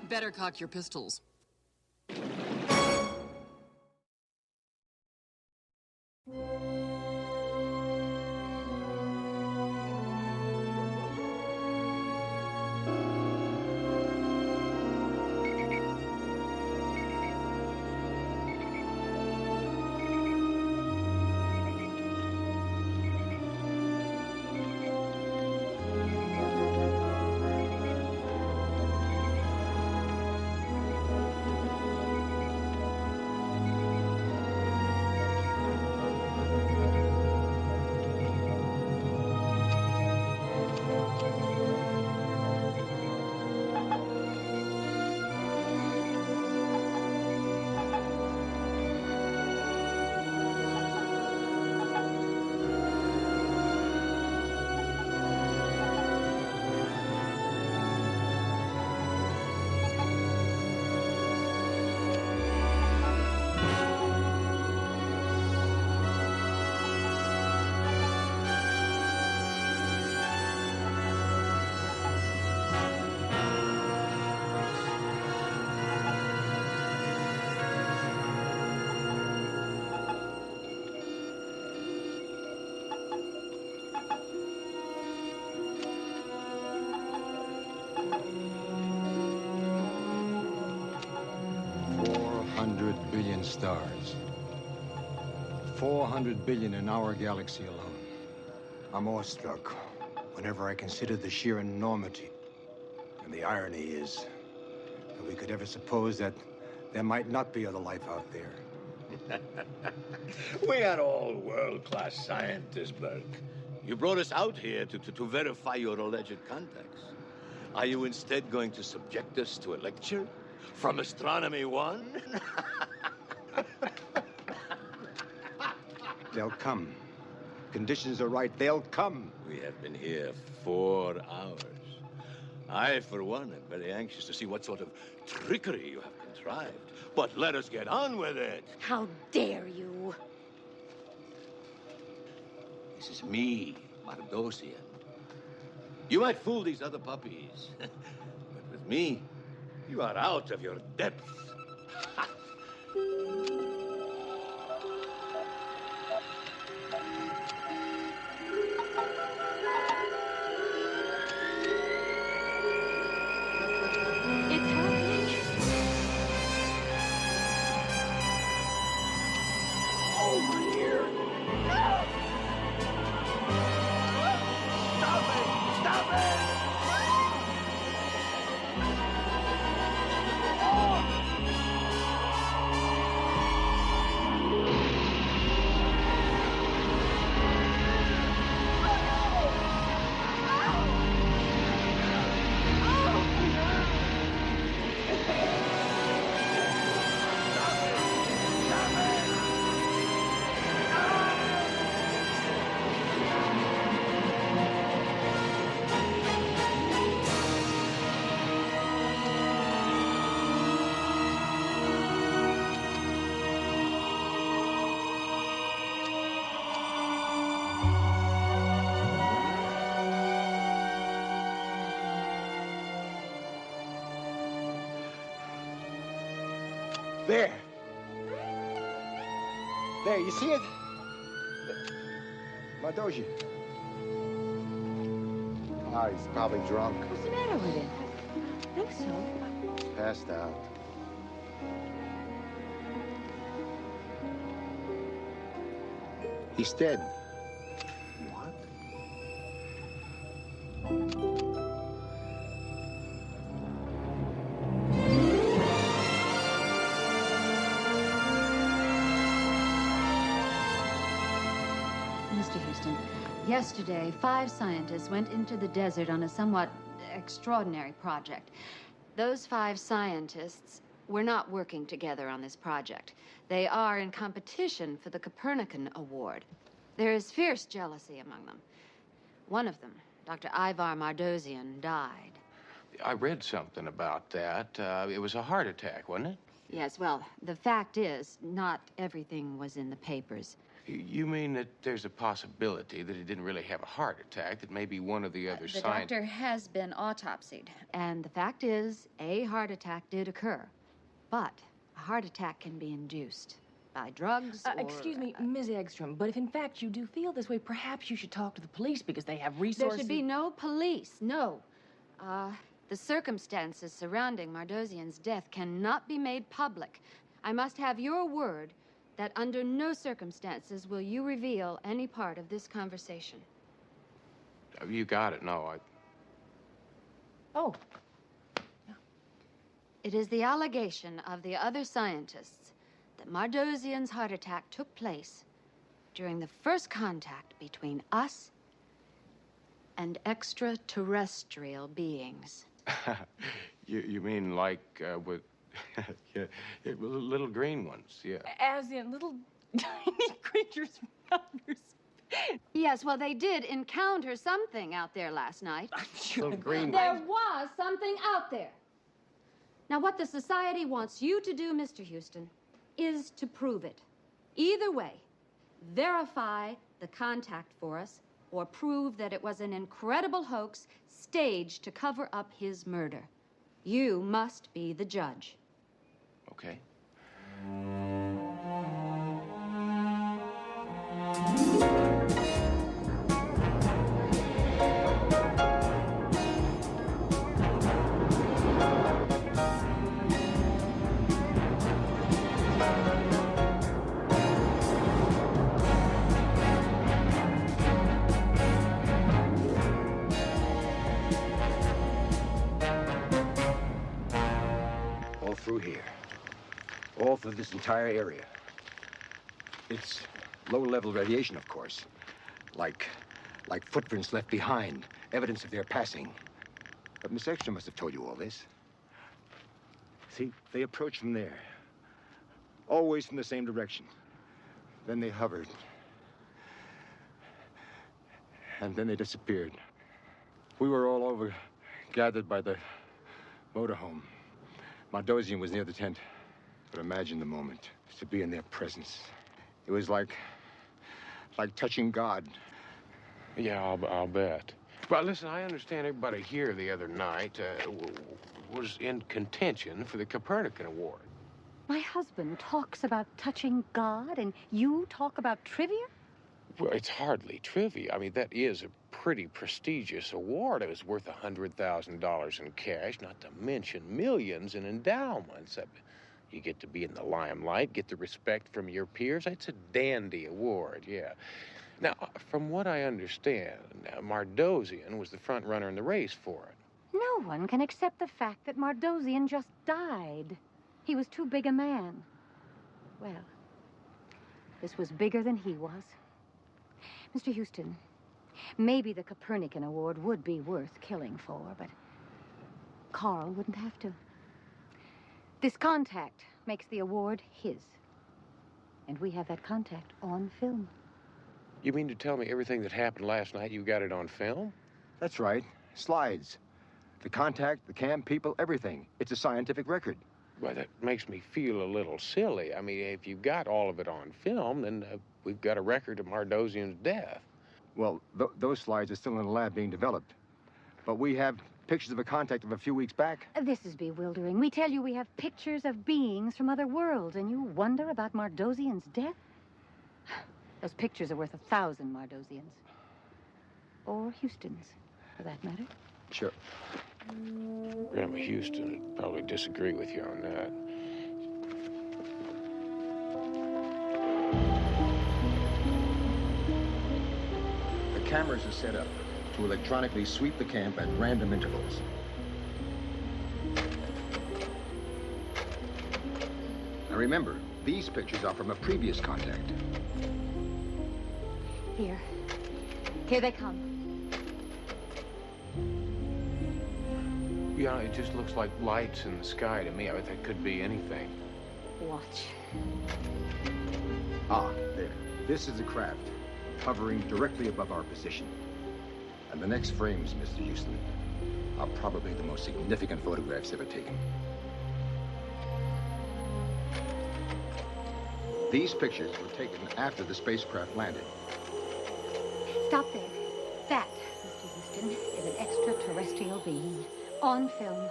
Better cock your pistols. Stars. 400 billion in our galaxy alone. I'm awestruck whenever I consider the sheer enormity. And the irony is that we could ever suppose that there might not be other life out there. We are all world-class scientists, Burke. You brought us out here to verify your alleged contacts. Are you instead going to subject us to a lecture from Astronomy 1? They'll come. Conditions are right. They'll come. We have been here 4 hours. I, for one, am very anxious to see what sort of trickery you have contrived. But let us get on with it. How dare you? This is me, Mardosian. You might fool these other puppies, but with me, you are out of your depth. There. There, you see it? Mardosia. Ah, he's probably drunk. What's the matter with him? I think so. Passed out. He's dead. What? Mr. Houston, yesterday, 5 scientists went into the desert on a somewhat extraordinary project. Those 5 scientists were not working together on this project. They are in competition for the Copernican Award. There is fierce jealousy among them. One of them, Dr. Ivar Mardosian died. I read something about that. It was a heart attack, wasn't it? Yes, well, the fact is, not everything was in the papers. You mean that there's a possibility that he didn't really have a heart attack, that maybe one of the other The doctor has been autopsied. And the fact is, a heart attack did occur. But a heart attack can be induced by drugs or... Excuse me, Ms. Eggstrom, but if in fact you do feel this way, perhaps you should talk to the police because they have resources. There should be no police, no. The circumstances surrounding Mardosian's death cannot be made public. I must have your word that under no circumstances will you reveal any part of this conversation. You got it. No, Oh. It is the allegation of the other scientists that Mardosian's heart attack took place during the first contact between us and extraterrestrial beings. you mean like with yeah, little green ones, yeah. As in little tiny creatures from outer space. Yes, well, they did encounter something out there last night. I'm sure. Little green There ones. was something out there. Now, what the Society wants you to do, Mr. Houston, is to prove it. Either way, verify the contact for us or prove that it was an incredible hoax staged to cover up his murder. You must be the judge. Okay. All through here. All through this entire area. It's low-level radiation, of course. Like footprints left behind, evidence of their passing. But Miss Extra must have told you all this. See, they approached from there. Always from the same direction. Then they hovered. And then they disappeared. We were all over, gathered by the motorhome. Mardosian was near the tent. But imagine the moment, to be in their presence. It was like touching God. Yeah, I'll bet. Well, listen, I understand everybody here the other night was in contention for the Copernican Award. My husband talks about touching God, and you talk about trivia? Well, it's hardly trivia. I mean, that is a pretty prestigious award. It was worth $100,000 in cash, not to mention millions in endowments. You get to be in the limelight, get the respect from your peers. It's a dandy award, yeah. Now, from what I understand, Mardosian was the front runner in the race for it. No one can accept the fact that Mardosian just died. He was too big a man. Well, this was bigger than he was. Mr. Houston, maybe the Copernican Award would be worth killing for, but Carl wouldn't have to. This contact makes the award his. And we have that contact on film. You mean to tell me everything that happened last night, you got it on film? That's right. Slides. The contact, the cam people, everything. It's a scientific record. Well, that makes me feel a little silly. I mean, if you've got all of it on film, then we've got a record of Mardosian's death. Well, those slides are still in the lab being developed. But we have pictures of a contact of a few weeks back. This is bewildering. We tell you we have pictures of beings from other worlds, and you wonder about Mardosian's death? Those pictures are worth 1,000 Mardosians. Or Houstons, for that matter. Sure. Grandma Houston would probably disagree with you on that. The cameras are set up to electronically sweep the camp at random intervals. Now remember, these pictures are from a previous contact. Here they come. Yeah, it just looks like lights in the sky to me. I mean, that could be anything. Watch. Ah, there. This is a craft hovering directly above our position. And the next frames, Mr. Houston, are probably the most significant photographs ever taken. These pictures were taken after the spacecraft landed. Stop there. That, Mr. Houston, is an extraterrestrial being on film.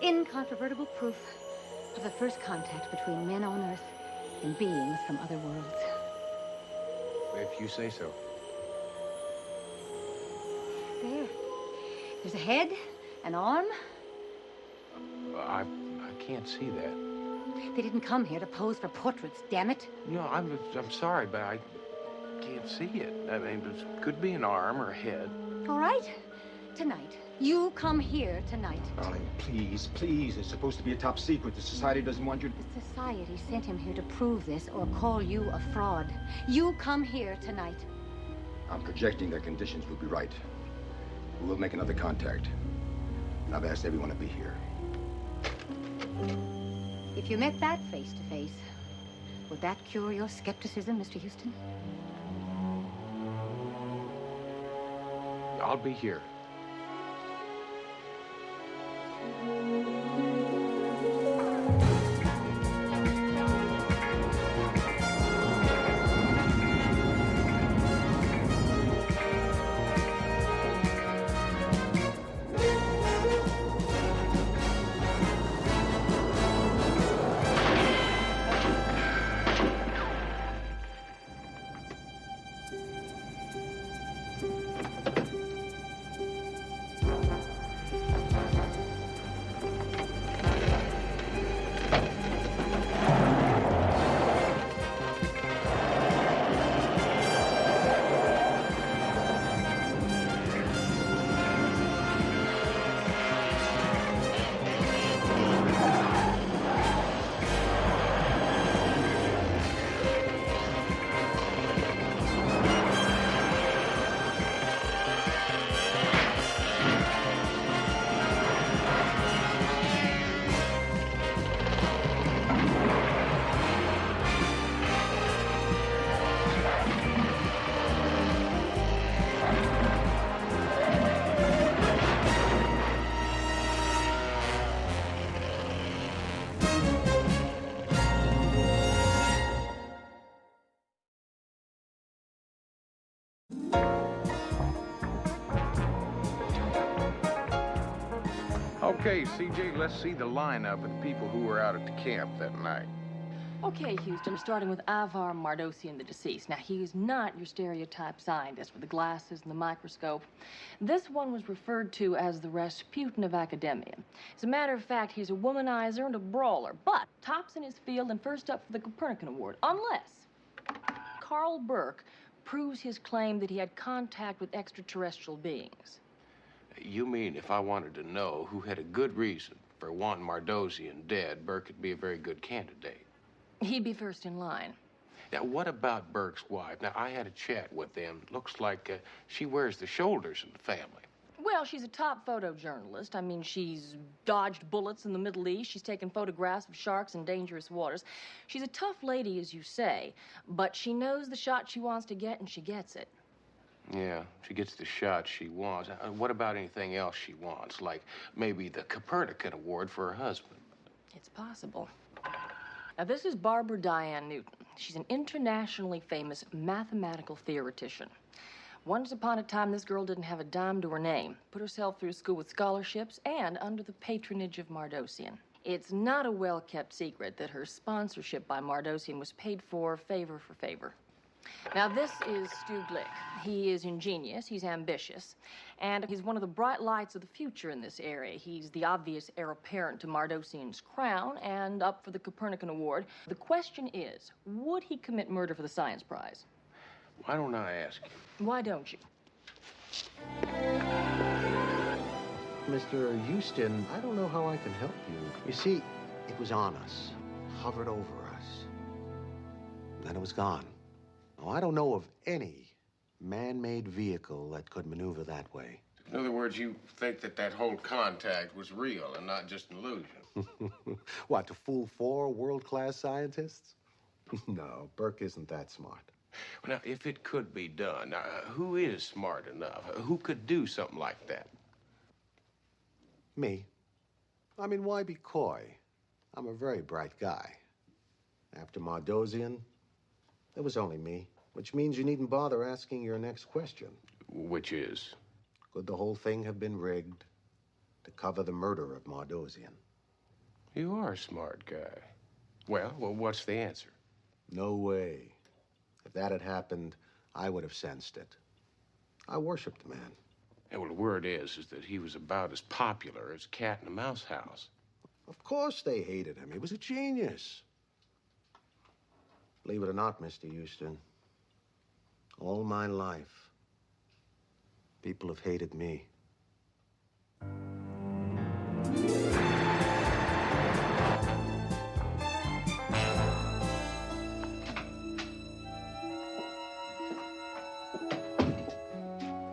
Incontrovertible proof of the first contact between men on Earth and beings from other worlds. If you say so. There. There's a head, an arm. I can't see that. They didn't come here to pose for portraits, damn it. No, I'm sorry, but I can't see it. I mean, it could be an arm or a head. All right. Tonight. You come here tonight. Darling, please, please. It's supposed to be a top secret. The society doesn't want you to... The society sent him here to prove this or call you a fraud. You come here tonight. I'm projecting that conditions will be right. We'll make another contact. And I've asked everyone to be here. If you met that face to face, would that cure your skepticism, Mr. Houston? I'll be here. Okay, CJ, let's see the lineup of the people who were out at the camp that night. Okay, Houston, starting with Ivar Mardosian, the deceased. Now, he is not your stereotype scientist with the glasses and the microscope. This one was referred to as the Rasputin of academia. As a matter of fact, he's a womanizer and a brawler, but tops in his field and first up for the Copernican Award, unless Carl Burke proves his claim that he had contact with extraterrestrial beings. You mean if I wanted to know who had a good reason for wanting Mardosian dead, Burke would be a very good candidate? He'd be first in line. Now, what about Burke's wife? Now, I had a chat with them. Looks like she wears the shoulders of the family. Well, she's a top photojournalist. I mean, she's dodged bullets in the Middle East. She's taken photographs of sharks in dangerous waters. She's a tough lady, as you say, but she knows the shot she wants to get, and she gets it. Yeah, she gets the shot she wants. What about anything else she wants? Like maybe the Copernican Award for her husband? It's possible. Now, this is Barbara Diane Newton. She's an internationally famous mathematical theoretician. Once upon a time, this girl didn't have a dime to her name, put herself through school with scholarships, and under the patronage of Mardosian. It's not a well-kept secret that her sponsorship by Mardosian was paid for favor. Now, this is Stu Glick. He is ingenious, he's ambitious, and he's one of the bright lights of the future in this area. He's the obvious heir apparent to Mardosian's crown and up for the Copernican Award. The question is, would he commit murder for the science prize? Why don't I ask you? Why don't you? Mr. Houston, I don't know how I can help you. You see, it was on us, hovered over us. Then it was gone. Now, I don't know of any man-made vehicle that could maneuver that way. In other words, you think that that whole contact was real and not just an illusion? What, to fool 4 world-class scientists? No, Burke isn't that smart. Now, if it could be done, who is smart enough? Who could do something like that? Me. I mean, why be coy? I'm a very bright guy. After Mardosian, it was only me, which means you needn't bother asking your next question. Which is? Could the whole thing have been rigged to cover the murder of Mardosian? You are a smart guy. Well, what's the answer? No way. If that had happened, I would have sensed it. I worshiped the man. Yeah, well, the word is that he was about as popular as cat in a mouse house. Of course they hated him. He was a genius. Believe it or not, Mr. Houston, all my life, people have hated me.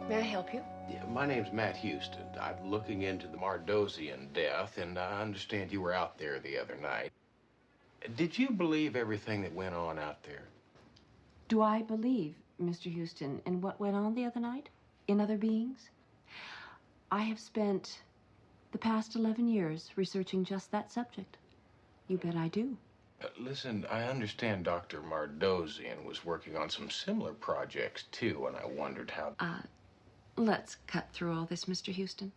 May I help you? Yeah, my name's Matt Houston. I'm looking into the Mardosian death, and I understand you were out there the other night. Did you believe everything that went on out there? Do I believe, Mr. Houston, in what went on the other night? In other beings? I have spent the past 11 years researching just that subject. You bet I do. Listen, I understand Dr. Mardosian was working on some similar projects, too, and I wondered how... Let's cut through all this, Mr. Houston.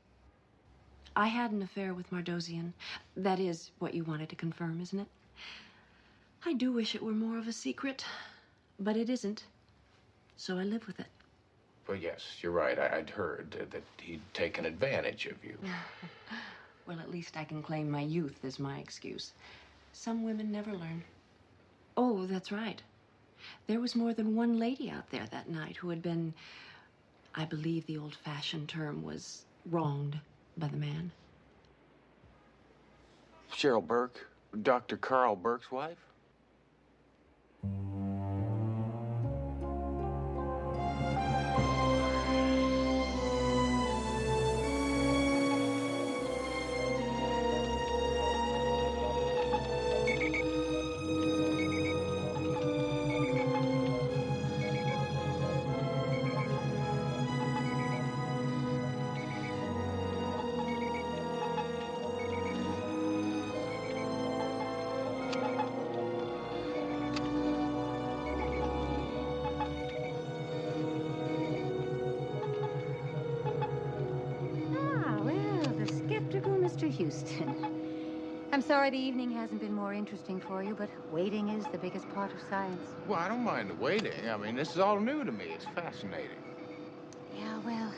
I had an affair with Mardosian. That is what you wanted to confirm, isn't it? I do wish it were more of a secret, but it isn't. So I live with it. Well, yes, you're right. I'd heard that he'd taken advantage of you. Well, at least I can claim my youth as my excuse. Some women never learn. Oh, that's right. There was more than one lady out there that night who had been, I believe the old-fashioned term was, wronged by the man. Cheryl Burke, Dr. Carl Burke's wife? Mr. Houston. I'm sorry the evening hasn't been more interesting for you, but waiting is the biggest part of science. Well, I don't mind the waiting. I mean, this is all new to me. It's fascinating. Yeah, well,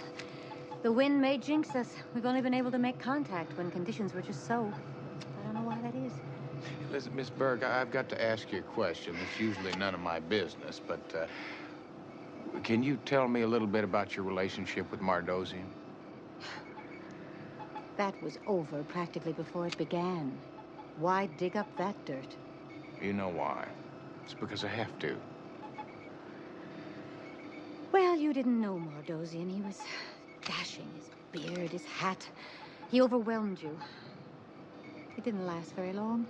the wind may jinx us. We've only been able to make contact when conditions were just so. I don't know why that is. Listen, Miss Burke, I've got to ask you a question. It's usually none of my business, but can you tell me a little bit about your relationship with Mardosian? That was over practically before it began. Why dig up that dirt? You know why. It's because I have to. Well, you didn't know Mardosian. He was dashing. His beard, his hat. He overwhelmed you. It didn't last very long.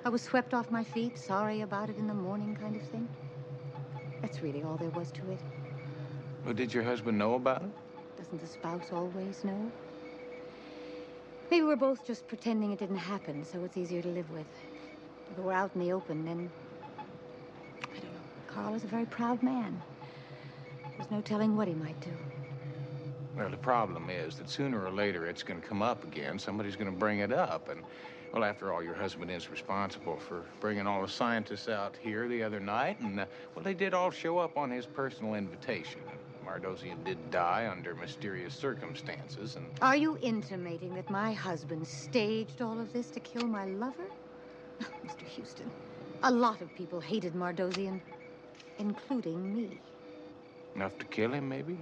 I was swept off my feet, sorry about it in the morning kind of thing. That's really all there was to it. Well, did your husband know about it? Doesn't the spouse always know? Maybe we're both just pretending it didn't happen, so it's easier to live with. If we're out in the open, then... I don't know. Carl is a very proud man. There's no telling what he might do. Well, the problem is that sooner or later it's going to come up again. Somebody's going to bring it up. And, well, after all, your husband is responsible for bringing all the scientists out here the other night. And, well, they did all show up on his personal invitation. Mardosian did die under mysterious circumstances, and... Are you intimating that my husband staged all of this to kill my lover? Mr. Houston, a lot of people hated Mardosian, including me. Enough to kill him, maybe?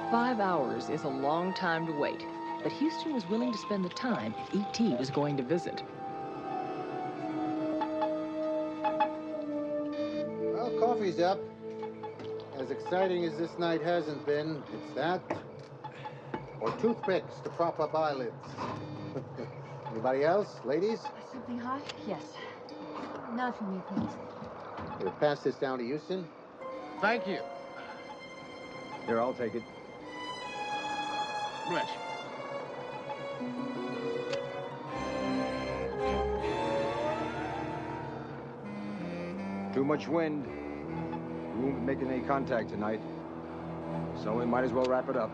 5 hours is a long time to wait, but Houston was willing to spend the time if E.T. was going to visit. Well, coffee's up. As as exciting as this night hasn't been, it's that or toothpicks to prop up eyelids. Anybody else? Ladies? Something hot? Yes. Not for me, please. We'll pass this down to Houston. Thank you. Here, I'll take it. Bless you. Too much wind. We won't be making any contact tonight. So we might as well wrap it up.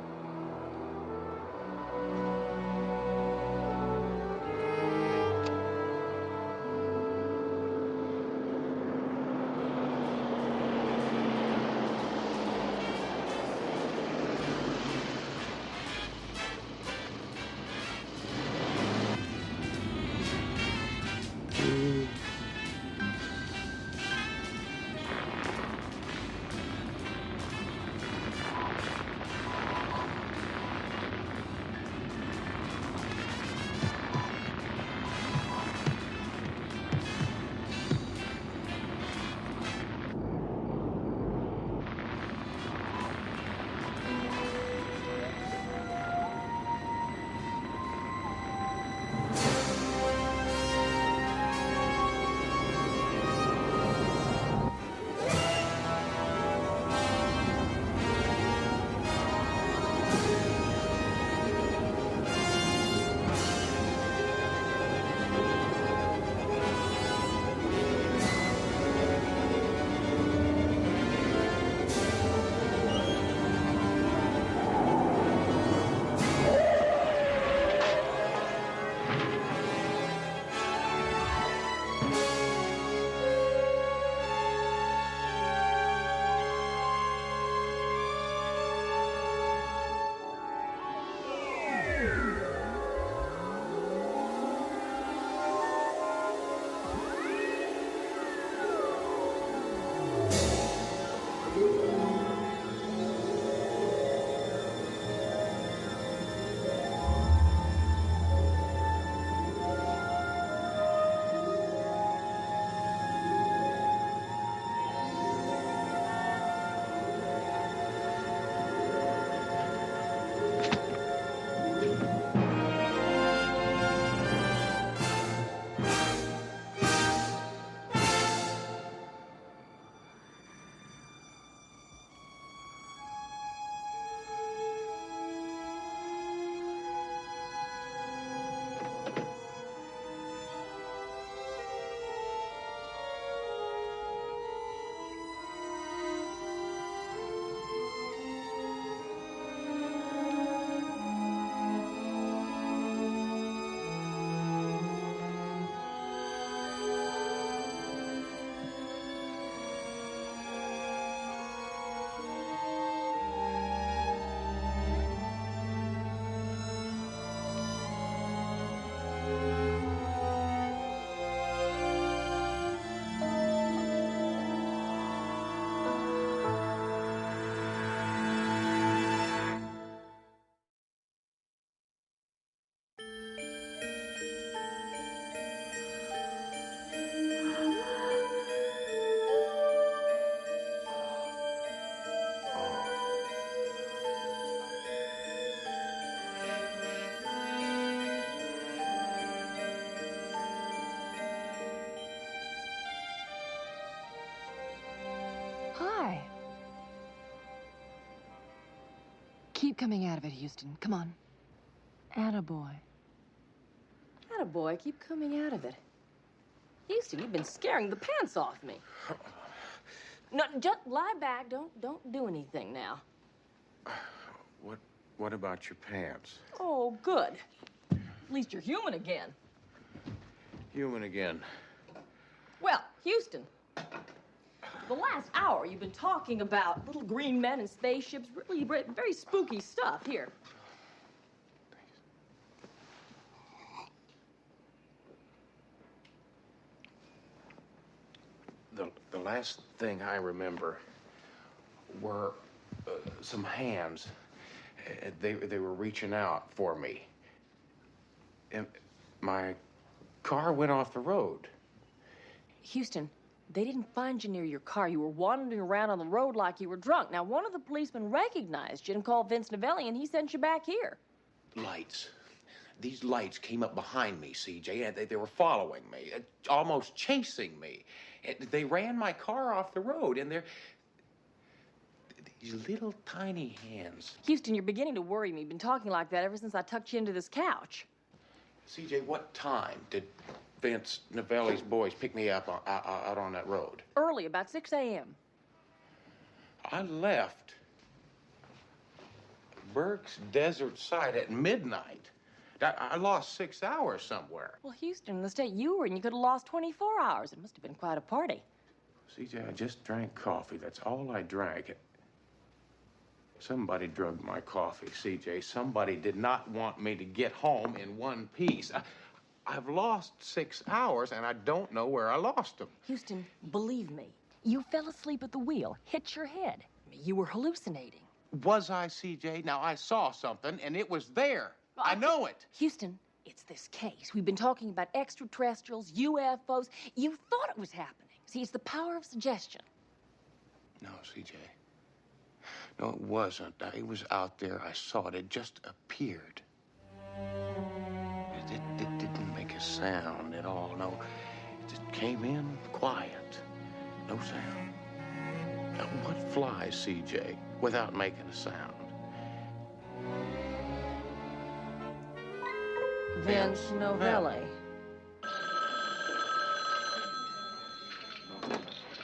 Hi. Keep coming out of it, Houston. Come on. Attaboy. Attaboy, keep coming out of it. Houston, you've been scaring the pants off me. No, just lie back. Don't do anything now. What about your pants? Oh, good. At least you're human again. Human again. Well, Houston, the last hour you've been talking about little green men and spaceships, really very spooky stuff. Here. The last thing I remember were some hands. They were reaching out for me. And my car went off the road. Houston, They didn't find you near your car. You were wandering around on the road like you were drunk. Now, one of the policemen recognized you and called Vince Novelli, and he sent you back here. Lights. These lights came up behind me, CJ, and they were following me, almost chasing me. They ran my car off the road, and these little tiny hands. Houston, you're beginning to worry me. You've been talking like that ever since I tucked you into this couch. CJ, what time did Vince Novelli's boys pick me up out on that road? Early, about 6 a.m. I left Burke's desert site at midnight. I lost 6 hours somewhere. Well, Houston, in the state you were in, you could have lost 24 hours. It must have been quite a party. CJ, I just drank coffee. That's all I drank. Somebody drugged my coffee, CJ. Somebody did not want me to get home in one piece. I've lost 6 hours, and I don't know where I lost them. Houston, believe me, you fell asleep at the wheel, hit your head. You were hallucinating. Was I, CJ? Now, I saw something, and it was there. Well, I know it. Houston, it's this case. We've been talking about extraterrestrials, UFOs. You thought it was happening. See, it's the power of suggestion. No, CJ. No, it wasn't. It was out there. I saw it. It just appeared. It didn't make a sound at all. No, it just came in quiet. No sound. Now, what flies, CJ, without making a sound? Vince Novelli.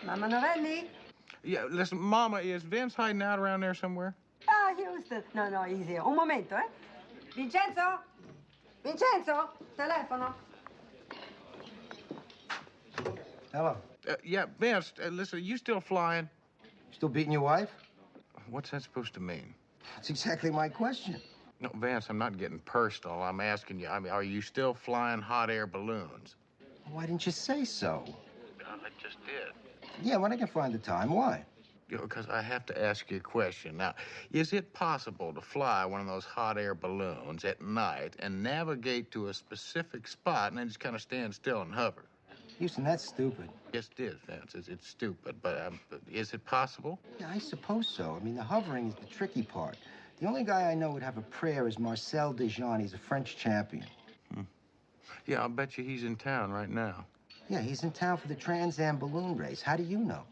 Mama Novelli? Yeah, listen, Mama, is Vince hiding out around there somewhere? Ah, Houston. No, he's here. Un momento, eh? Vincenzo? Vincenzo? Telefono. Hello. Yeah, Vince, listen, are you still flying? Still beating your wife? What's that supposed to mean? That's exactly my question. No, Vance, I'm not getting personal. I'm asking you, are you still flying hot air balloons? Why didn't you say so? I just did. Yeah, when I can find the time. Why? Because I have to ask you a question. Now, is it possible to fly one of those hot air balloons at night and navigate to a specific spot and then just kind of stand still and hover? Houston, that's stupid. Yes, it is, Vance. It's stupid, but is it possible? Yeah, I suppose so. I mean, the hovering is the tricky part. The only guy I know would have a prayer is Marcel Dejean. He's a French champion. Yeah, I'll bet you he's in town right now. Yeah, he's in town for the Trans Am balloon race. How do you know?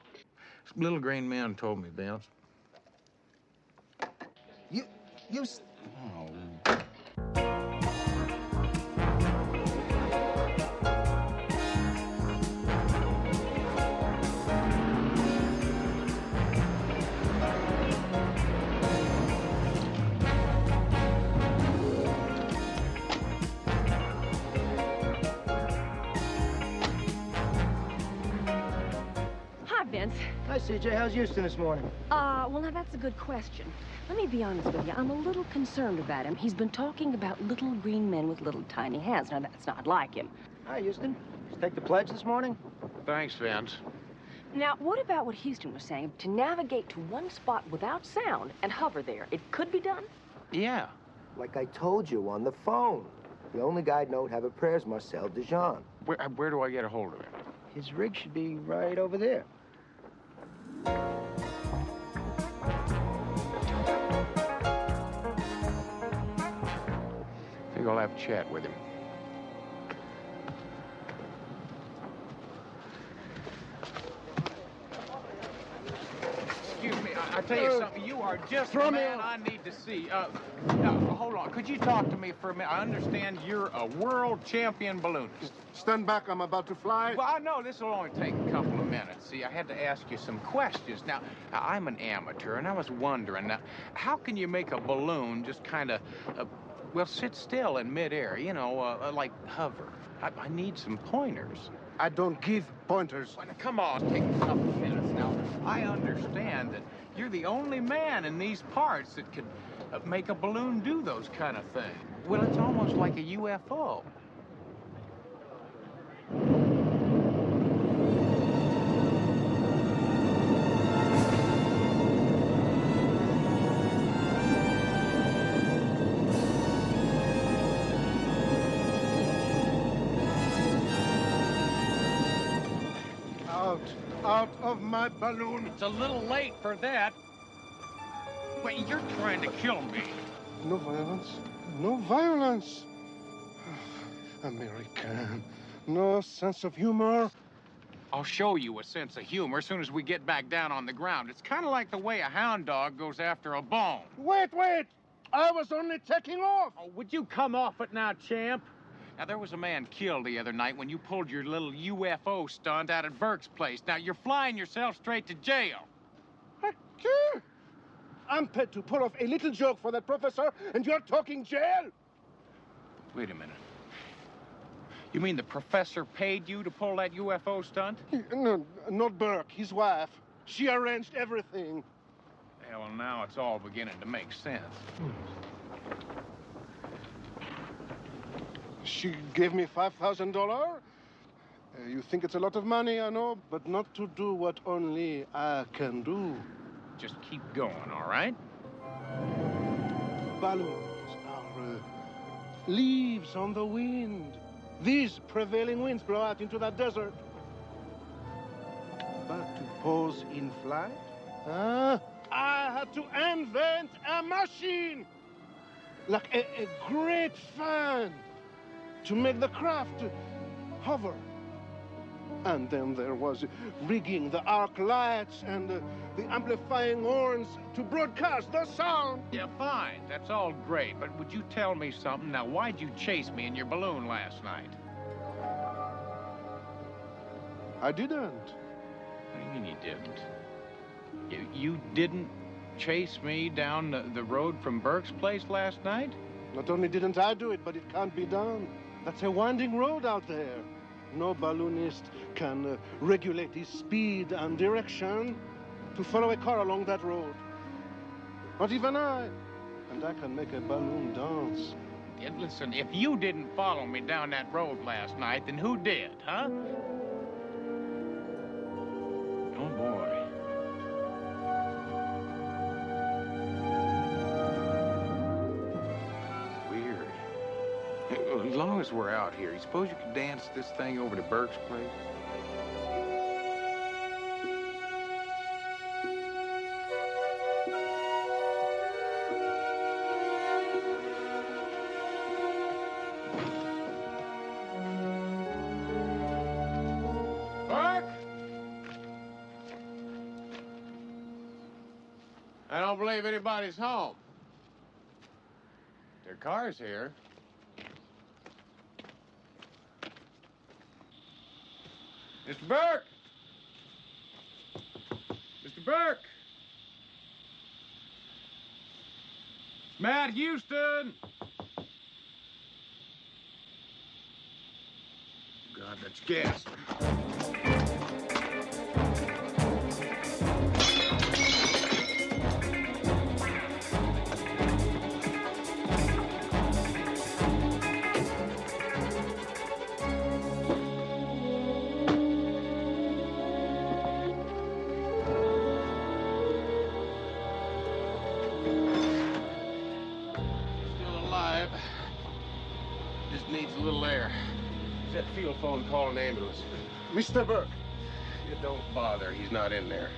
Some little green man told me, Vance. Oh. Vince. Hi, CJ. How's Houston this morning? Well, now that's a good question. Let me be honest with you. I'm a little concerned about him. He's been talking about little green men with little tiny hands. Now, that's not like him. Hi, Houston. Just take the pledge this morning? Thanks, Vance. Now, what about what Houston was saying? To navigate to one spot without sound and hover there. It could be done? Yeah. Like I told you on the phone. The only guy I'd know would have a prayer is Marcel Dejean. Where do I get a hold of him? His rig should be right over there. I think I'll have a chat with him. Excuse me, I tell you something. You are just the man I need to see. Hold on. Could you talk to me for a minute? I understand you're a world champion balloonist. Stand back. I'm about to fly. Well, I know this will only take a couple of minutes. See, I had to ask you some questions. Now, I'm an amateur, and I was wondering, now, how can you make a balloon just kind of, well, sit still in midair, you know, like hover? I need some pointers. I don't give pointers. Well, now, come on, take a couple of minutes. Now, I understand that you're the only man in these parts that could make a balloon do those kind of things. Well, it's almost like a UFO. Out. out of my balloon. It's a little late for that. Wait, you're trying to kill me. No violence. No violence. American. No sense of humor. I'll show you a sense of humor as soon as we get back down on the ground. It's kind of like the way a hound dog goes after a bone. Wait, wait! I was only taking off! Oh, would you come off it now, champ? Now, there was a man killed the other night when you pulled your little UFO stunt out at Burke's place. Now, you're flying yourself straight to jail. Okay. I'm paid to pull off a little joke for that professor, and you're talking jail? Wait a minute. You mean the professor paid you to pull that UFO stunt? No, not Burke, his wife. She arranged everything. Yeah, well, now it's all beginning to make sense. She gave me $5,000. You think it's a lot of money, I know, but not to do what only I can do. Just keep going, all right? Balloons are leaves on the wind. These prevailing winds blow out into that desert. But to pose in flight, I had to invent a machine. Like a great fan to make the craft hover. And then there was rigging the arc lights and the amplifying horns to broadcast the sound. Yeah, fine. That's all great. But would you tell me something? Now, why'd you chase me in your balloon last night? I didn't. What do you mean you didn't? You didn't chase me down the road from Burke's place last night? Not only didn't I do it, but it can't be done. That's a winding road out there. No balloonist can regulate his speed and direction to follow a car along that road. Not even I. And I can make a balloon dance. Yeah, listen, if you didn't follow me down that road last night, then who did, huh? Oh, boy. Weird. As long as we're out here, you suppose you could dance this thing over to Burke's place? Burke? I don't believe anybody's home. Their car's here. Mr. Burke! Mr. Burke! Matt Houston! God, that's gas. Needs a little air. Is that field phone call an ambulance? Mr. Burke. You don't bother. He's not in there.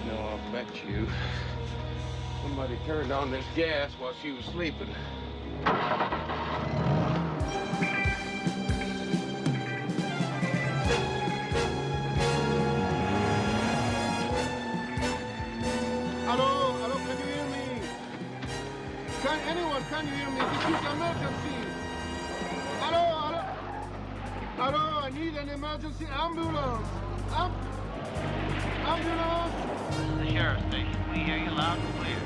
No, I'll bet you somebody turned on this gas while she was sleeping. Can you hear me? This is emergency. Hello? Hello, I need an emergency ambulance. Ambulance? The sheriff's station. We hear you loud and clear.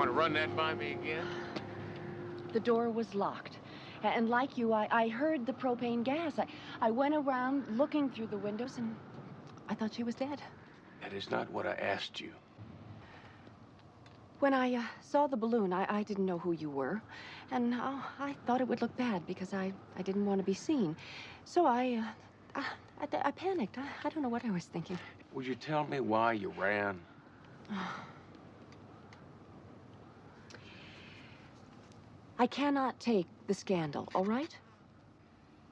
want to run that by me again? The door was locked. And like you, I heard the propane gas. I went around looking through the windows, and I thought she was dead. That is not what I asked you. When I saw the balloon, I didn't know who you were. And I thought it would look bad because I didn't want to be seen. So I panicked. I don't know what I was thinking. Would you tell me why you ran? I cannot take the scandal, all right?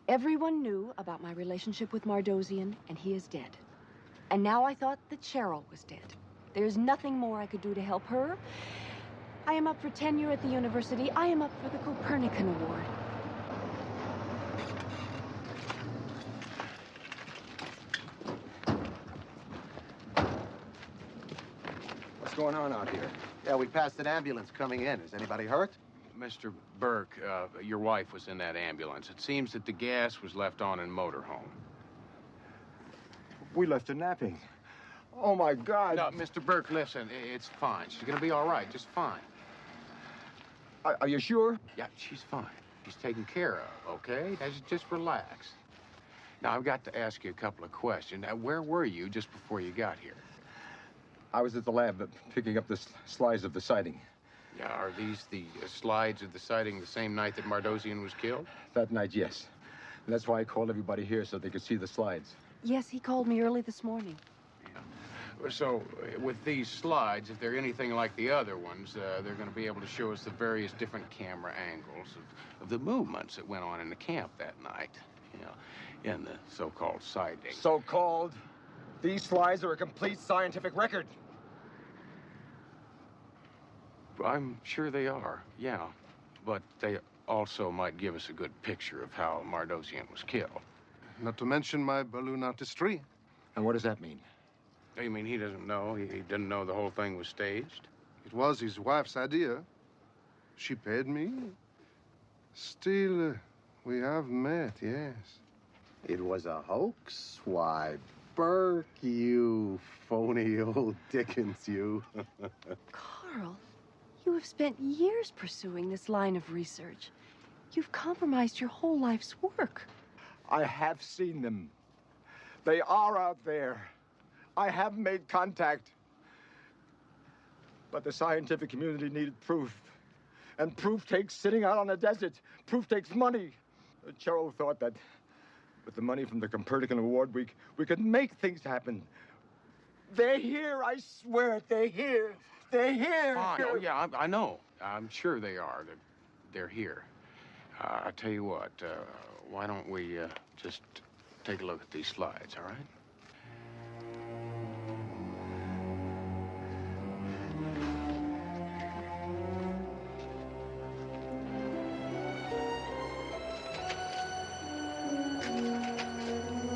Everyone knew about my relationship with Mardosian, and he is dead. And now I thought that Cheryl was dead. There's nothing more I could do to help her. I am up for tenure at the university. I am up for the Copernican Award. What's going on out here? Yeah, we passed an ambulance coming in. Is anybody hurt? Mr. Burke, your wife was in that ambulance. It seems that the gas was left on in motorhome. We left her napping. Oh, my God. No, Mr. Burke, listen, it's fine. She's gonna be all right, just fine. Are you sure? Yeah, she's fine. She's taken care of, okay? Just relax. Now, I've got to ask you a couple of questions. Now, where were you just before you got here? I was at the lab picking up the slides of the sighting. Yeah, are these the slides of the sighting the same night that Mardosian was killed? That night, yes. And that's why I called everybody here so they could see the slides. Yes, he called me early this morning. So, with these slides, if they're anything like the other ones, they're going to be able to show us the various different camera angles of the movements that went on in the camp that night, you know, in the so-called sighting. So-called? These slides are a complete scientific record. I'm sure they are, yeah. But they also might give us a good picture of how Mardosian was killed. Not to mention my balloon artistry. And what does that mean? You mean he doesn't know? He didn't know the whole thing was staged? It was his wife's idea. She paid me. Still, we have met, yes. It was a hoax? Why, Burke, you phony old Dickens, you. Carl, you have spent years pursuing this line of research. You've compromised your whole life's work. I have seen them. They are out there. I have made contact. But the scientific community needed proof. And proof takes sitting out on a desert. Proof takes money. Cheryl thought that with the money from the Copernican Award, we could make things happen. They're here, I swear it. They're here. They're here. Fine. Oh, yeah, I know. I'm sure they are. They're here. I'll tell you what, why don't we just take a look at these slides, all right?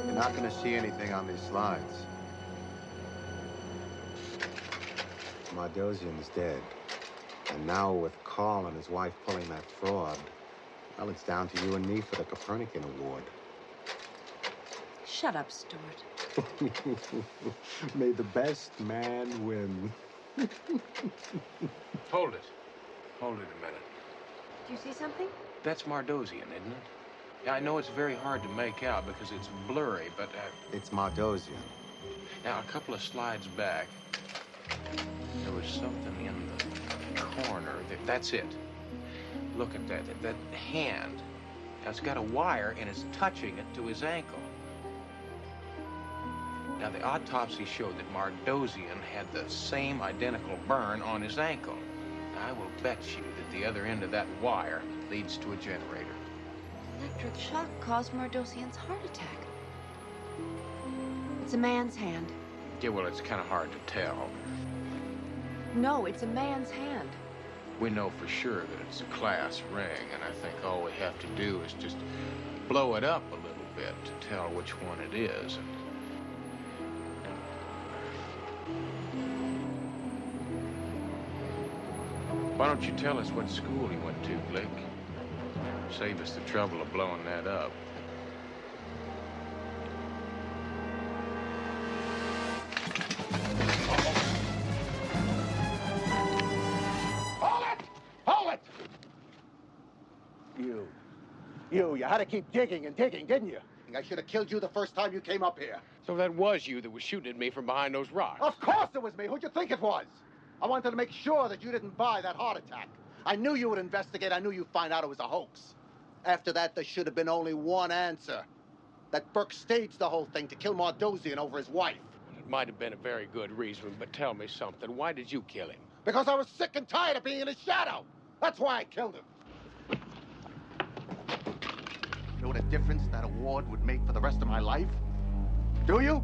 You're not going to see anything on these slides. Mardosian's dead. And now with Carl and his wife pulling that fraud, well, it's down to you and me for the Copernican Award. Shut up, Stuart. May the best man win. Hold it. Hold it a minute. Do you see something? That's Mardosian, isn't it? Yeah, I know it's very hard to make out because it's blurry, but... It's Mardosian. Now, a couple of slides back, there was something in the corner. That's it. Look at that. That hand. Now, it's got a wire, and it's touching it to his ankle. Now, the autopsy showed that Mardosian had the same identical burn on his ankle. I will bet you that the other end of that wire leads to a generator. Electric shock caused Mardosian's heart attack. It's a man's hand. Yeah, well, it's kind of hard to tell. No, it's a man's hand. We know for sure that it's a class ring, and I think all we have to do is just blow it up a little bit to tell which one it is. Why don't you tell us what school he went to, Blake? Save us the trouble of blowing that up. You had to keep digging and digging, didn't you? I should have killed you the first time you came up here. So that was you that was shooting at me from behind those rocks? Of course it was me. Who'd you think it was? I wanted to make sure that you didn't buy that heart attack. I knew you would investigate. I knew you'd find out it was a hoax. After that, there should have been only one answer. That Burke staged the whole thing to kill Mardosian over his wife. It might have been a very good reason, but tell me something. Why did you kill him? Because I was sick and tired of being in his shadow. That's why I killed him. You know what a difference that award would make for the rest of my life? Do you?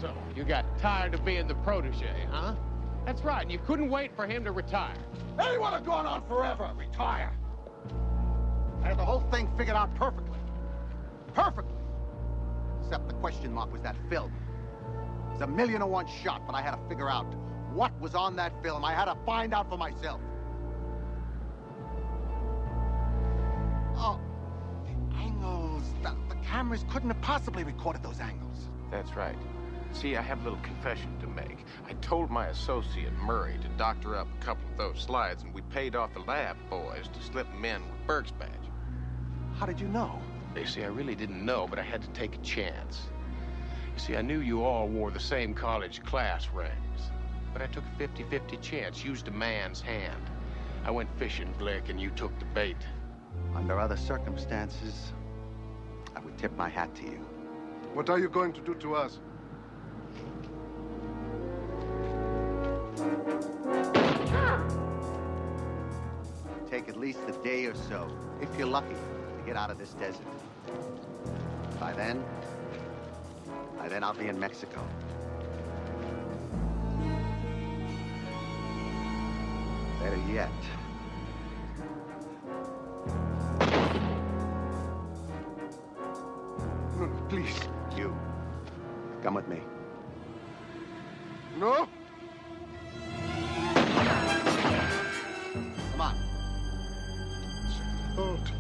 So, you got tired of being the protege, huh? That's right, and you couldn't wait for him to retire. He would have gone on forever. Retire. I had the whole thing figured out perfectly. Perfectly. Except the question mark was that film. It was 1,000,000 to 1 shot, but I had to figure out what was on that film. I had to find out for myself. Oh, the angles. The cameras couldn't have possibly recorded those angles. That's right. See, I have a little confession to make. I told my associate, Murray, to doctor up a couple of those slides, and we paid off the lab boys to slip them in with Burke's badge. How did you know? You see, I really didn't know, but I had to take a chance. You see, I knew you all wore the same college class rings, but I took a 50-50 chance, used a man's hand. I went fishing, Glick, and you took the bait. Under other circumstances, I would tip my hat to you. What are you going to do to us? Take at least a day or so, if you're lucky, to get out of this desert. By then I'll be in Mexico. Better yet, Please. you, come with me. No? Come on. Don't.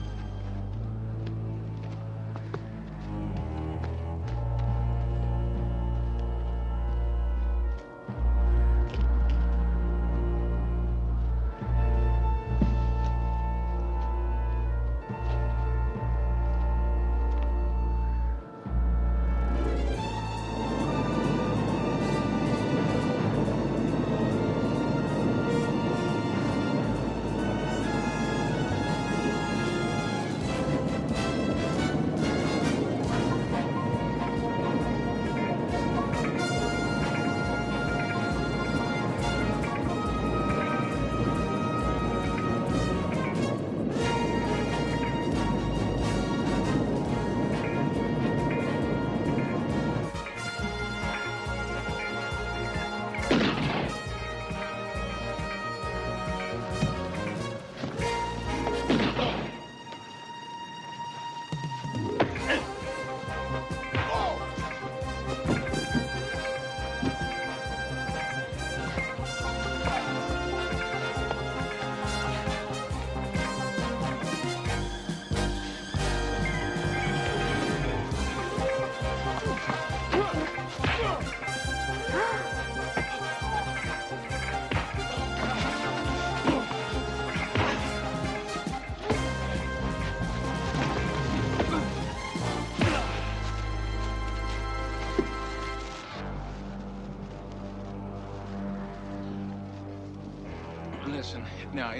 Listen, now,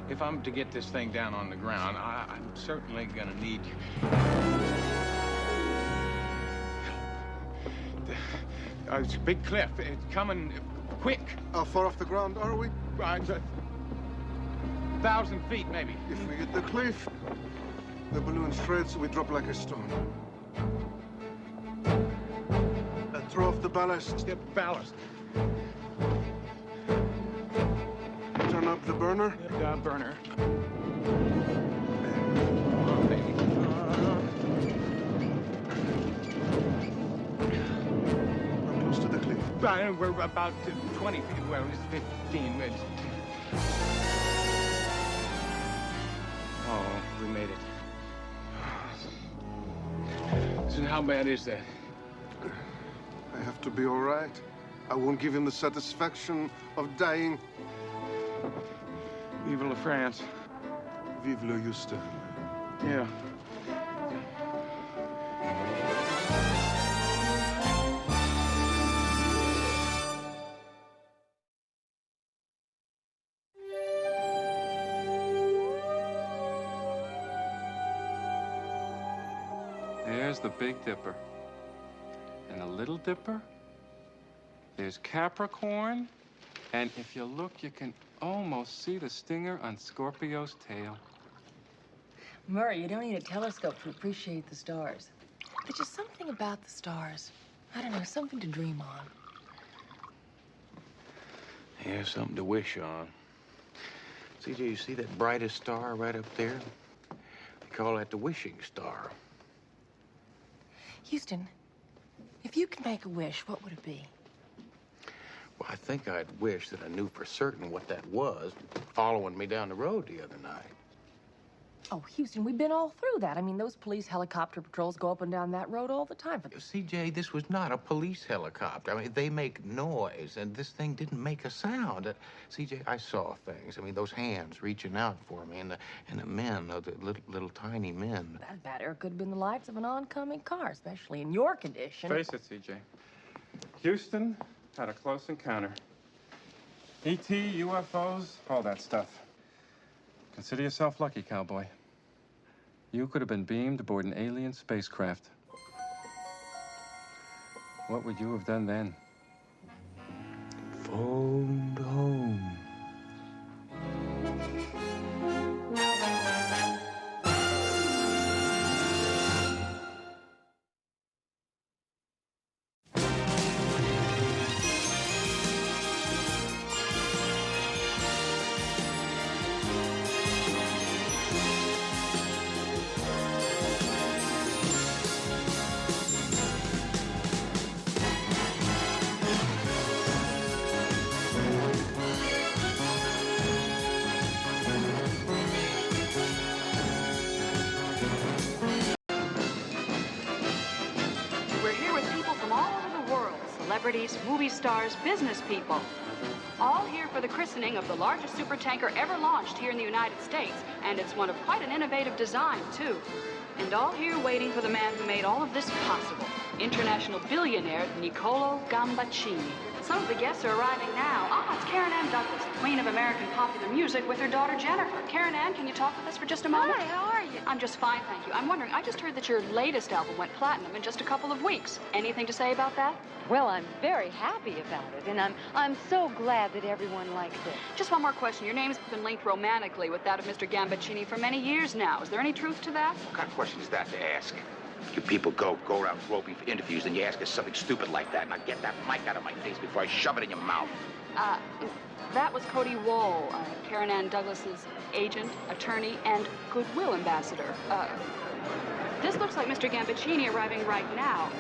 if I'm to get this thing down on the ground, I'm certainly gonna need you. It's a big cliff. It's coming quick. How far off the ground are we? 1,000 feet, maybe. If we hit the cliff, the balloon shreds, we drop like a stone. Throw off the ballast. The ballast. Turn up the burner. The burner. How close to the cliff? We're about 20 feet. Well, it's 15 minutes. Oh, we made it. So how bad is that? I have to be all right. I won't give him the satisfaction of dying. Evil of France. Vive le Houston. Yeah. There's the Big Dipper. And the Little Dipper. There's Capricorn. And if you look, you can almost see the stinger on Scorpio's tail. Murray, you don't need a telescope to appreciate the stars. There's just something about the stars. I don't know, something to dream on. Yeah, something to wish on. CJ, you see that brightest star right up there? They call that the wishing star. Houston, if you could make a wish, what would it be? Well, I think I'd wish that I knew for certain what that was following me down the road the other night. Oh, Houston, we've been all through that. I mean, those police helicopter patrols go up and down that road all the time. CJ, this was not a police helicopter. I mean, they make noise, and this thing didn't make a sound. CJ, I saw things. I mean, those hands reaching out for me, and the men, the little tiny men. That batter could have been the lights of an oncoming car, especially in your condition. Face it, CJ. Houston had a close encounter. ET, UFOs, all that stuff. Consider yourself lucky, cowboy. You could have been beamed aboard an alien spacecraft. What would you have done then? Phoned home. Celebrities, movie stars, business people. All here for the christening of the largest supertanker ever launched here in the United States. And it's one of quite an innovative design, too. And all here waiting for the man who made all of this possible. International billionaire Niccolo Gambaccini. Some of the guests are arriving now. Ah, it's Karen Ann Douglas, the queen of American popular music, with her daughter Jennifer. Karen Ann, can you talk with us for just a moment? Hi, how are you? I'm just fine, thank you. I'm wondering, I just heard that your latest album went platinum in just a couple of weeks. Anything to say about that? Well, I'm very happy about it, and I'm so glad that everyone likes it. Just one more question. Your name's been linked romantically with that of Mr. Gambaccini for many years now. Is there any truth to that? What kind of question is that to ask? You people go around groping for interviews, and you ask us something stupid like that, and I get that mic out of my face before I shove it in your mouth. That was Cody Wall, Karen Ann Douglas's agent, attorney, and goodwill ambassador. This looks like Mr. Gambaccini arriving right now.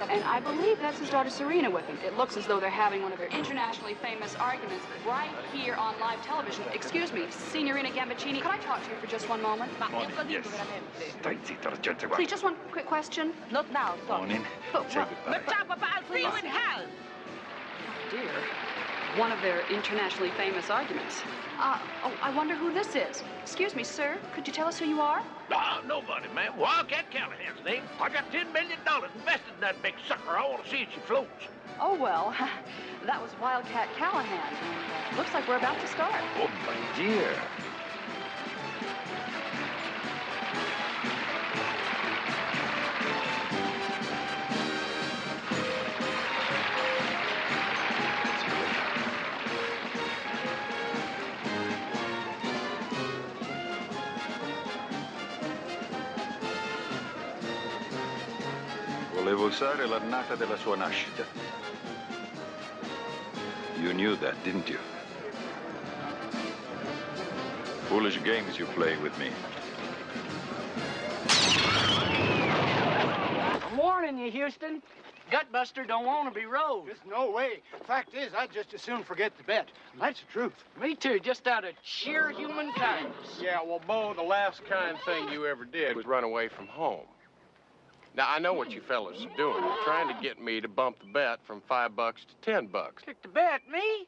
And I believe that's his daughter Serena with him. It looks as though they're having one of their internationally famous arguments right here on live television. Excuse me, Signorina Gambaccini, could I talk to you for just one moment? Yes. Stai zitta, la gente guarda. Please, just one quick question. Not now, Come on in. Say goodbye. I'll see you in hell. Dear, one of their internationally famous arguments. I wonder who this is. Excuse me, sir. Could you tell us who you are? Nobody, man. Wildcat Callahan's name. I got $10 million invested in that big sucker. I want to see if she floats. Oh, well, that was Wildcat Callahan. And, looks like we're about to start. Oh, my dear. Volevo usare l'annata della sua nascita. You knew that, didn't you? Foolish games you play with me. I'm warning you, Houston. Gutbuster don't want to be rode. There's no way. Fact is, I'd just as soon forget the bet. That's the truth. Me too, just out of sheer human kindness. Yeah, well, Bo, the last kind thing you ever did was run away from home. Now, I know what you fellas are doing. You're trying to get me to bump the bet from $5 to $10. Took the bet, me?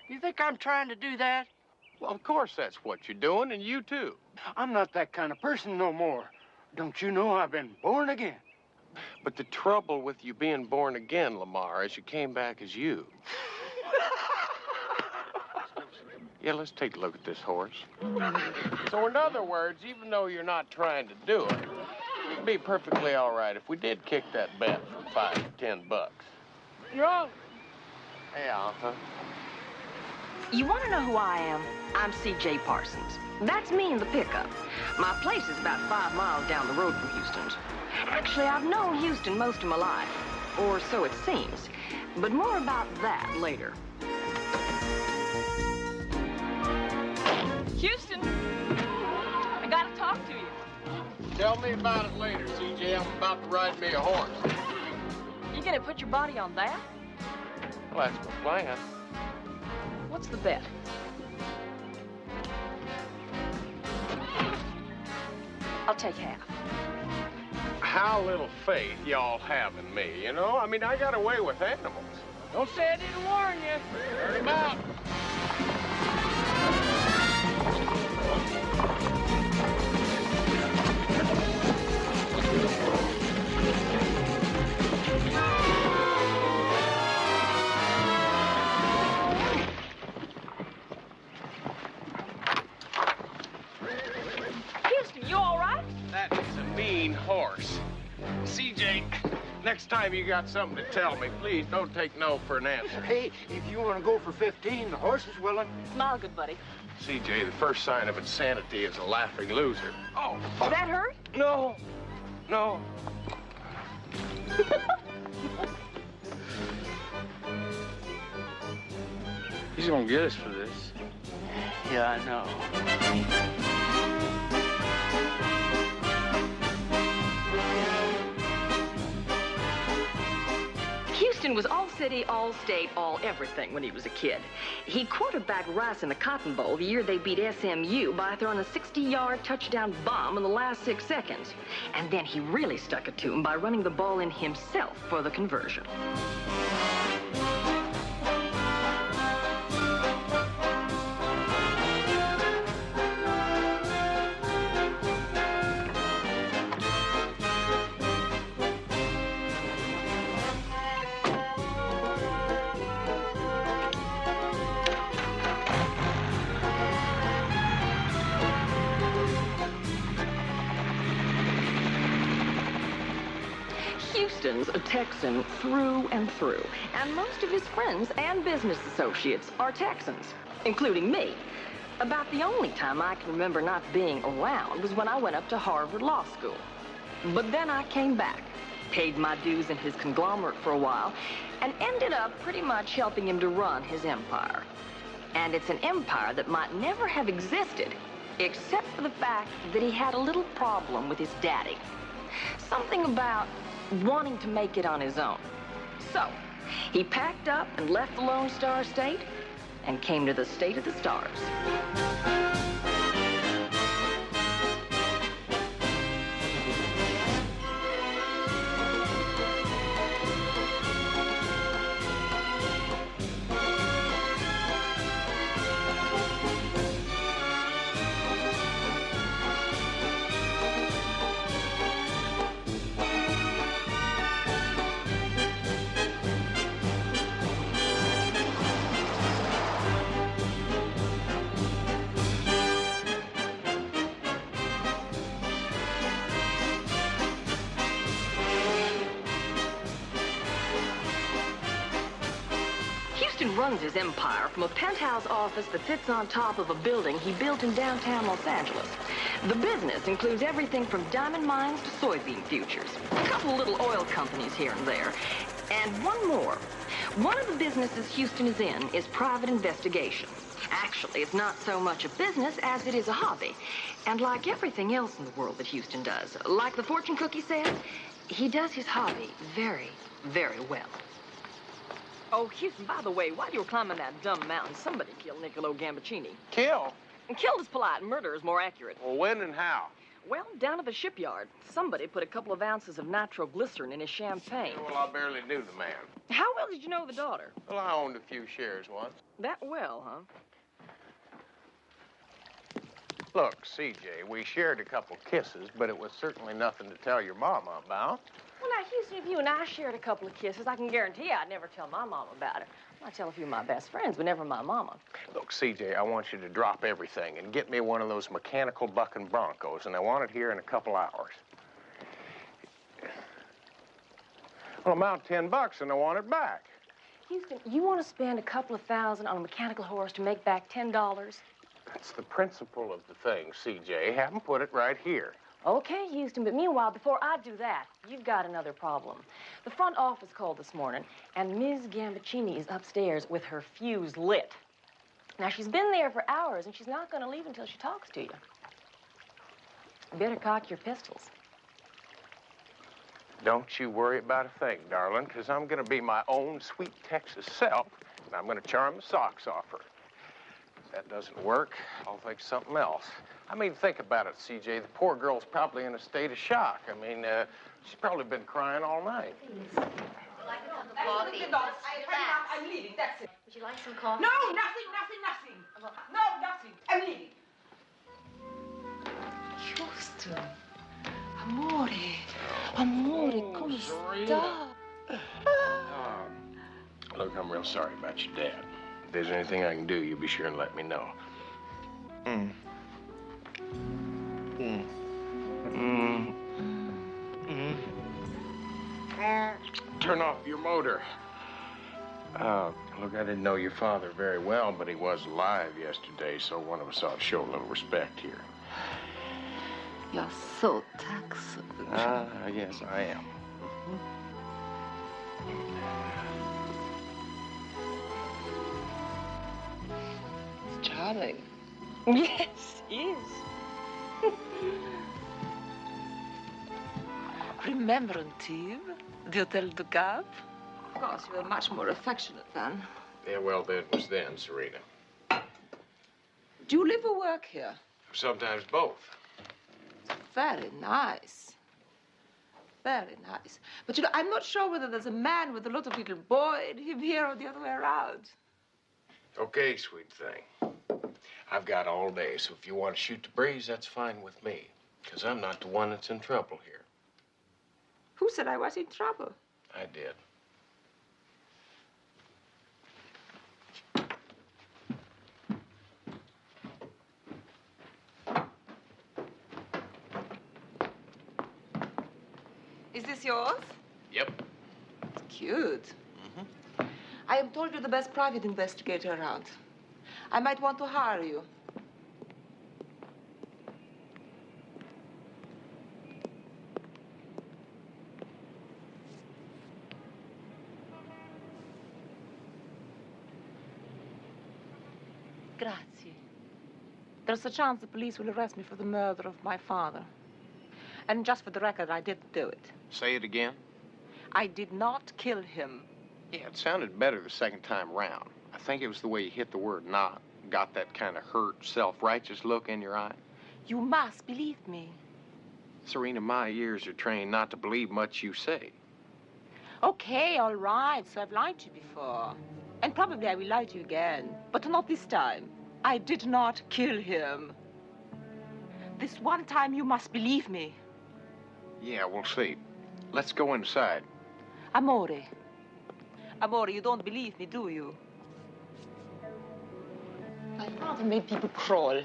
You think I'm trying to do that? Well, of course that's what you're doing, and you too. I'm not that kind of person no more. Don't you know I've been born again? But the trouble with you being born again, Lamar, is you came back as you. Yeah, let's take a look at this horse. So in other words, even though you're not trying to do it, it'd be perfectly all right if we did kick that bet for $5 to $10. You're all... Yeah, uh-huh. You want to know who I am? I'm C.J. Parsons. That's me in the pickup. My place is about 5 miles down the road from Houston's. Actually, I've known Houston most of my life, or so it seems. But more about that later. Houston, I gotta talk to you. Tell me about it later, CJ. I'm about to ride me a horse. You gonna put your body on that? Well, that's my plan. What's the bet? I'll take half. How little faith y'all have in me, you know? I mean, I got away with animals. Don't say I didn't warn you. Turn him out. Houston, you all right? That is a mean horse. CJ, next time you got something to tell me, please don't take no for an answer. Hey, if you want to go for 15, the horse is willing. Smile good, buddy. CJ, the first sign of insanity is a laughing loser. Oh. Did that hurt? No. No. He's gonna get us for this. Yeah, I know. Houston was all city, all state, all everything when he was a kid. He quarterbacked Rice in the Cotton Bowl the year they beat SMU by throwing a 60-yard touchdown bomb in the last 6 seconds. And then he really stuck it to him by running the ball in himself for the conversion. Houston's a Texan through and through, and most of his friends and business associates are Texans, including me. About the only time I can remember not being around was when I went up to Harvard Law School. But then I came back, paid my dues in his conglomerate for a while, and ended up pretty much helping him to run his empire. And it's an empire that might never have existed, except for the fact that he had a little problem with his daddy. Something about wanting to make it on his own. So, he packed up and left the Lone Star State and came to the state of the stars. Runs his empire from a penthouse office that sits on top of a building he built in downtown Los Angeles. The business includes everything from diamond mines to soybean futures, a couple little oil companies here and there, and one more. One of the businesses Houston is in is private investigation. Actually, it's not so much a business as it is a hobby. And like everything else in the world that Houston does, like the fortune cookie said, he does his hobby very, very well. Oh, Houston, by the way, while you were climbing that dumb mountain, somebody killed Niccolo Gambaccini. Kill? And killed is polite. Murder is more accurate. Well, when and how? Well, down at the shipyard, somebody put a couple of ounces of nitroglycerin in his champagne. Well, I barely knew the man. How well did you know the daughter? Well, I owned a few shares once. That well, huh? Look, CJ, we shared a couple kisses, but it was certainly nothing to tell your mama about. Well, now, Houston, if you and I shared a couple of kisses, I can guarantee I'd never tell my mama about it. I'd tell a few of my best friends, but never my mama. Look, CJ, I want you to drop everything and get me one of those mechanical bucking Broncos, and I want it here in a couple hours. Well, I'm out $10 and I want it back. Houston, you want to spend a couple of $1,000 on a mechanical horse to make back $10? That's the principle of the thing, CJ. Have them put it right here. Okay, Houston, but meanwhile, before I do that, you've got another problem. The front office called this morning, and Ms. Gambaccini is upstairs with her fuse lit. Now, she's been there for hours, and she's not going to leave until she talks to you. You better cock your pistols. Don't you worry about a thing, darling, because I'm going to be my own sweet Texas self, and I'm going to charm the socks off her. If that doesn't work, I'll think something else. I mean, think about it, CJ. The poor girl's probably in a state of shock. I mean, she's probably been crying all night. Would you like a cup of coffee? I'm leaving, that's it. Would you like some coffee? No, nothing. No, nothing. I'm leaving. Houston, amore, come sta? Look, I'm real sorry about your dad. If there's anything I can do, you be sure and let me know. Turn off your motor. Look, I didn't know your father very well, but he was alive yesterday, so one of us ought to show a little respect here. You're so taxing. Yes, I am. It's charming. Yes, yes. Remember, Antibes, the Hotel du Cap? Of course, you were much more affectionate then. Yeah, well, that was then, Serena. Do you live or work here? Sometimes both. Very nice. Very nice. But, you know, I'm not sure whether there's a man with a lot of little boy in him here or the other way around. Okay, sweet thing. I've got all day, so if you want to shoot the breeze, that's fine with me. Because I'm not the one that's in trouble here. Who said I was in trouble? I did. Is this yours? Yep. It's cute. I am told you're the best private investigator around. I might want to hire you. Grazie. There's a chance the police will arrest me for the murder of my father. And just for the record, I didn't do it. Say it again. I did not kill him. Yeah, it sounded better the second time round. I think it was the way you hit the word not. Got that kind of hurt, self-righteous look in your eye. You must believe me. Serena, my ears are trained not to believe much you say. Okay, all right. So I've lied to you before. And probably I will lie to you again. But not this time. I did not kill him. This one time you must believe me. Yeah, we'll see. Let's go inside. Amore. Amore, you don't believe me, do you? My father made people crawl.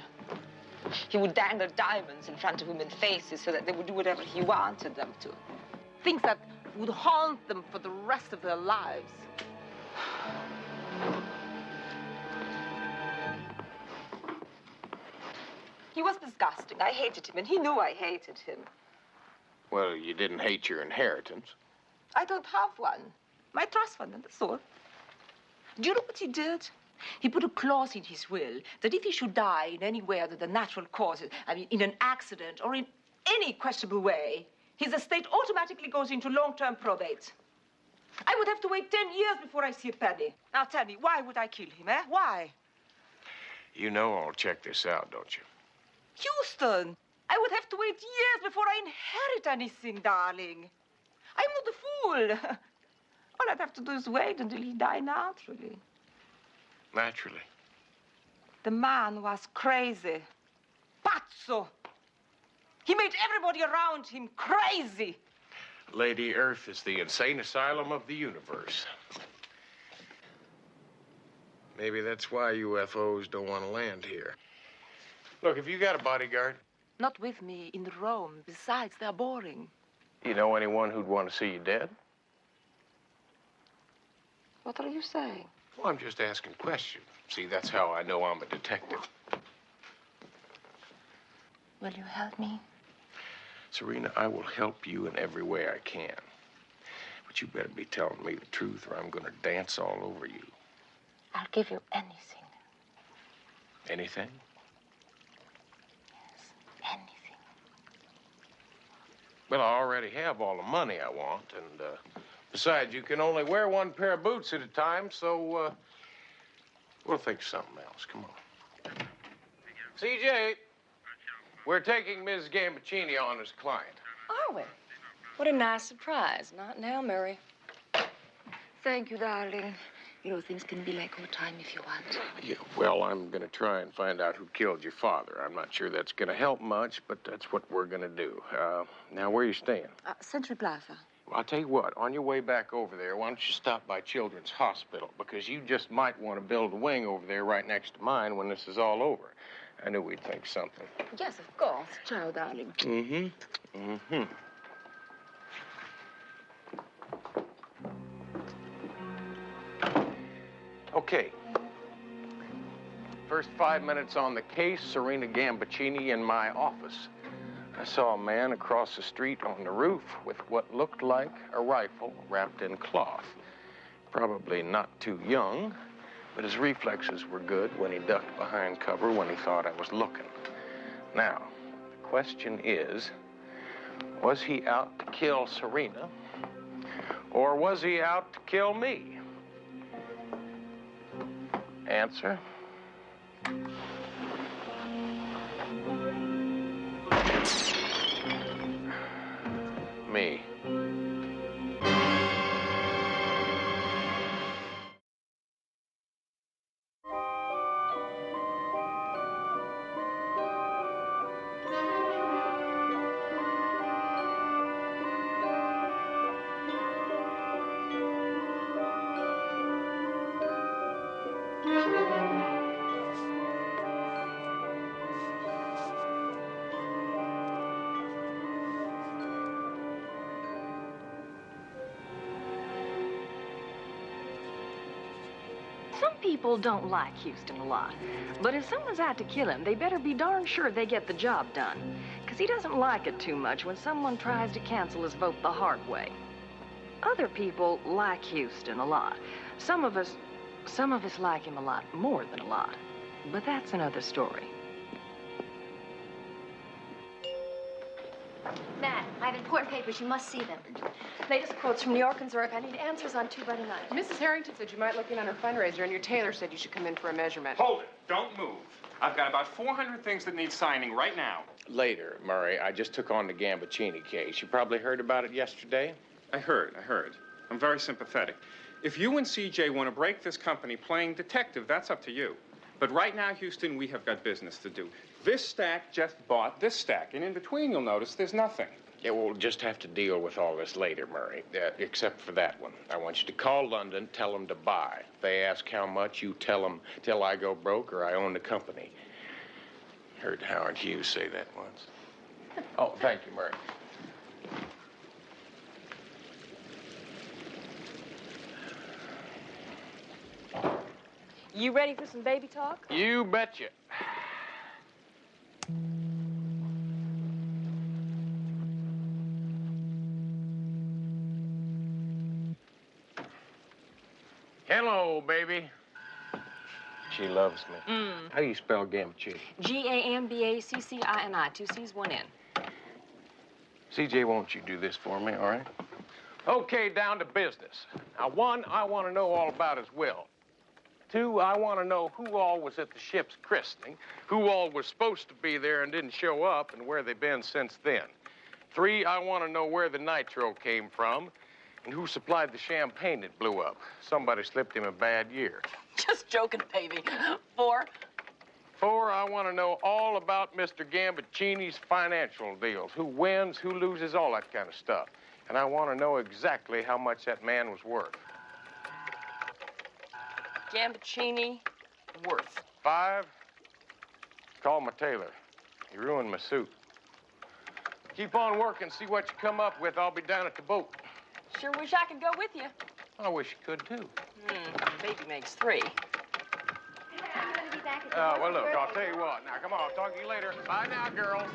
He would dangle diamonds in front of women's faces so that they would do whatever he wanted them to. Things that would haunt them for the rest of their lives. He was disgusting. I hated him, and he knew I hated him. Well, you didn't hate your inheritance. I don't have one. My trust fund, and that's all. Do you know what he did? He put a clause in his will that if he should die in any way other than natural causes, I mean, in an accident or in any questionable way, his estate automatically goes into long-term probate. I would have to wait 10 years before I see a penny. Now tell me, why would I kill him, eh? Why? You know I'll check this out, don't you? Houston, I would have to wait years before I inherit anything, darling. I'm not a fool. All I'd have to do is wait until he died naturally. Naturally. The man was crazy. Pazzo. He made everybody around him crazy. Lady Earth is the insane asylum of the universe. Maybe that's why UFOs don't want to land here. Look, have you got a bodyguard? Not with me, in Rome. Besides, they're boring. You know anyone who'd want to see you dead? What are you saying? Well, I'm just asking questions. See, that's how I know I'm a detective. Will you help me? Serena, I will help you in every way I can. But you better be telling me the truth or I'm going to dance all over you. I'll give you anything. Anything? Yes, anything. Well, I already have all the money I want, and besides, you can only wear one pair of boots at a time, so we'll think of something else. Come on. CJ, we're taking Ms. Gambaccini on as client. Are we? What a nice surprise. Not now, Mary. Thank you, darling. You know, things can be like old time if you want. Yeah, well, I'm going to try and find out who killed your father. I'm not sure that's going to help much, but that's what we're going to do. Now, where are you staying? Century Plaza. Well, I'll tell you what. On your way back over there, why don't you stop by Children's Hospital? Because you just might want to build a wing over there right next to mine when this is all over. I knew we'd think something. Yes, of course. Ciao, darling. Mm-hmm. Mm-hmm. Okay. First 5 minutes on the case, Serena Gambaccini in my office. I saw a man across the street on the roof with what looked like a rifle wrapped in cloth. Probably not too young, but his reflexes were good when he ducked behind cover when he thought I was looking. Now, the question is, was he out to kill Serena, or was he out to kill me? Answer. Me. Some people don't like Houston a lot. But if someone's out to kill him, they better be darn sure they get the job done. Because he doesn't like it too much when someone tries to cancel his vote the hard way. Other people like Houston a lot. Some of us like him a lot more than a lot. But that's another story. Matt, I have important papers. You must see them. Latest quotes from New York and Zurich. I need answers on 2 by 9. Mrs. Harrington said you might look in on her fundraiser, and your tailor said you should come in for a measurement. Hold it. Don't move. I've got about 400 things that need signing right now. Later, Murray. I just took on the Gambaccini case. You probably heard about it yesterday? I heard. I'm very sympathetic. If you and CJ want to break this company playing detective, that's up to you. But right now, Houston, we have got business to do. This stack just bought this stack, and in between, you'll notice there's nothing. Yeah, we'll just have to deal with all this later, Murray, except for that one. I want you to call London, tell them to buy. If they ask how much, you tell them till I go broke or I own the company. Heard Howard Hughes say that once. Oh, thank you, Murray. You ready for some baby talk? You betcha. Hello, baby. She loves me. How do you spell Gambaccini? Gambaccini. 2 C's, 1 N. CJ, won't you do this for me, all right? Okay, down to business. Now, one, I want to know all about his will. 2, I want to know who all was at the ship's christening, who all was supposed to be there and didn't show up, and where they've been since then. 3, I want to know where the nitro came from and who supplied the champagne that blew up. Somebody slipped him a bad year. Just joking, baby. 4. 4, I want to know all about Mr. Gambaccini's financial deals, who wins, who loses, all that kind of stuff. And I want to know exactly how much that man was worth. Gambaccini, worth. 5, call my tailor. He ruined my suit. Keep on working, see what you come up with. I'll be down at the boat. Sure wish I could go with you. I wish you could, too. Baby makes 3. Well, look, I'll tell you what. Now, come on, I'll talk to you later. Bye now, girls.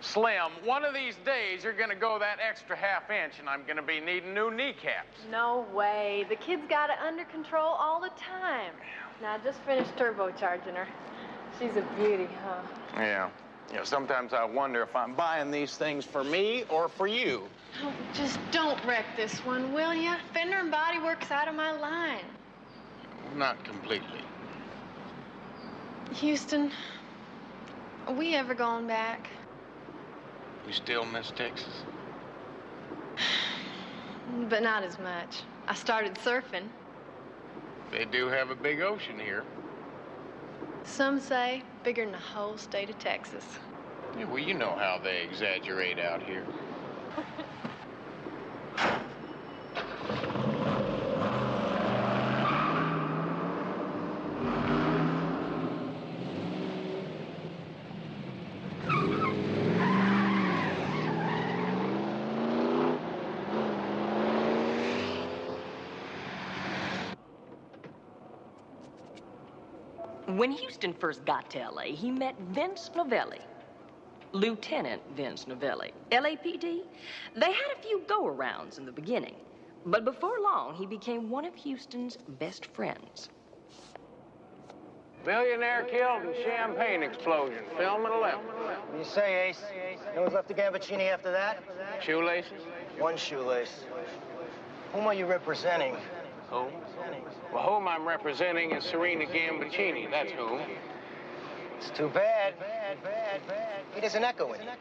Slim, one of these days you're gonna go that extra ½ inch and I'm gonna be needing new kneecaps. No way. The kid's got it under control all the time. Now, I just finished turbocharging her. She's a beauty, huh? Yeah. You know, sometimes I wonder if I'm buying these things for me or for you. Oh, just don't wreck this one, will ya? Fender and Body Works out of my line. Not completely. Houston, are we ever going back? You still miss Texas? But not as much. I started surfing. They do have a big ocean here. Some say bigger than the whole state of Texas. Yeah, well, you know how they exaggerate out here. When Houston first got to L.A., he met Vince Novelli, Lieutenant Vince Novelli, LAPD. They had a few go-arounds in the beginning, but before long, he became one of Houston's best friends. Millionaire killed in champagne explosion. Film at 11. What do you say, Ace? No one's left to Gambaccini after that? Shoelaces? One shoelace. Whom are you representing? Whom? Well, whom I'm representing is Serena Gambaccini. That's whom. It's too bad. Hey, there's an echo in here.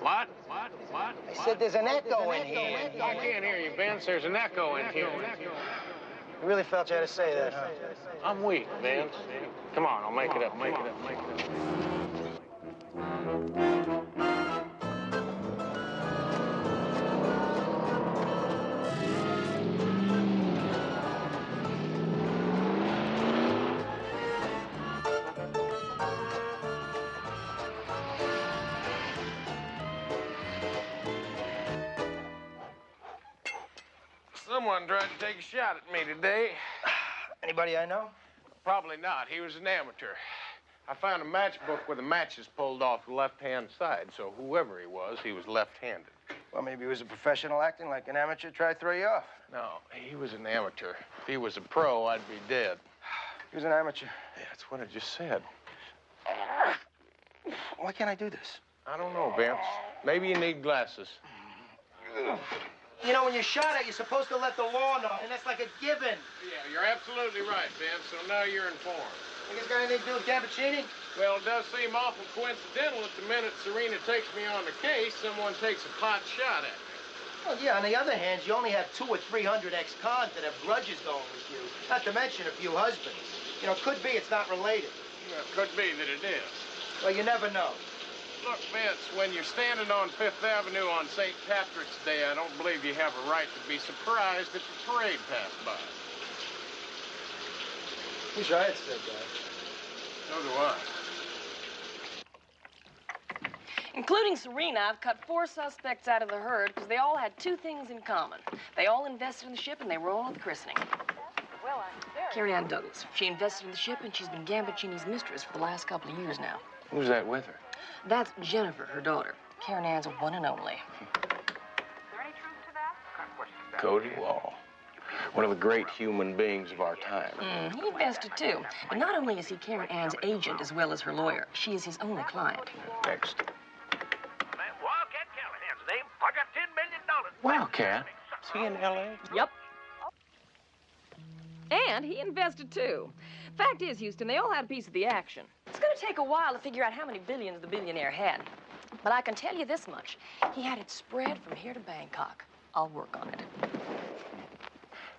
What? I said there's an echo in here. I can't hear you, Vince. There's an echo in here. You really felt you had to say that, huh? I'm weak, Vince. Come on, I'll make it up. Make it up. Someone tried to take a shot at me today. Anybody I know? Probably not. He was an amateur. I found a matchbook with the matches pulled off the left-hand side, so whoever he was left-handed. Well, maybe he was a professional acting like an amateur tried to throw you off. No, he was an amateur. If he was a pro, I'd be dead. He was an amateur. Yeah, that's what I just said. Why can't I do this? I don't know, Vince. Maybe you need glasses. You know, when you're shot at, you're supposed to let the law know, and that's like a given. Yeah, you're absolutely right, Vince, so now you're informed. Think it's got anything to do with Gambaccini? Well, it does seem awful coincidental that the minute Serena takes me on the case, someone takes a pot shot at me. Well, yeah, on the other hand, you only have 200 or 300 ex-cons that have grudges going with you, not to mention a few husbands. You know, could be it's not related. Well, it could be that it is. Well, you never know. Look, Vince, when you're standing on Fifth Avenue on St. Patrick's Day, I don't believe you have a right to be surprised that the parade passed by. Wish I had said that. So do I. Including Serena, I've cut 4 suspects out of the herd because they all had 2 things in common. They all invested in the ship and they were all at the christening. Well, I'm very... Carrie Ann Douglas. She invested in the ship and she's been Gambaccini's mistress for the last couple of years now. Who's that with her? That's Jennifer, her daughter. Karen Ann's a one and only. Cody Wall. One of the great human beings of our time. He invested too. But not only is he Karen Ann's agent as well as her lawyer, she is his only client. Next. Man, Wildcat Callahan's name. I got $10 million. Wildcat? Is he in L.A.? Yep. And he invested too. Fact is, Houston, they all had a piece of the action. It's going to take a while to figure out how many billions the billionaire had. But I can tell you this much. He had it spread from here to Bangkok. I'll work on it.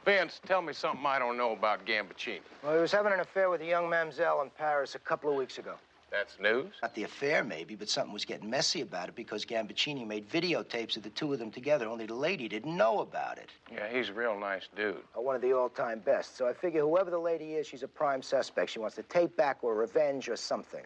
Vince, tell me something I don't know about Gambaccini. Well, he was having an affair with a young mamselle in Paris a couple of weeks ago. That's news? Not the affair, maybe, but something was getting messy about it because Gambaccini made videotapes of the two of them together, only the lady didn't know about it. Yeah, he's a real nice dude. One of the all-time best. So I figure whoever the lady is, she's a prime suspect. She wants to take back or revenge or something.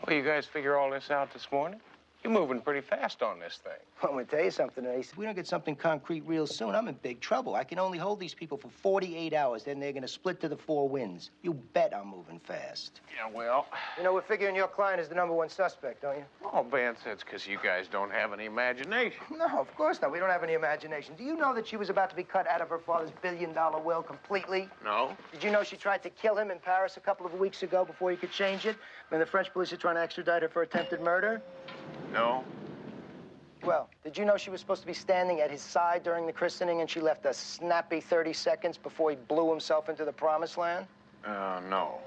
Well, you guys figure all this out this morning? You're moving pretty fast on this thing. Well, I'm going to tell you something, Ace. If we don't get something concrete real soon, I'm in big trouble. I can only hold these people for 48 hours, then they're going to split to the four winds. You bet I'm moving fast. Yeah, well... You know, we're figuring your client is the #1 suspect, don't you? Oh, Vince, that's because you guys don't have any imagination. No, of course not. We don't have any imagination. Do you know that she was about to be cut out of her father's billion-dollar will completely? No. Did you know she tried to kill him in Paris a couple of weeks ago before he could change it? When the French police are trying to extradite her for attempted murder? No. Well, did you know she was supposed to be standing at his side during the christening and she left a snappy 30 seconds before he blew himself into the promised land? No.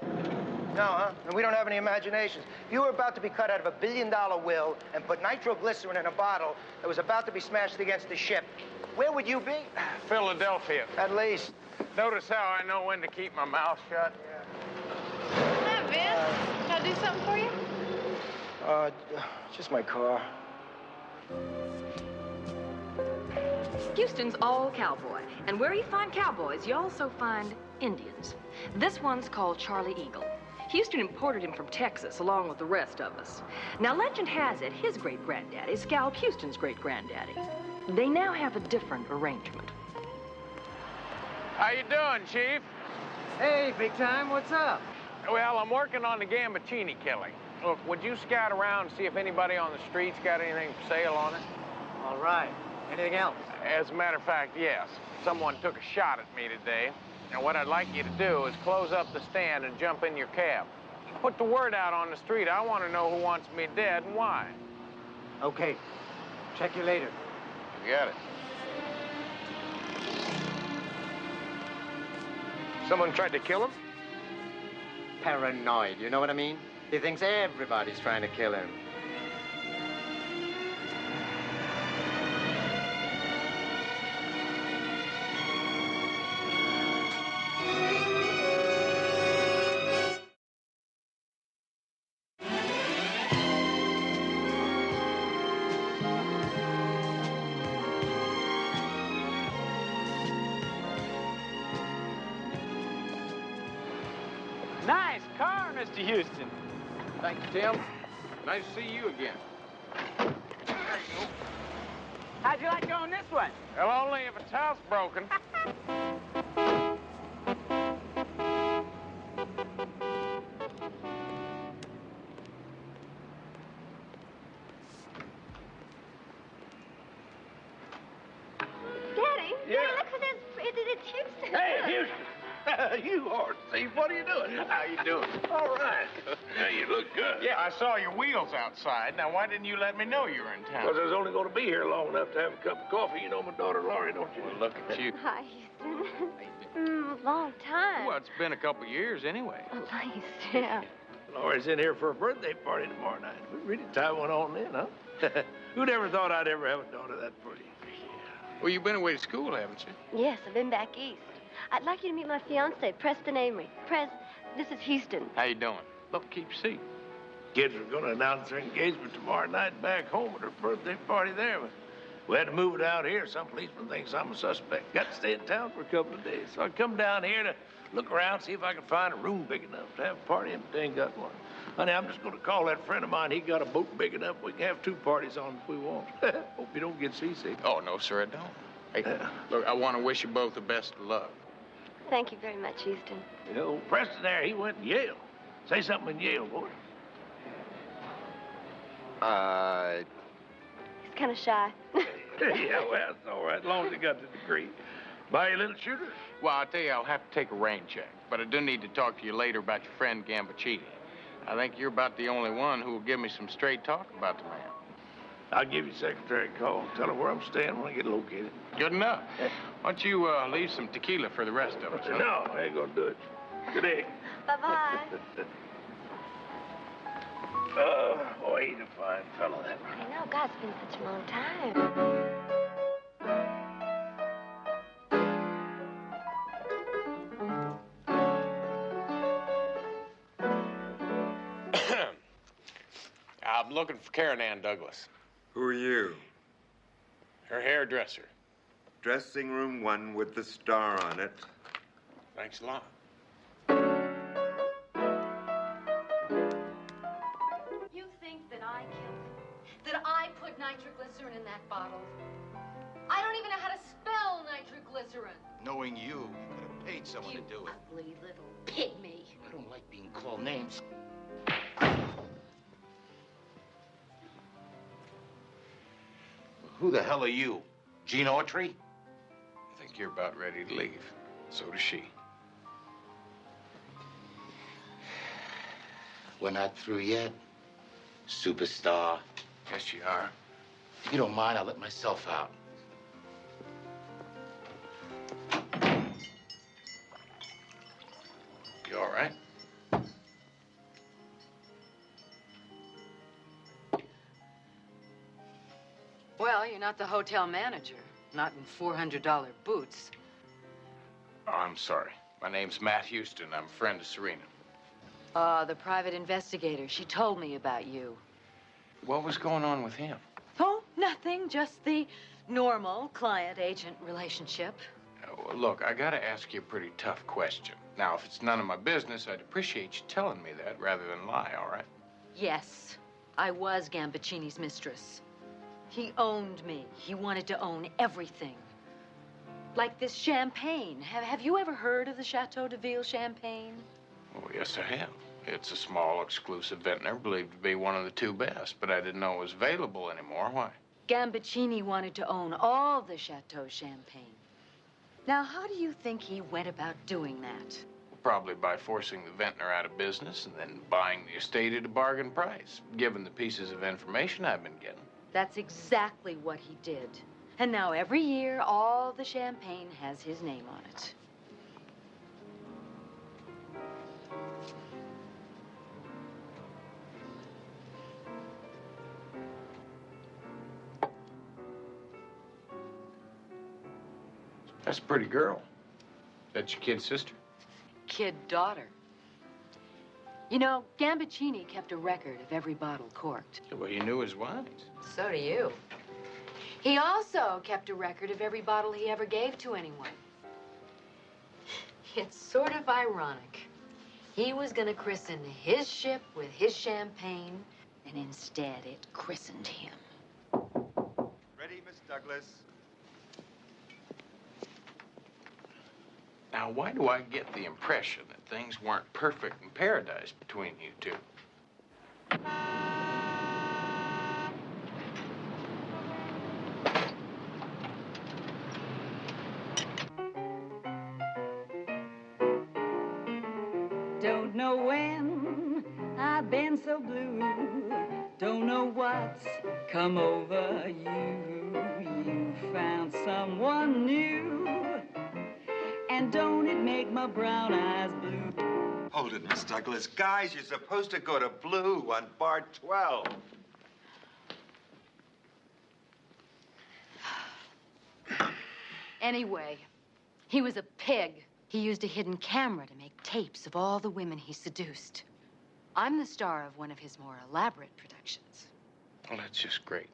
No, huh? And we don't have any imaginations. If you were about to be cut out of a billion-dollar will and put nitroglycerin in a bottle that was about to be smashed against a ship, where would you be? Philadelphia. At least. Notice how I know when to keep my mouth shut? Hi, Vince. Can I do something for you? Just my car. Houston's all cowboy. And where you find cowboys, you also find Indians. This one's called Charlie Eagle. Houston imported him from Texas, along with the rest of us. Now, legend has it, his great-granddaddy scalped Houston's great-granddaddy. They now have a different arrangement. How you doing, Chief? Hey, big time, what's up? Well, I'm working on the Gambaccini killing. Look, would you scout around and see if anybody on the streets got anything for sale on it? All right. Anything else? As a matter of fact, yes. Someone took a shot at me today. And what I'd like you to do is close up the stand and jump in your cab. Put the word out on the street. I want to know who wants me dead and why. Okay. Check you later. You got it. Someone tried to kill him? Paranoid, you know what I mean? He thinks everybody's trying to kill him. Nice car, Mr. Houston. Thank you, Tim. Nice to see you again. How'd you like going this way? Well, only if it's housebroken. Daddy, Yeah. Daddy, look at this. It's Houston. Hey, Houston. You are, Steve. What are you doing? How you doing? All right. Yeah, you look good. Yeah, I saw your wheels outside. Now, why didn't you let me know you were in town? Because I was only going to be here long enough to have a cup of coffee. You know my daughter Laurie, don't you? Well, look at you. Hi, Houston. Long time. Well, it's been a couple years anyway. Oh, nice, yeah. Laurie's in here for a birthday party tomorrow night. We really tie one on then, huh? Who'd ever thought I'd ever have a daughter that pretty? Well, you've been away to school, haven't you? Yes, I've been back east. I'd like you to meet my fiancé, Preston Amory. This is Houston. How you doing? Look, keep your seat. Kids were going to announce their engagement tomorrow night back home at her birthday party there, but we had to move it out here. Some policeman thinks I'm a suspect. Got to stay in town for a couple of days. So I come down here to look around, see if I can find a room big enough to have a party, and they ain't got one. Honey, I'm just going to call that friend of mine. He got a boat big enough. We can have two parties on if we want. Hope you don't get seasick. Oh, no, sir, I don't. Hey, look, I want to wish you both the best of luck. Thank you very much, Houston. You know, Preston there, he went to Yale. Say something in Yale, boy. He's kind of shy. Yeah, well, it's all right, as long as he got the degree. Buy you a little shooter? Well, I'll tell you, I'll have to take a rain check. But I do need to talk to you later about your friend Gambaccini. I think you're about the only one who will give me some straight talk about the man. I'll give your secretary a call. Tell her where I'm staying when I get located. Good enough. Why don't you leave some tequila for the rest of us, huh? No, I ain't gonna do it. Good day. Bye-bye. Boy, he's a fine fellow, that one. I know, God, it's been such a long time. I'm looking for Karen Ann Douglas. Who are you? Her hairdresser. Dressing room 1 with the star on it. Thanks a lot. You think that I killed him? That I put nitroglycerin in that bottle? I don't even know how to spell nitroglycerin. Knowing you could have paid someone to do it. Ugly little pygmy. I don't like being called names. Who the hell are you? Gene Autry? I think you're about ready to leave. So does she. We're not through yet. Superstar. Yes, you are. If you don't mind, I'll let myself out. You all right? Well, you're not the hotel manager. Not in $400 boots. Oh, I'm sorry. My name's Matt Houston. I'm a friend of Serena. The private investigator. She told me about you. What was going on with him? Oh, nothing. Just the normal client-agent relationship. Well, look, I gotta ask you a pretty tough question. Now, if it's none of my business, I'd appreciate you telling me that rather than lie, all right? Yes, I was Gambaccini's mistress. He owned me. He wanted to own everything. Like this champagne. Have you ever heard of the Chateau de Ville champagne? Oh, yes, I have. It's a small, exclusive vintner, believed to be one of the 2 best, but I didn't know it was available anymore. Why? Gambaccini wanted to own all the Chateau champagne. Now, how do you think he went about doing that? Probably by forcing the vintner out of business and then buying the estate at a bargain price, given the pieces of information I've been getting. That's exactly what he did. And now every year, all the champagne has his name on it. That's a pretty girl. That's your kid's sister? Kid daughter. You know, Gambaccini kept a record of every bottle corked. Yeah, well, you knew his wines. So do you. He also kept a record of every bottle he ever gave to anyone. It's sort of ironic. He was gonna christen his ship with his champagne, and instead it christened him. Ready, Miss Douglas? Now, why do I get the impression that things weren't perfect in paradise between you two? Don't know when I've been so blue. Don't know what's come over you. You found someone new. And don't it make my brown eyes blue? Hold it, Miss Douglas. Guys, you're supposed to go to Blue on bar 12. Anyway, he was a pig. He used a hidden camera to make tapes of all the women he seduced. I'm the star of one of his more elaborate productions. Well, that's just great.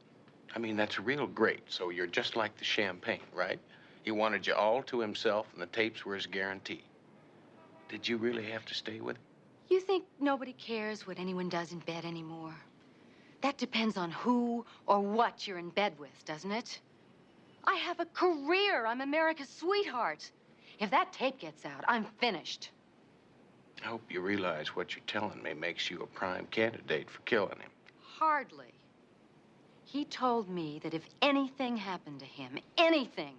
I mean, that's real great. So you're just like the champagne, right? He wanted you all to himself, and the tapes were his guarantee. Did you really have to stay with him? You think nobody cares what anyone does in bed anymore? That depends on who or what you're in bed with, doesn't it? I have a career. I'm America's sweetheart. If that tape gets out, I'm finished. I hope you realize what you're telling me makes you a prime candidate for killing him. Hardly. He told me that if anything happened to him, anything,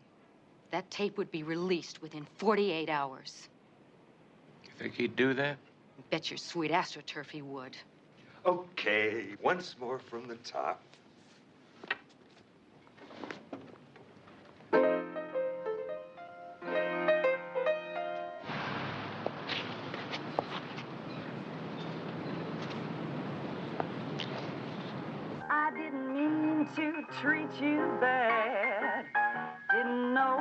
that tape would be released within 48 hours. You think he'd do that? Bet your sweet AstroTurf he would. Okay, once more from the top. I didn't mean to treat you bad. Didn't know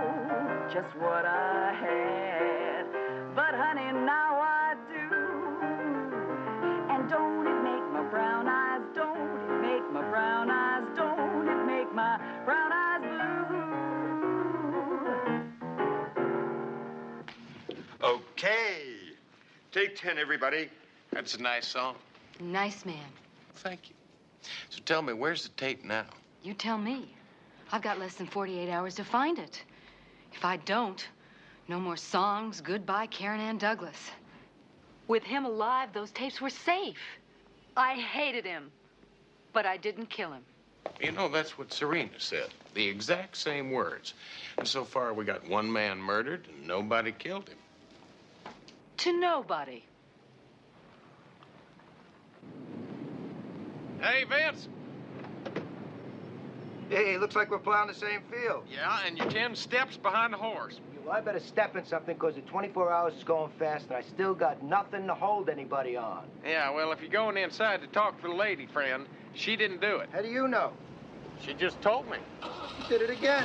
just what I had. But honey, now I do. And don't it make my brown eyes, don't it make my brown eyes, don't it make my brown eyes blue? Okay. Take 10, everybody. That's a nice song. Nice man. Thank you. So tell me, where's the tape now? You tell me. I've got less than 48 hours to find it. If I don't, no more songs, goodbye, Karen Ann Douglas. With him alive, those tapes were safe. I hated him, but I didn't kill him. You know, that's what Serena said. The exact same words. And so far, we got one man murdered and nobody killed him. To nobody. Hey, Vince. Hey, looks like we're plowing the same field. Yeah, and you're 10 steps behind the horse. Well, I better step in something because the 24 hours is going fast and I still got nothing to hold anybody on. Yeah, well, if you're going inside to talk to the lady friend, she didn't do it. How do you know? She just told me. She did it again.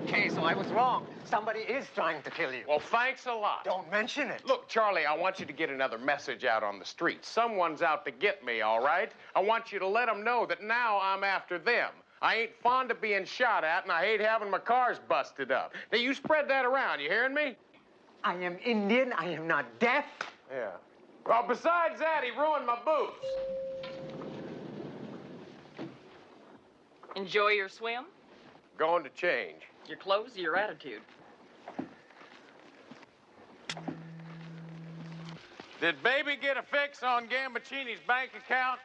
Okay, so I was wrong. Somebody is trying to kill you. Well, thanks a lot. Don't mention it. Look, Charlie, I want you to get another message out on the street. Someone's out to get me, all right? I want you to let them know that now I'm after them. I ain't fond of being shot at, and I hate having my cars busted up. Now, you spread that around. You hearing me? I am Indian. I am not deaf. Yeah. Well, besides that, he ruined my boots. Enjoy your swim? Going to change. Your clothes or your attitude? Did baby get a fix on Gambaccini's bank account?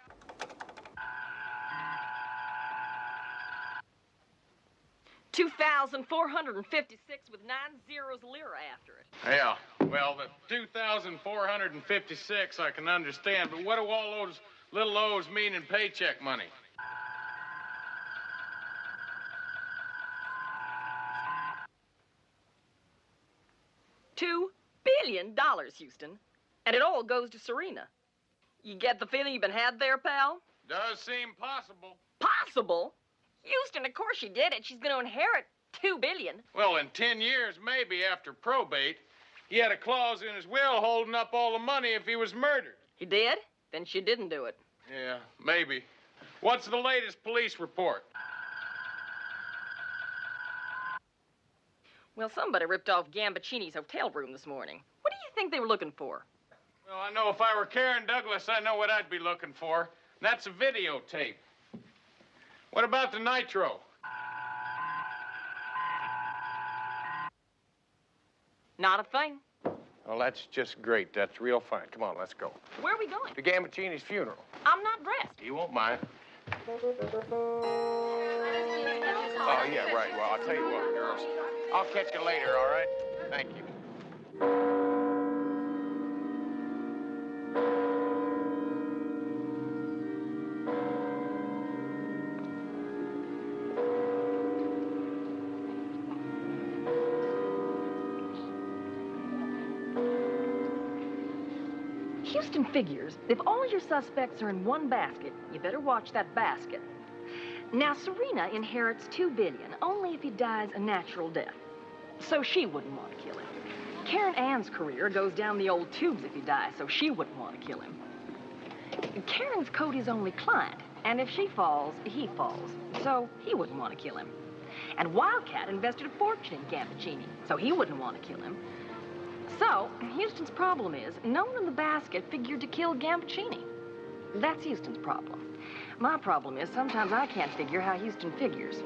$2,456 with 9 zeros lira after it. Yeah. Well, the 2,456 I can understand, but what do all those little O's mean in paycheck money? $2 billion, Houston. And it all goes to Serena. You get the feeling you've been had there, pal? Does seem possible. Possible? Houston, of course she did it. She's going to inherit $2 billion. Well, in 10 years, maybe after probate, he had a clause in his will holding up all the money if he was murdered. He did? Then she didn't do it. Yeah, maybe. What's the latest police report? Well, somebody ripped off Gambaccini's hotel room this morning. What do you think they were looking for? Well, I know if I were Karen Douglas, I know what I'd be looking for. And that's a videotape. What about the nitro? Not a thing. Well, that's just great. That's real fine. Come on, let's go. Where are we going? To Gambaccini's funeral. I'm not dressed. You won't mind. Oh, yeah, right. Well, I'll tell you what, girls. I'll catch you later, all right? Thank you. Houston figures if all your suspects are in one basket, you better watch that basket. Now, Serena inherits $2 billion only if he dies a natural death. So she wouldn't want to kill him. Karen Ann's career goes down the old tubes if he dies, so she wouldn't want to kill him. Karen's Cody's only client, and if she falls, he falls. So he wouldn't want to kill him. And Wildcat invested a fortune in Gambaccini, so he wouldn't want to kill him. So, Houston's problem is, no one in the basket figured to kill Gambaccini. That's Houston's problem. My problem is, sometimes I can't figure how Houston figures.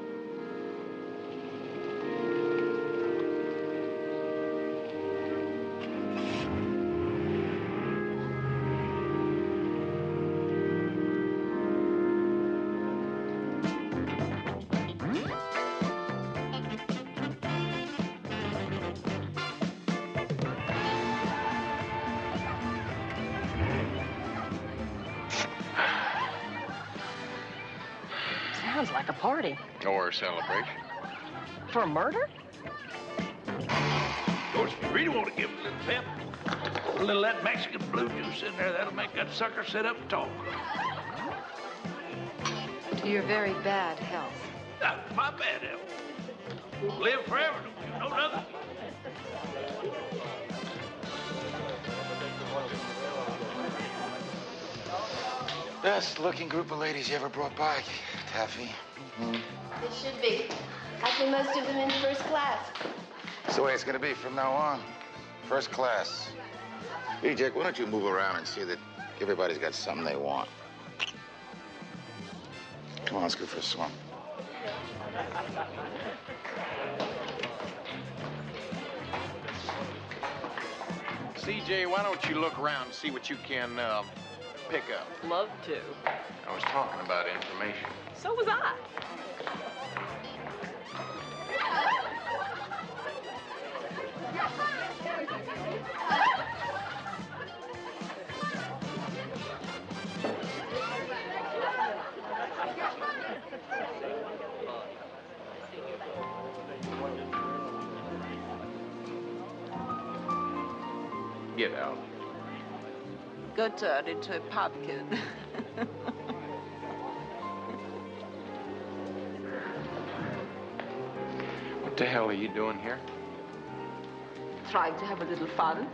Sounds like a party. Or a celebration. For a murder? Of course, if you really want to give him a little pep, a little of that Mexican blue juice in there, that'll make that sucker sit up and talk. To your very bad health. My bad health. Live forever, don't you know nothing? Best looking group of ladies you ever brought by, Taffy. It should be. I think most of them in first class. That's the way it's gonna be from now on. First class. Hey, Jack, why don't you move around and see that everybody's got something they want? Come on, let's go for a swim. CJ, why don't you look around and see what you can pick up? Love to. I was talking about information. So was I. Get out. Go turn into a pumpkin. What the hell are you doing here? Trying to have a little fun.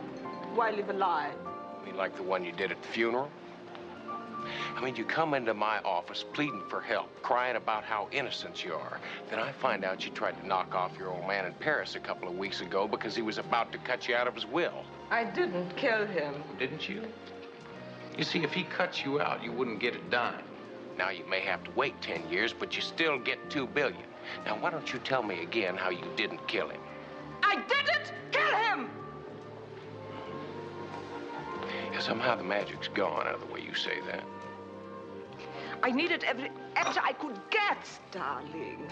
Why live a lie? You mean like the one you did at the funeral? I mean, you come into my office pleading for help, crying about how innocent you are. Then I find out you tried to knock off your old man in Paris a couple of weeks ago because he was about to cut you out of his will. I didn't kill him. Didn't you? You see, if he cuts you out, you wouldn't get a dime. Now, you may have to wait 10 years, but you still get $2 billion. Now, why don't you tell me again how you didn't kill him? I didn't kill him! Yeah, somehow the magic's gone out of the way you say that. I needed every edge I could get, darling.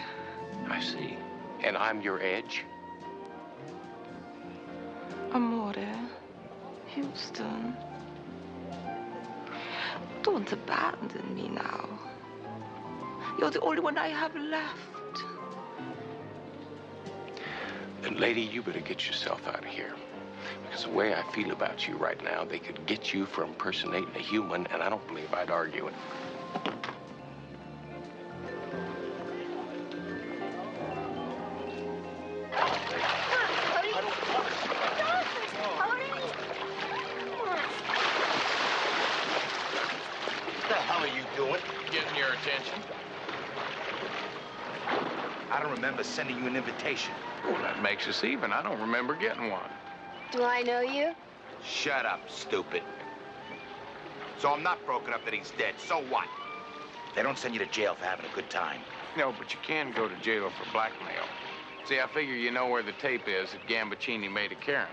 I see. And I'm your edge? Amore, Houston, don't abandon me now. You're the only one I have left. Then, lady, you better get yourself out of here. Because the way I feel about you right now, they could get you for impersonating a human, and I don't believe I'd argue it. attention. I don't remember sending you an invitation. Well, that makes us even. I don't remember getting one. Do I know you? Shut up, stupid. So I'm not broken up that he's dead. So what? They don't send you to jail for having a good time. No, but you can go to jail for blackmail. See, I figure you know where the tape is that Gambaccini made of Karen.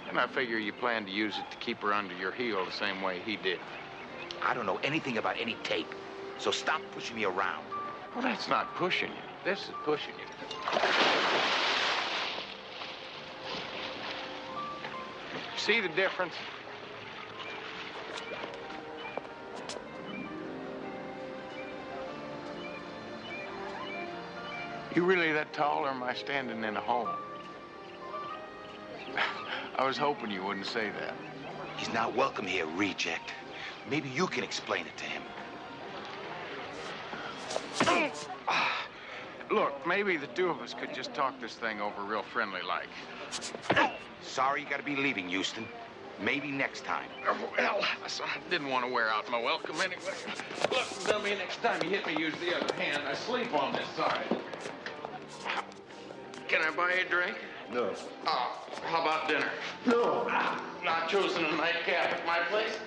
And I figure you plan to use it to keep her under your heel the same way he did. I don't know anything about any tape, so stop pushing me around. Well, that's not pushing you. This is pushing you. See the difference? You really that tall, or am I standing in a hole? I was hoping you wouldn't say that. He's not welcome here, reject. Maybe you can explain it to him. Look, maybe the two of us could just talk this thing over real friendly-like. Sorry you gotta be leaving, Houston. Maybe next time. Well, I didn't want to wear out my welcome anyway. Look, dummy, next time you hit me, use the other hand. I sleep on this side. Can I buy you a drink? No. How about dinner? No. Nachos and a nightcap at my place?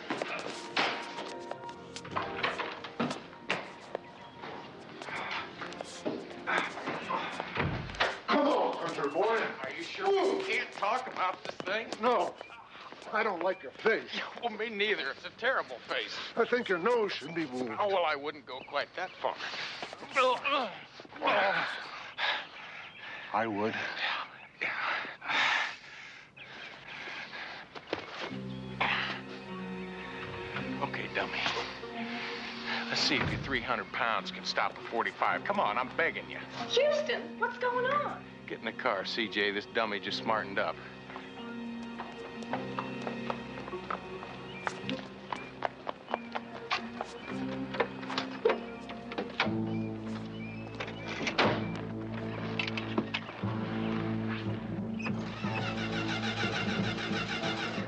Come on, country boy. Are you sure we can't talk about this thing? No. I don't like your face. Well, me neither. It's a terrible face. I think your nose should be moved. Oh, well, I wouldn't go quite that far. I would. Okay, dummy. Let's see if your 300 pounds can stop a 45. Come on, I'm begging you. Houston, what's going on? Get in the car, CJ. This dummy just smartened up.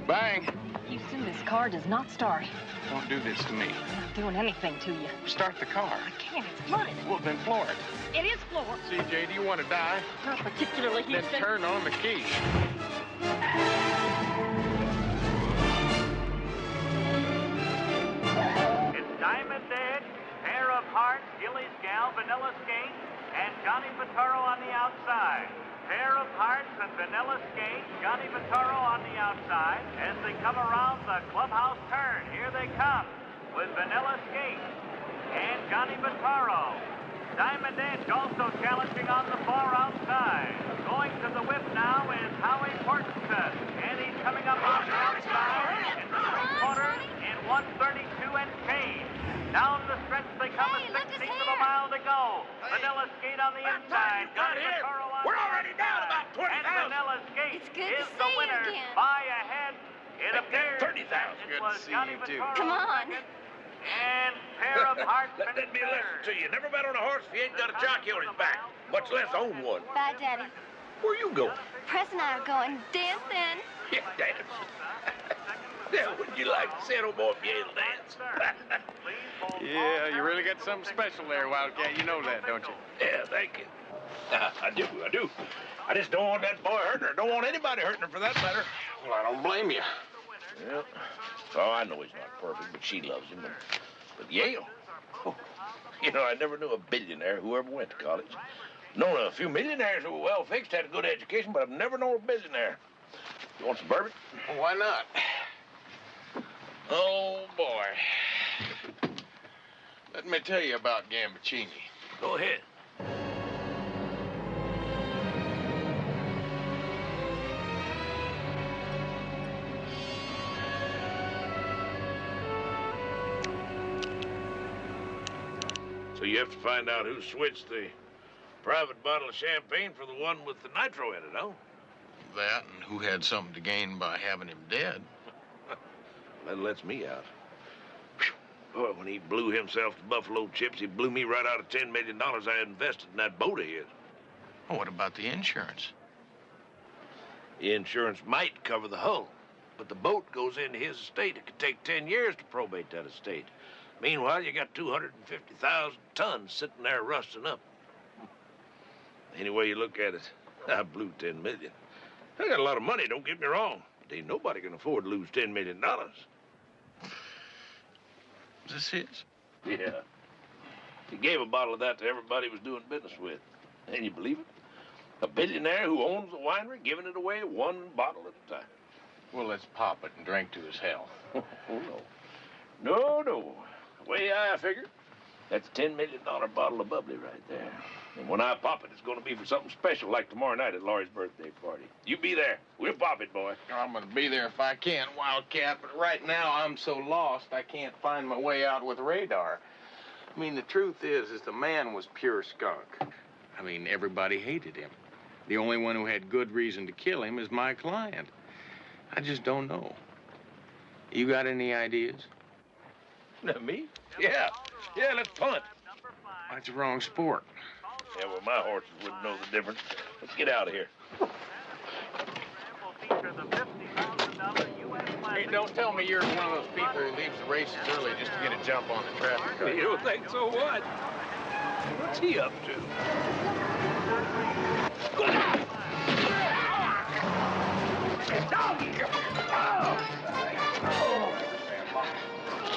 Bang. Houston, this car does not start. Don't do this to me. I'm not doing anything to you. Start the car. I can't. It's flooded. Well, then floor it. It is floored. CJ, do you want to die? Not particularly, Houston. Then turn on the key. It's Diamond Edge, Pair of Hearts, Gilly's Gal, Vanilla Skate, and Johnny Vitaro on the outside. Pair of Hearts and Vanilla Skate, Johnny Vitaro on the outside. As they come around the clubhouse turn, here they come with Vanilla Skate and Johnny Vitaro. Diamond Edge also challenging on the far outside. Going to the whip now is Howie Portenson, and he's coming up on the outside in 3/4 in 132 and change. Down the stretch they come, a 16th of a mile to go. Vanilla Skate on the inside. Johnny Vitaro on We're already down about 20,000. And Vanilla Skate It's good is to the see you winner again. by a head. It appears 30,000. it Good to was see Johnny you, too. Vitaro Come in on. second, and Pair of Hearts Let me listen to you. Never bet on a horse if you ain't got a jockey on his back, much less own one. Bye, Daddy. Where you going? Press and I are going dancing. Yeah, dance. Yeah, wouldn't you like to see an old boy be able to dance? Yeah, you really got something special there, Wildcat. You know that, don't you? Yeah, thank you. I do. I just don't want that boy hurting her. Don't want anybody hurting her for that matter. Well, I don't blame you. Yeah. Oh, I know he's not perfect, but she loves him. But Yale, oh, you know, I never knew a billionaire who ever went to college. Known a few millionaires who were well fixed, had a good education, but I've never known a billionaire. You want some bourbon? Well, why not? Oh, boy. Let me tell you about Gambaccini. Go ahead. So you have to find out who switched the private bottle of champagne for the one with the nitro in it, huh? That and who had something to gain by having him dead. That lets me out. Boy, when he blew himself to buffalo chips, he blew me right out of $10 million I had invested in that boat of his. Oh, what about the insurance? The insurance might cover the hull, but the boat goes into his estate. It could take 10 years to probate that estate. Meanwhile, you got 250,000 tons sitting there rusting up. Any way you look at it, I blew $10 million. I got a lot of money, don't get me wrong. But ain't nobody can afford to lose $10 million. Is this his? Yeah. He gave a bottle of that to everybody he was doing business with. And you believe it? A billionaire who owns a winery giving it away one bottle at a time. Well, let's pop it and drink to his health. Oh, no. No. The way I figure, that's a $10 million bottle of bubbly right there. And when I pop it, it's going to be for something special, like tomorrow night at Laurie's birthday party. You be there. We'll pop it, boy. I'm going to be there if I can, Wildcat, but right now I'm so lost I can't find my way out with radar. I mean, the truth is the man was pure skunk. I mean, everybody hated him. The only one who had good reason to kill him is my client. I just don't know. You got any ideas? Me? Yeah, let's punt. That's the wrong sport. Yeah, well, my horses wouldn't know the difference. Let's get out of here. Hey, don't tell me you're one of those people who leaves the races early just to get a jump on the traffic car. You don't think so what? What's he up to?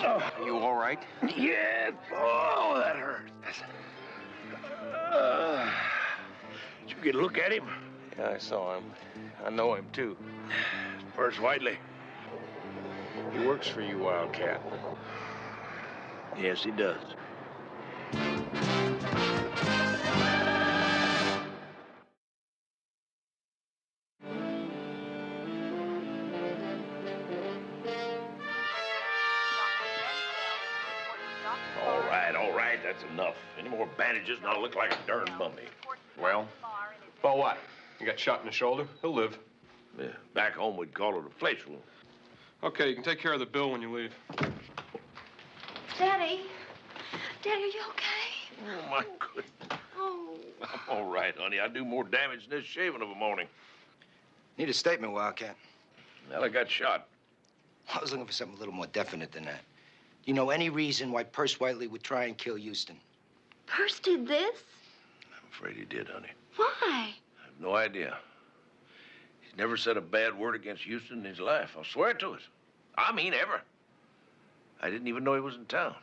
Are you all right? Yeah. Oh, that hurt. Did you get a look at him? Yeah, I saw him. I know him, too. Perce Whiteley. He works for you, Wildcat. Yes, he does. All right, that's enough. Any more bandages and I'll look like a darn mummy. Well, what? You got shot in the shoulder? He'll live. Yeah, back home we'd call it a flesh wound. Okay, you can take care of the bill when you leave. Daddy? Daddy, are you okay? Oh, my goodness. Oh. I'm all right, honey. I do more damage than this shaving of a morning. Need a statement, Wildcat. Well, I got shot. I was looking for something a little more definite than that. Do you know any reason why Perce Whiteley would try and kill Houston? Perce did this? I'm afraid he did, honey. Why? I have no idea. He's never said a bad word against Houston in his life. I'll swear to it. I mean, ever. I didn't even know he was in town.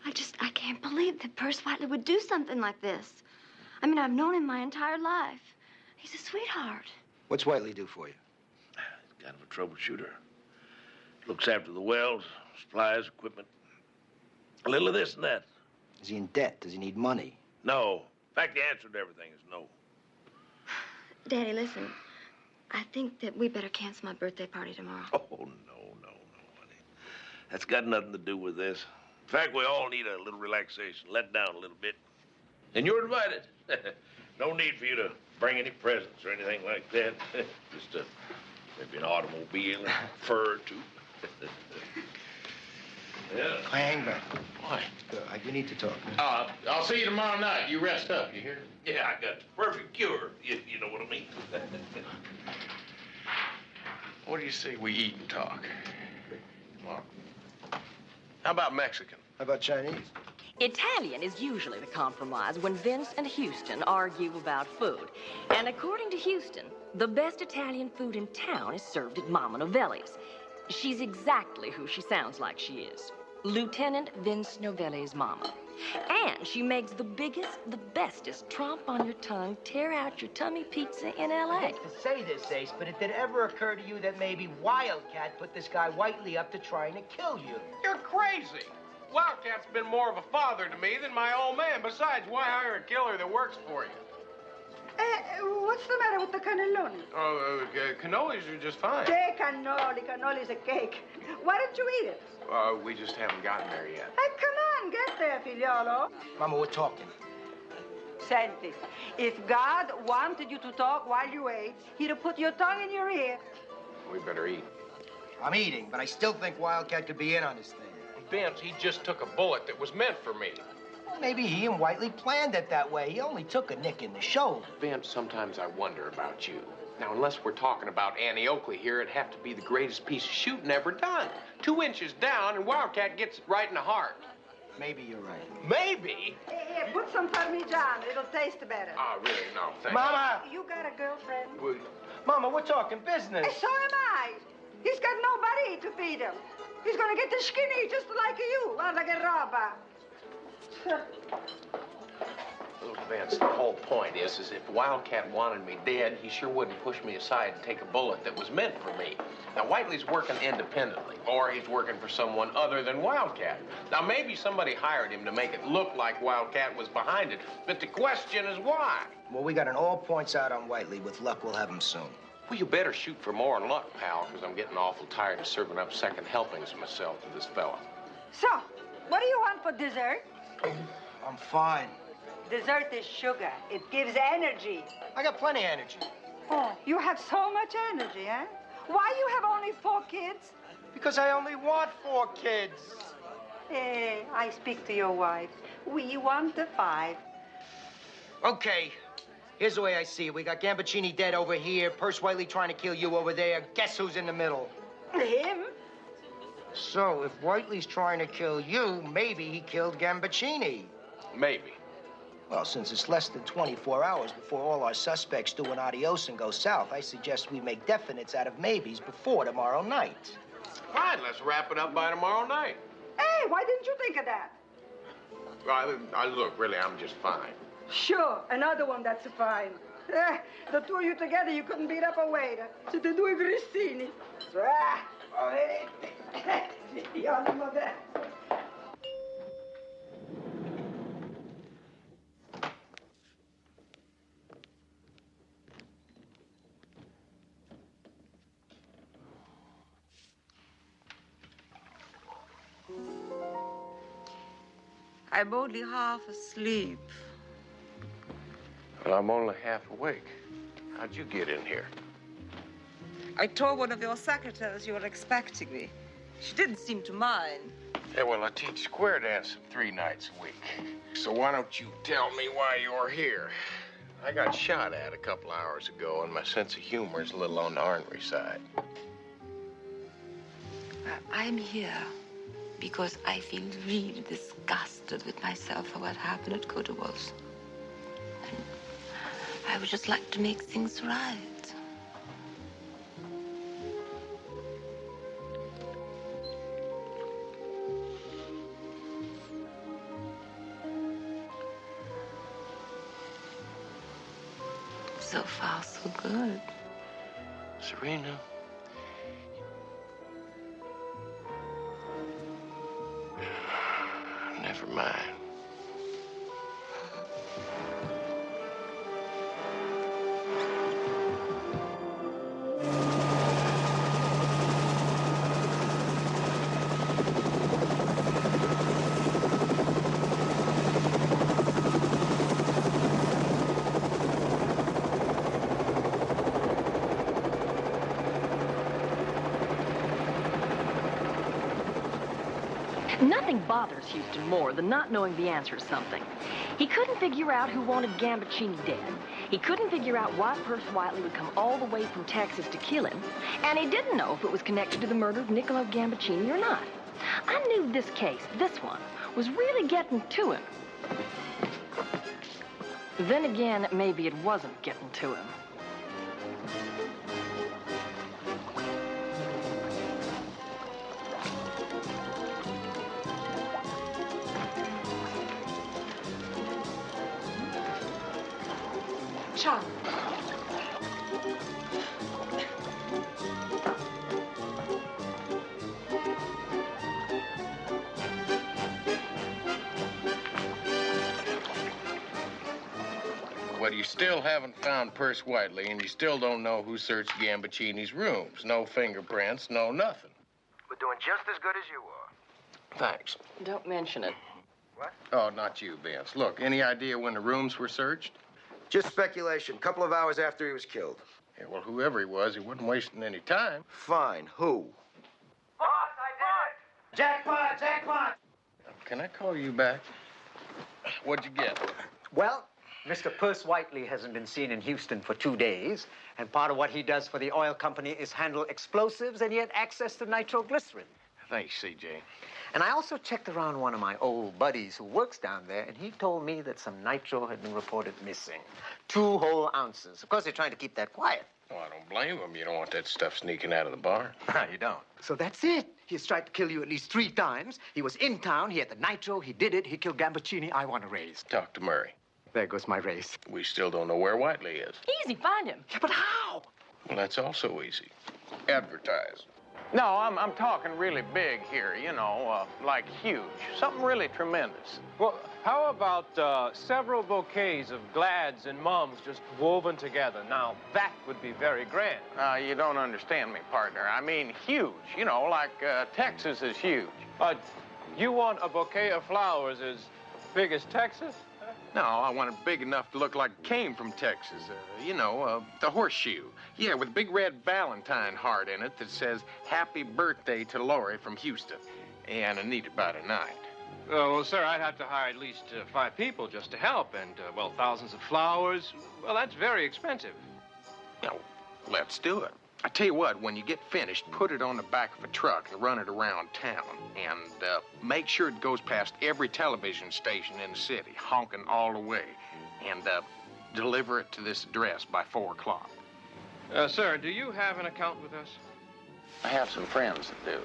I can't believe that Perce Whiteley would do something like this. I mean, I've known him my entire life. He's a sweetheart. What's Whiteley do for you? He's kind of a troubleshooter. Looks after the wells, supplies, equipment. A little of this and that. Is he in debt? Does he need money? No. In fact, the answer to everything is no. Daddy, listen. I think that we better cancel my birthday party tomorrow. Oh, no, honey. That's got nothing to do with this. In fact, we all need a little relaxation, let down a little bit. And you're invited. No need for you to bring any presents or anything like that. Just maybe an automobile, fur or two. Yeah. Hang back. Why? You need to talk. I'll see you tomorrow night. You rest up, you hear? Yeah, I got the perfect cure. You know what I mean? What do you say we eat and talk? Come on. How about Mexican? How about Chinese? Italian is usually the compromise when Vince and Houston argue about food. And according to Houston, the best Italian food in town is served at Mama Novelli's. She's exactly who she sounds like she is. Lieutenant Vince Novelli's mama. And she makes the biggest, the bestest tromp on your tongue, tear out your tummy pizza in L.A. I hate to say this, Ace, but it did ever occur to you that maybe Wildcat put this guy Whiteley up to trying to kill you? You're crazy. Wildcat's been more of a father to me than my old man. Besides, why hire a killer that works for you? What's the matter with the cannelloni? Oh, cannolis are just fine. Que cannoli? Cannoli is a cake. Why don't you eat it? We just haven't gotten there yet. Hey, come on, get there, figliolo. Mama, we're talking. Senti, if God wanted you to talk while you ate, he'd have put your tongue in your ear. We better eat. I'm eating, but I still think Wildcat could be in on this thing. Vince, he just took a bullet that was meant for me. Well, maybe he and Whiteley planned it that way. He only took a nick in the shoulder. Vince, sometimes I wonder about you. Now, unless we're talking about Annie Oakley here, it'd have to be the greatest piece of shooting ever done. 2 inches down, and Wildcat gets it right in the heart. Maybe you're right. Maybe? Hey, put some Parmesan. It'll taste better. Oh, really? No, thank Mama! You got a girlfriend? you. Mama, we're talking business. Hey, so am I. He's got nobody to feed him. He's gonna get the skinny just like you. Guarda che roba. Look, Vince, the whole point is if Wildcat wanted me dead, he sure wouldn't push me aside and take a bullet that was meant for me. Now, Whiteley's working independently, or he's working for someone other than Wildcat. Now, maybe somebody hired him to make it look like Wildcat was behind it, but the question is why? Well, we got an all points out on Whiteley. With luck, we'll have him soon. Well, you better shoot for more than luck, pal, because I'm getting awful tired of serving up second helpings myself to this fella. So, what do you want for dessert? I'm fine. Dessert is sugar. It gives energy. I got plenty of energy. Oh, you have so much energy, eh? Why you have only 4 kids? Because I only want 4 kids. Hey, I speak to your wife. We want the 5. Okay. Here's the way I see it. We got Gambaccini dead over here, Perce Whiteley trying to kill you over there. Guess who's in the middle? Him? So, if Whiteley's trying to kill you, maybe he killed Gambaccini. Maybe. Well, since it's less than 24 hours before all our suspects do an adios and go south, I suggest we make definites out of maybes before tomorrow night. Fine, let's wrap it up by tomorrow night. Hey, why didn't you think of that? Look, really, I'm just fine. Sure, another one that's fine. The two of you together, you couldn't beat up a waiter. Siete due grissini. I'm only half asleep. Well, I'm only half awake. How'd you get in here? I told one of your secretaries you were expecting me. She didn't seem to mind. Yeah, well, I teach square dancing 3 nights a week. So why don't you tell me why you're here? I got shot at a couple hours ago, and my sense of humor is a little on the ornery side. I'm here because I feel really disgusted with myself for what happened at Kudawos. And I would just like to make things right. So far, so good. Serena. Never mind. Nothing bothers Houston more than not knowing the answer to something. He couldn't figure out who wanted Gambaccini dead. He couldn't figure out why Perce Whiteley would come all the way from Texas to kill him. And he didn't know if it was connected to the murder of Niccolo Gambaccini or not. I knew this case, this one, was really getting to him. Then again, maybe it wasn't getting to him. Ciao. Well, you still haven't found Perce Whiteley, and you still don't know who searched Gambaccini's rooms. No fingerprints, no nothing. We're doing just as good as you are. Thanks. Don't mention it. What? Oh, not you, Vince. Look, any idea when the rooms were searched? Just speculation. A couple of hours after he was killed. Yeah, well, whoever he wasn't wasting any time. Fine. Who? Boss, I did it! Jackpot! Jackpot! Can I call you back? What'd you get? Well, Mr. Perce Whiteley hasn't been seen in Houston for 2 days, and part of what he does for the oil company is handle explosives and yet access to nitroglycerin. Thanks, CJ. And I also checked around one of my old buddies who works down there, and he told me that some nitro had been reported missing. 2 whole ounces. Of course, they're trying to keep that quiet. Oh, I don't blame him. You don't want that stuff sneaking out of the bar. You don't. So that's it. He has tried to kill you at least 3 times. He was in town. He had the nitro. He did it. He killed Gambaccini. I want a raise. Talk to Murray. There goes my raise. We still don't know where Whiteley is. Easy, find him. Yeah, but how? Well, that's also easy. Advertise. No, I'm talking really big here, you know, like huge. Something really tremendous. Well, how about several bouquets of glads and mums just woven together? Now, that would be very grand. You don't understand me, partner. I mean huge, you know, like Texas is huge. You want a bouquet of flowers as big as Texas? No, I want it big enough to look like it came from Texas. You know, the horseshoe. Yeah, with a big red Valentine heart in it that says, "Happy birthday to Lori from Houston." And I need it by tonight. Well, sir, I'd have to hire at least 5 people just to help. And, well, thousands of flowers. Well, that's very expensive. No, let's do it. I tell you what, when you get finished, put it on the back of a truck and run it around town. And make sure it goes past every television station in the city, honking all the way. And deliver it to this address by 4 o'clock. Sir, do you have an account with us? I have some friends that do.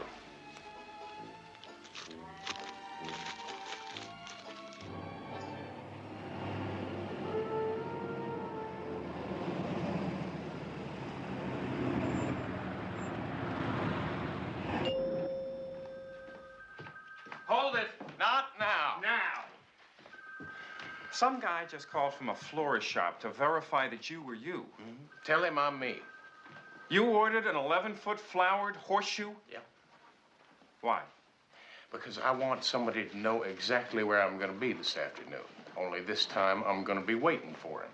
Hold it. Not now. Now. Some guy just called from a florist shop to verify that you were you. Tell him I'm me. You ordered an 11-foot flowered horseshoe? Yeah. Why? Because I want somebody to know exactly where I'm going to be this afternoon. Only this time, I'm going to be waiting for him.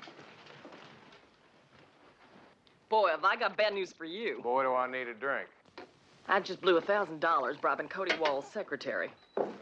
Boy, have I got bad news for you. Boy, do I need a drink. I just blew $1,000 bribing Cody Wall's secretary.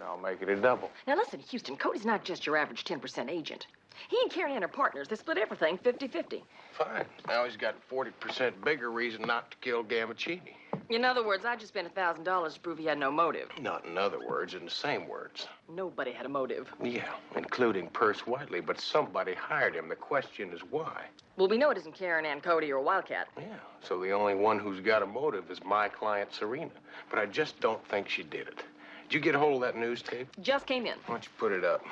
I'll make it a double. Now listen, Houston, Cody's not just your average 10% agent. He and Carrie Ann are partners. They split everything 50-50. Fine. Now he's got 40% bigger reason not to kill Gambaccini. In other words, I just spent $1,000 to prove he had no motive. Not in other words, in the same words. Nobody had a motive. Yeah, including Perce Whiteley, but somebody hired him. The question is why. Well, we know it isn't Karen Ann Cody or Wildcat. Yeah, so the only one who's got a motive is my client, Serena. But I just don't think she did it. Did you get a hold of that news tape? Just came in. Why don't you put it up?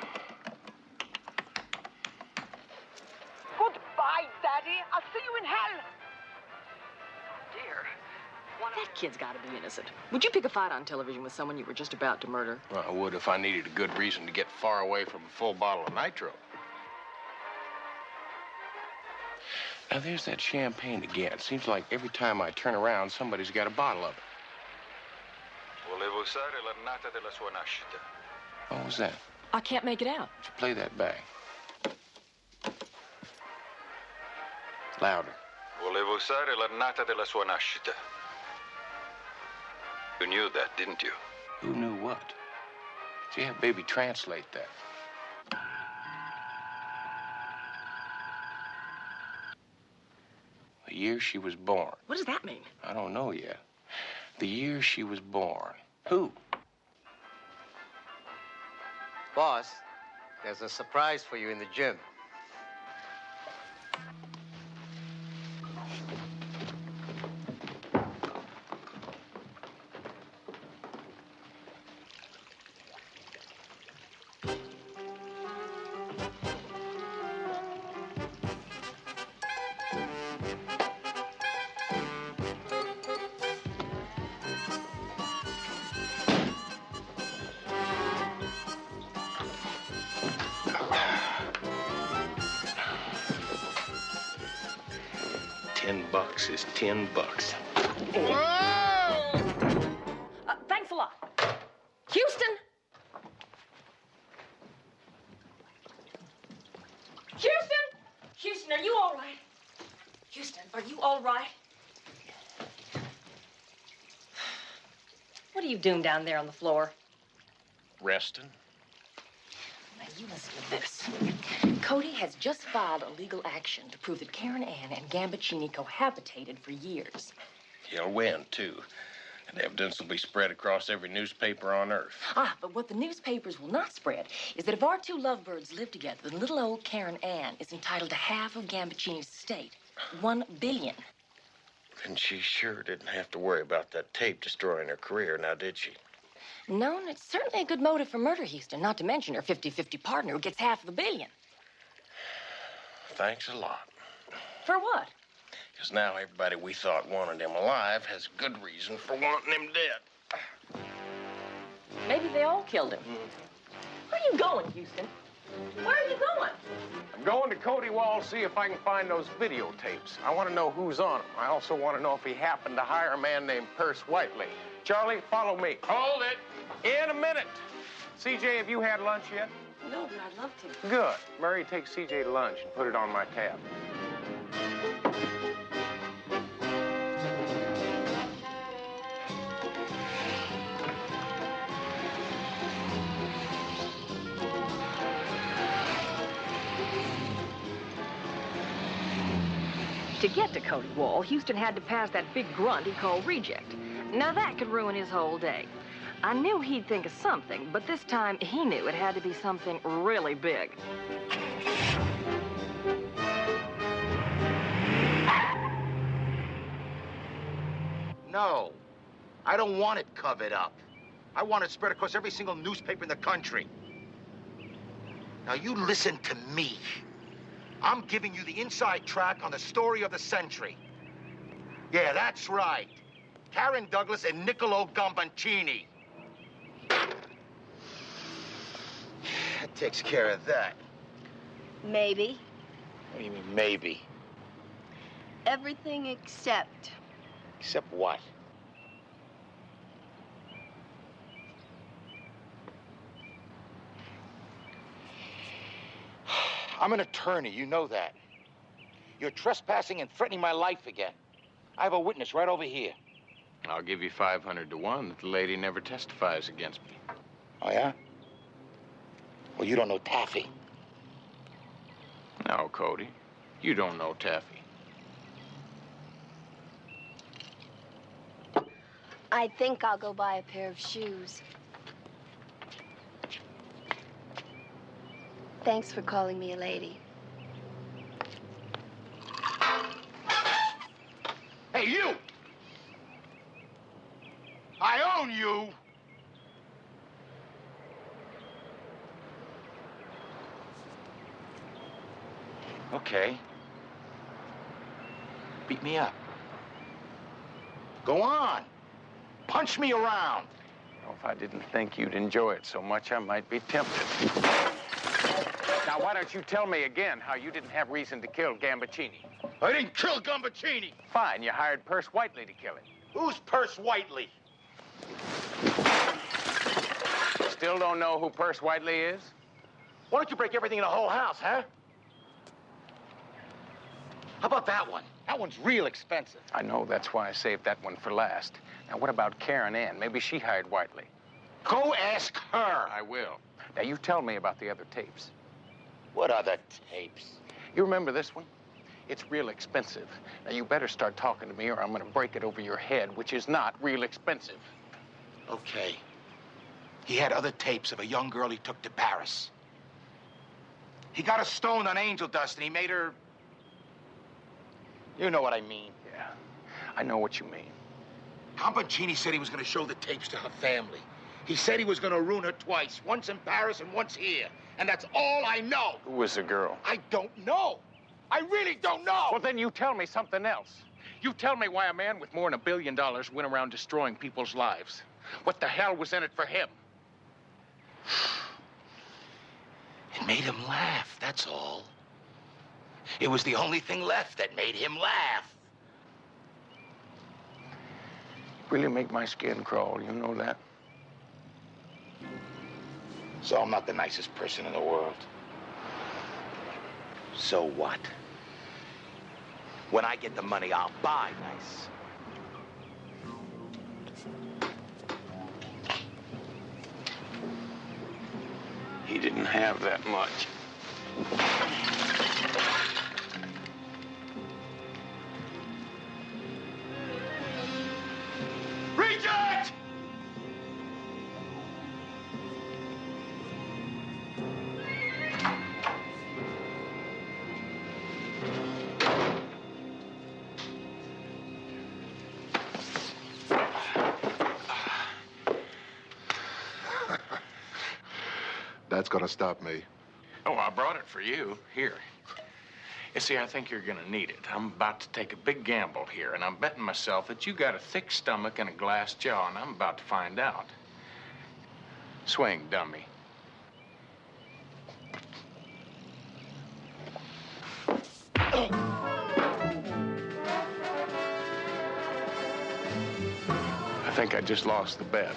Goodbye, Daddy. I'll see you in hell. Dear. That kid's got to be innocent. Would you pick a fight on television with someone you were just about to murder? Well, I would if I needed a good reason to get far away from a full bottle of nitro. Now, there's that champagne again. It seems like every time I turn around, somebody's got a bottle of it. Volevo usare l'annata della sua nascita. What was that? I can't make it out. Would you play that back? Louder. Volevo usare l'annata della sua nascita. You knew that, didn't you? Who knew what? Yeah, baby, translate that. The year she was born. What does that mean? I don't know yet. The year she was born. Who? Boss, there's a surprise for you in the gym. $10 is $10. Thanks a lot. Houston! Houston! Houston, are you all right? Houston, are you all right? What are you doing down there on the floor? Resting. My you listen to this. Cody has just filed a legal action to prove that Karen Ann and Gambaccini cohabitated for years. He'll win, too. And evidence will be spread across every newspaper on Earth. But what the newspapers will not spread is that if our two lovebirds live together, then little old Karen Ann is entitled to half of Gambaccini's estate. $1 billion. And she sure didn't have to worry about that tape destroying her career, now did she? No, and it's certainly a good motive for murder, Houston, not to mention her 50-50 partner who gets half of the $1 billion. Thanks a lot. For what? Because now everybody we thought wanted him alive has good reason for wanting him dead. Maybe they all killed him. Where are you going, Houston? Where are you going? I'm going to Cody Wall, see if I can find those videotapes. I want to know who's on them. I also want to know if he happened to hire a man named Perce Whiteley. Charlie, follow me. Hold it. In a minute. CJ, have you had lunch yet? No, but I'd love to. Good. Murray, take CJ to lunch and put it on my tab. To get to Cody Wall, Houston had to pass that big grunt he called Reject. Now that could ruin his whole day. I knew he'd think of something, but this time he knew it had to be something really big. No, I don't want it covered up. I want it spread across every single newspaper in the country. Now you listen to me. I'm giving you the inside track on the story of the century. Yeah, that's right. Karen Douglas and Niccolo Gambaccini. That takes care of that. Maybe. What do you mean, maybe? Everything except. Except what? I'm an attorney, you know that. You're trespassing and threatening my life again. I have a witness right over here. I'll give you 500 to 1 that the lady never testifies against me. Oh, yeah? Well, you don't know Taffy. No, Cody. You don't know Taffy. I think I'll go buy a pair of shoes. Thanks for calling me a lady. Hey, you! I own you! Okay. Beat me up. Go on. Punch me around. Well, if I didn't think you'd enjoy it so much, I might be tempted. Now, why don't you tell me again how you didn't have reason to kill Gambaccini? I didn't kill Gambaccini. Fine, you hired Perce Whiteley to kill him. Who's Perce Whiteley? Still don't know who Perce Whiteley is? Why don't you break everything in the whole house, huh? How about that one? That one's real expensive. I know, that's why I saved that one for last. Now, what about Karen Ann? Maybe she hired Whiteley. Go ask her. I will. Now, you tell me about the other tapes. What other tapes? You remember this one? It's real expensive. Now, you better start talking to me or I'm going to break it over your head, which is not real expensive. Okay. He had other tapes of a young girl he took to Paris. He got a stone on angel dust and he made her... You know what I mean. Yeah, I know what you mean. Gambaccini said he was going to show the tapes to her family. He said he was going to ruin her twice, once in Paris and once here. And that's all I know. Who was the girl? I don't know. I really don't know. Well, then you tell me something else. You tell me why a man with more than $1 billion went around destroying people's lives. What the hell was in it for him? It made him laugh, that's all. It was the only thing left that made him laugh. Really make my skin crawl, you know that? So I'm not the nicest person in the world. So what? When I get the money, I'll buy nice. He didn't have that much. Reject! That's gonna stop me. Oh, I brought it for you. Here. You see, I think you're gonna need it. I'm about to take a big gamble here, and I'm betting myself that you got a thick stomach and a glass jaw, and I'm about to find out. Swing, dummy. I think I just lost the bet.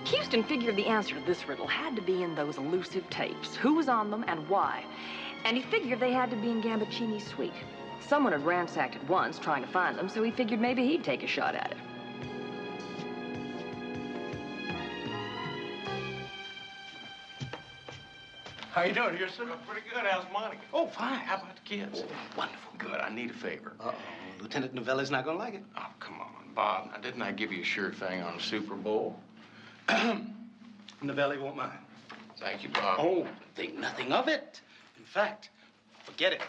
Houston figured the answer to this riddle had to be in those elusive tapes. Who was on them and why? And he figured they had to be in Gambaccini's suite. Someone had ransacked it once trying to find them, so he figured maybe he'd take a shot at it. How you doing, Houston? Pretty good. How's Monica? Oh, fine. How about the kids? Wonderful. Good. I need a favor. Uh-oh. Lieutenant Novelli's not gonna like it. Oh, come on, Bob. Now, didn't I give you a sure thing on the Super Bowl? Novelli won't mind. Thank you, Bob. Oh, think nothing of it. In fact, forget it.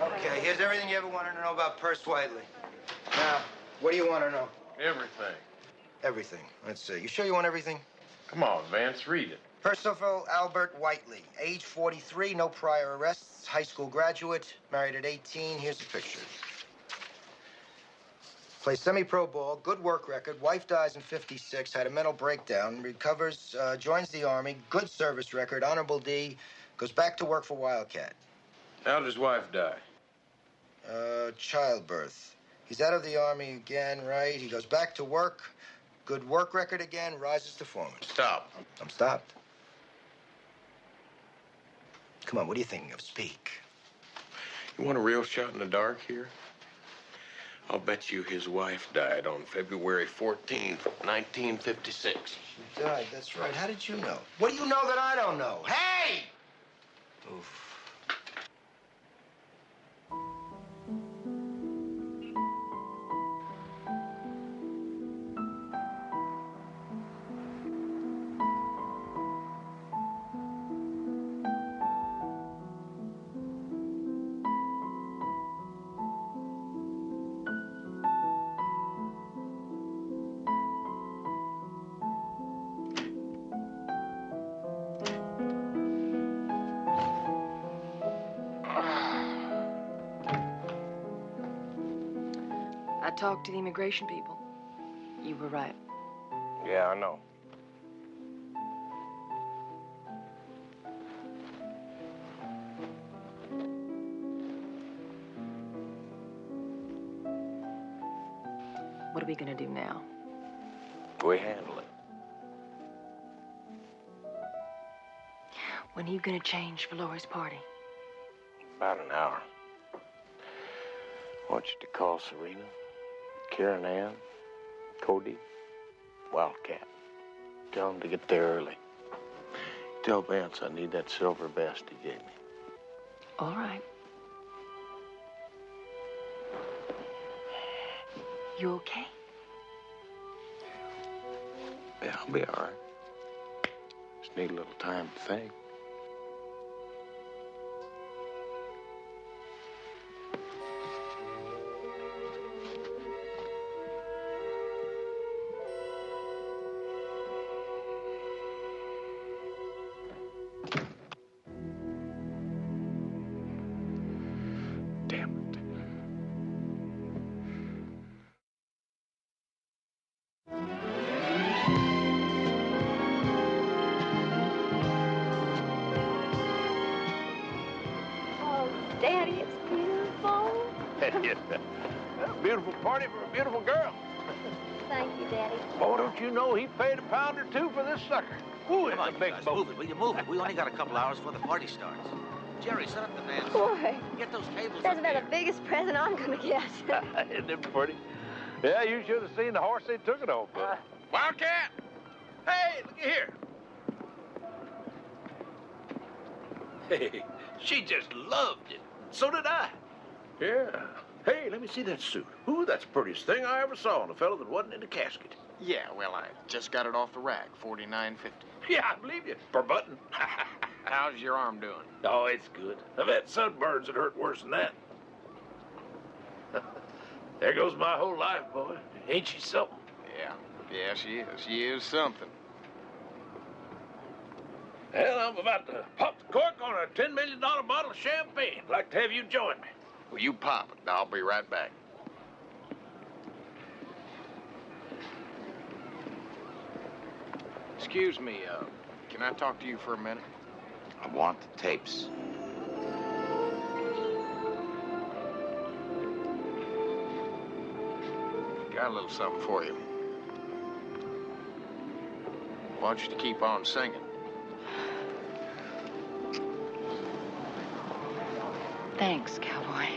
Okay, here's everything you ever wanted to know about Perce Whiteley. Now, what do you want to know? Everything. Everything. Let's see. You sure you want everything? Come on, Vance, read it. Percival Albert Whiteley, age 43, no prior arrests, high school graduate, married at 18. Here's a picture. Plays semi-pro ball, good work record. Wife dies in 56, had a mental breakdown, recovers, joins the Army, good service record, honorable D, goes back to work for Wildcat. How did his wife die? Childbirth. He's out of the Army again, right? He goes back to work, good work record again, rises to foreman. Stop. I'm stopped. Come on, what are you thinking of? Speak. You want a real shot in the dark here? I'll bet you his wife died on February 14th, 1956. She died, that's right. How did you know? What do you know that I don't know? Hey! Oof. I talked to the immigration people. You were right. Yeah, I know. What are we gonna do now? We handle it. When are you gonna change for Laurie's party? About an hour. I want you to call Serena, Karen Ann, Cody, Wildcat. Tell them to get there early. Tell Vance I need that silver vest he gave me. All right. You okay? Yeah, I'll be all right. Just need a little time to think. Daddy, it's beautiful. Beautiful party for a beautiful girl. Thank you, Daddy. Oh, don't you know he paid $1 or $2 for this sucker? Ooh, it's a big boat. Move it, will you move it? We only got a couple hours before the party starts. Jerry, set up the dance. Boy. Get those tables That's up about here. the biggest present I'm gonna get. Isn't it pretty? Yeah, you should have seen the horse they took it on. Wildcat! Hey, look here. Hey, she just loved it. So did I. Yeah. Hey, let me see that suit. Ooh, that's the prettiest thing I ever saw on a fellow that wasn't in a casket. Yeah, well, I just got it off the rack, $49.50. Yeah, I believe you. Per button. How's your arm doing? Oh, it's good. I've had sunburns that hurt worse than that. There goes my whole life, boy. Ain't she something? Yeah, she is. She is something. Well, I'm about to pop the cork on a $10 million bottle of champagne. I'd like to have you join me. Well, you pop it. I'll be right back. Excuse me, can I talk to you for a minute? I want the tapes. Got a little something for you. Want you to keep on singing. Thanks, cowboy.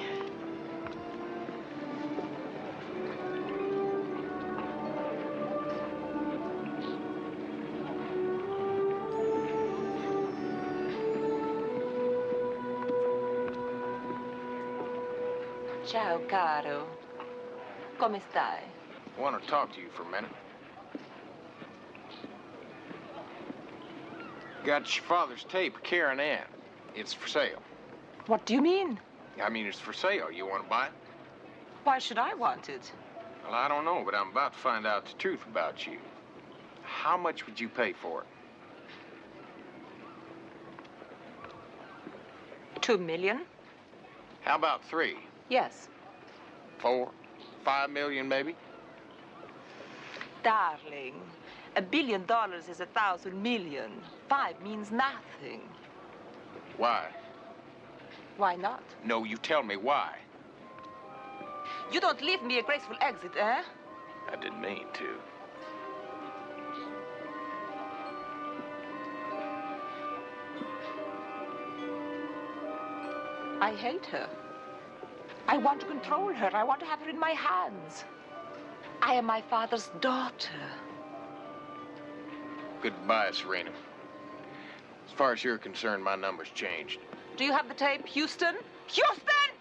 Ciao, caro. Come stai? I want to talk to you for a minute. Got your father's tape, Karen Ann. It's for sale. What do you mean? I mean, it's for sale. You want to buy it? Why should I want it? Well, I don't know, but I'm about to find out the truth about you. How much would you pay for it? $2 million? How about 3? Yes. 4? 5 million, maybe? Darling, $1 billion is 1,000 million. 5 means nothing. Why? Why not? No, you tell me why. You don't leave me a graceful exit, eh? I didn't mean to. I hate her. I want to control her. I want to have her in my hands. I am my father's daughter. Goodbye, Serena. As far as you're concerned, my number's changed. Do you have the tape, Houston? Houston!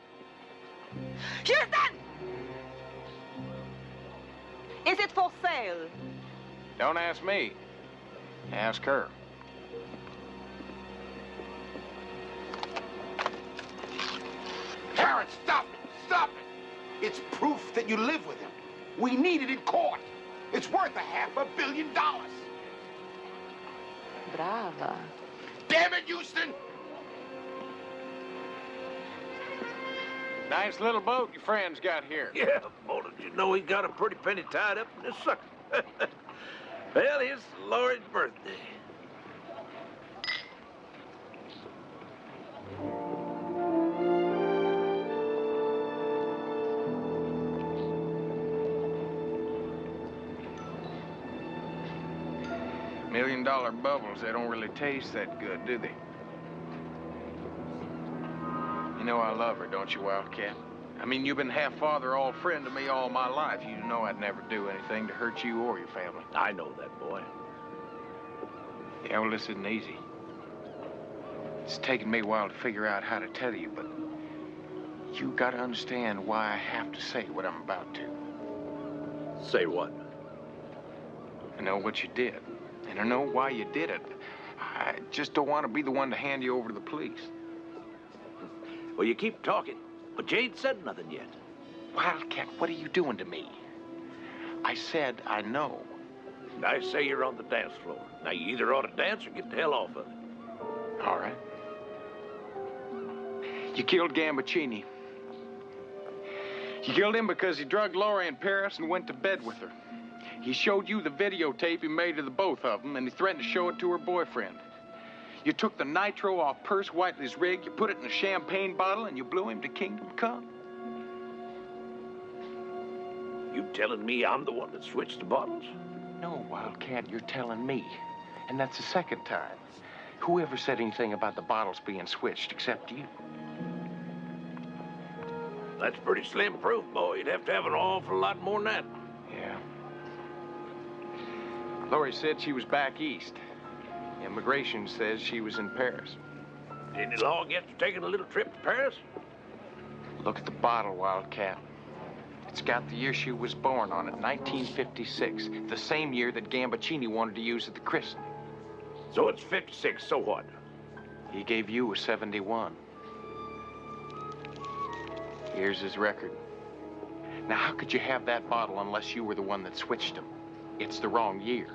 Houston! Is it for sale? Don't ask me. Ask her. Karen, stop it! Stop it! It's proof that you live with him. We need it in court. It's worth $500 million. Brava. Damn it, Houston! Nice little boat your friend's got here. Yeah, boy, did you know he got a pretty penny tied up in this sucker? Well, it's Laurie's birthday. $1 million bubbles, they don't really taste that good, do they? You know I love her, don't you, Wildcat? I mean, you've been half father, all friend to me all my life. You know I'd never do anything to hurt you or your family. I know that, boy. Yeah, well, this isn't easy. It's taken me a while to figure out how to tell you, but you gotta understand why I have to say what I'm about to. Say what? I know what you did, and I know why you did it. I just don't want to be the one to hand you over to the police. Well, you keep talking, but you ain't said nothing yet. Wildcat, what are you doing to me? I said I know. I say you're on the dance floor. Now, you either ought to dance or get the hell off of it. All right. You killed Gambaccini. You killed him because he drugged Laurie in Paris and went to bed with her. He showed you the videotape he made of the both of them, and he threatened to show it to her boyfriend. You took the nitro off Perce Whiteley's rig, you put it in a champagne bottle, and you blew him to kingdom come. You telling me I'm the one that switched the bottles? No, Wildcat, you're telling me. And that's the second time. Whoever said anything about the bottles being switched except you? That's pretty slim proof, boy. You'd have to have an awful lot more than that. Yeah. Laurie said she was back east. Immigration says she was in Paris. Any law against you taking a little trip to Paris? Look at the bottle, Wildcat. It's got the year she was born on it, 1956. The same year that Gambaccini wanted to use at the christening. So it's 56, so what? He gave you a 71. Here's his record. Now, how could you have that bottle unless you were the one that switched him? It's the wrong year.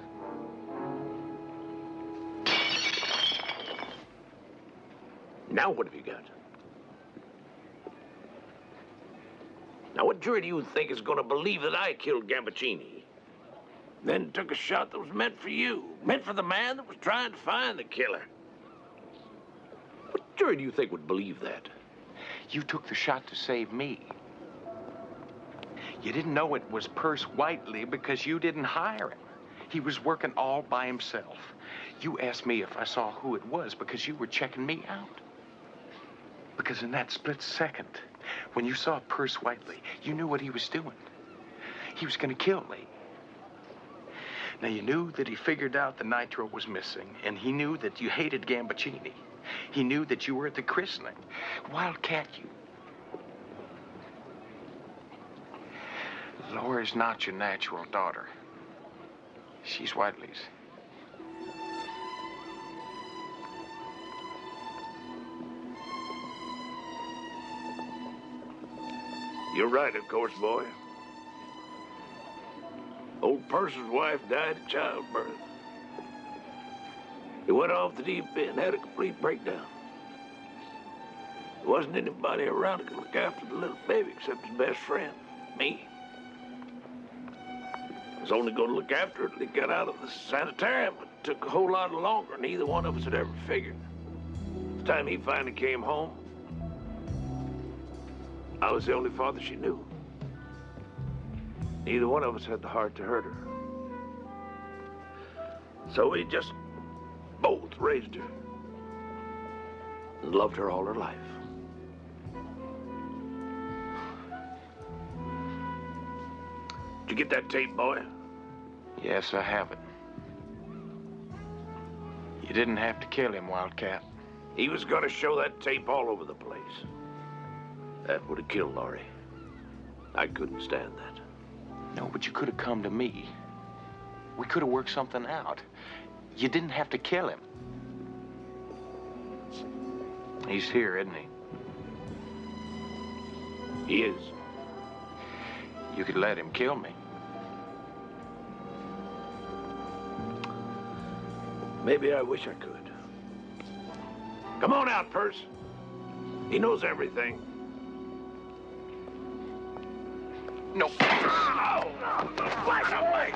Now what have you got? Now, what jury do you think is going to believe that I killed Gambaccini? Then took a shot that was meant for you, meant for the man that was trying to find the killer. What jury do you think would believe that? You took the shot to save me. You didn't know it was Perce Whiteley because you didn't hire him. He was working all by himself. You asked me if I saw who it was because you were checking me out. Because in that split second, when you saw Perce Whiteley, you knew what he was doing. He was going to kill Lee. Now, you knew that he figured out the nitro was missing, and he knew that you hated Gambaccini. He knew that you were at the christening. Wildcat, you. Laura's not your natural daughter. She's Whiteley's. You're right, of course, boy. Old Perce's wife died of childbirth. He went off the deep end, had a complete breakdown. There wasn't anybody around that could look after the little baby except his best friend, me. I was only going to look after it till he got out of the sanitarium, but it took a whole lot longer than either one of us had ever figured. The time he finally came home, I was the only father she knew. Neither one of us had the heart to hurt her. So we just both raised her and loved her all her life. Did you get that tape, boy? Yes, I have it. You didn't have to kill him, Wildcat. He was gonna show that tape all over the place. That would have killed Laurie. I couldn't stand that. No, but you could have come to me. We could have worked something out. You didn't have to kill him. He's here, isn't he? He is. You could let him kill me. Maybe I wish I could. Come on out, Perce. He knows everything. No. Ow! Flash of light!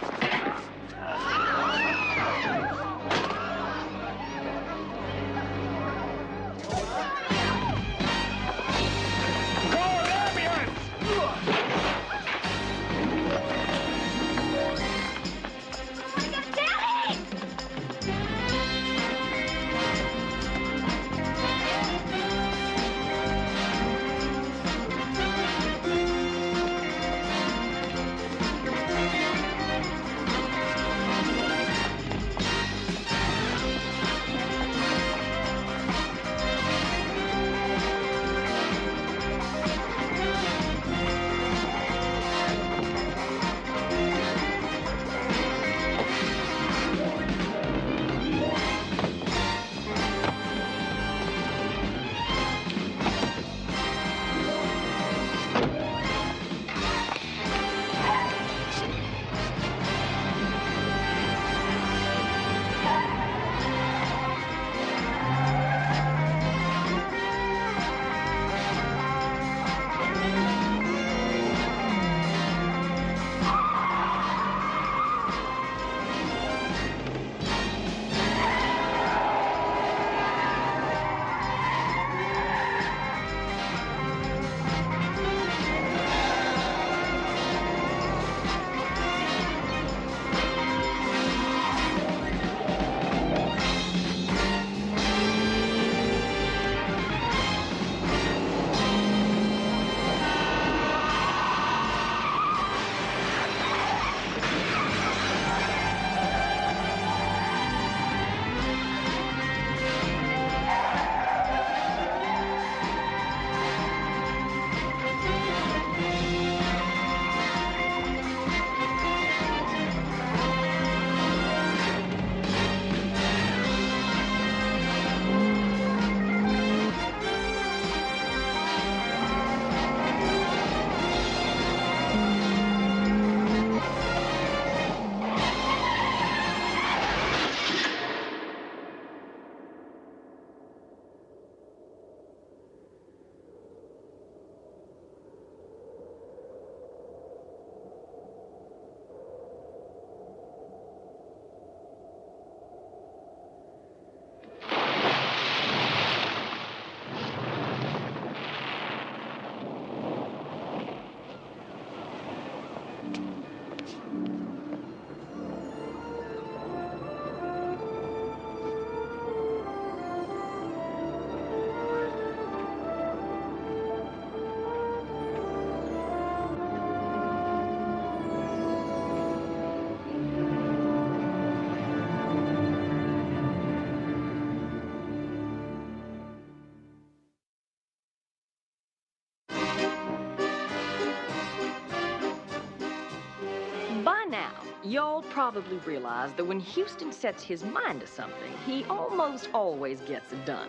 Y'all probably realize that when Houston sets his mind to something, he almost always gets it done.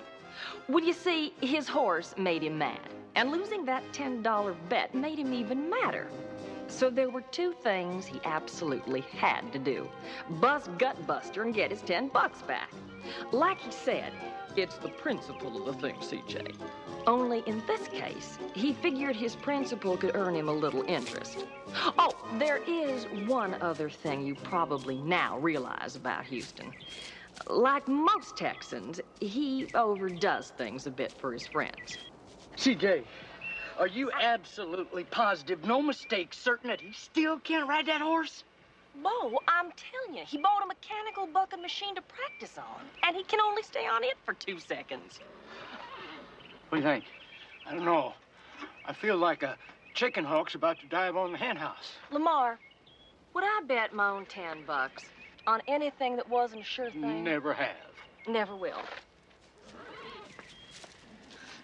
Well, you see, his horse made him mad, and losing that $10 bet made him even madder. So there were two things he absolutely had to do: bust Gutbuster and get his $10 back. Like he said, it's the principle of the thing, CJ. Only in this case, he figured his principal could earn him a little interest. Oh, there is one other thing you probably now realize about Houston. Like most Texans, he overdoes things a bit for his friends. CJ, are you absolutely positive, no mistake, certain that he still can't ride that horse? Bo, I'm telling you, he bought a mechanical bucket machine to practice on, and he can only stay on it for 2 seconds. What do you think? I don't know. I feel like a chicken hawk's about to dive on the hen house. Lamar, would I bet my own $10 on anything that wasn't a sure thing? Never have. Never will.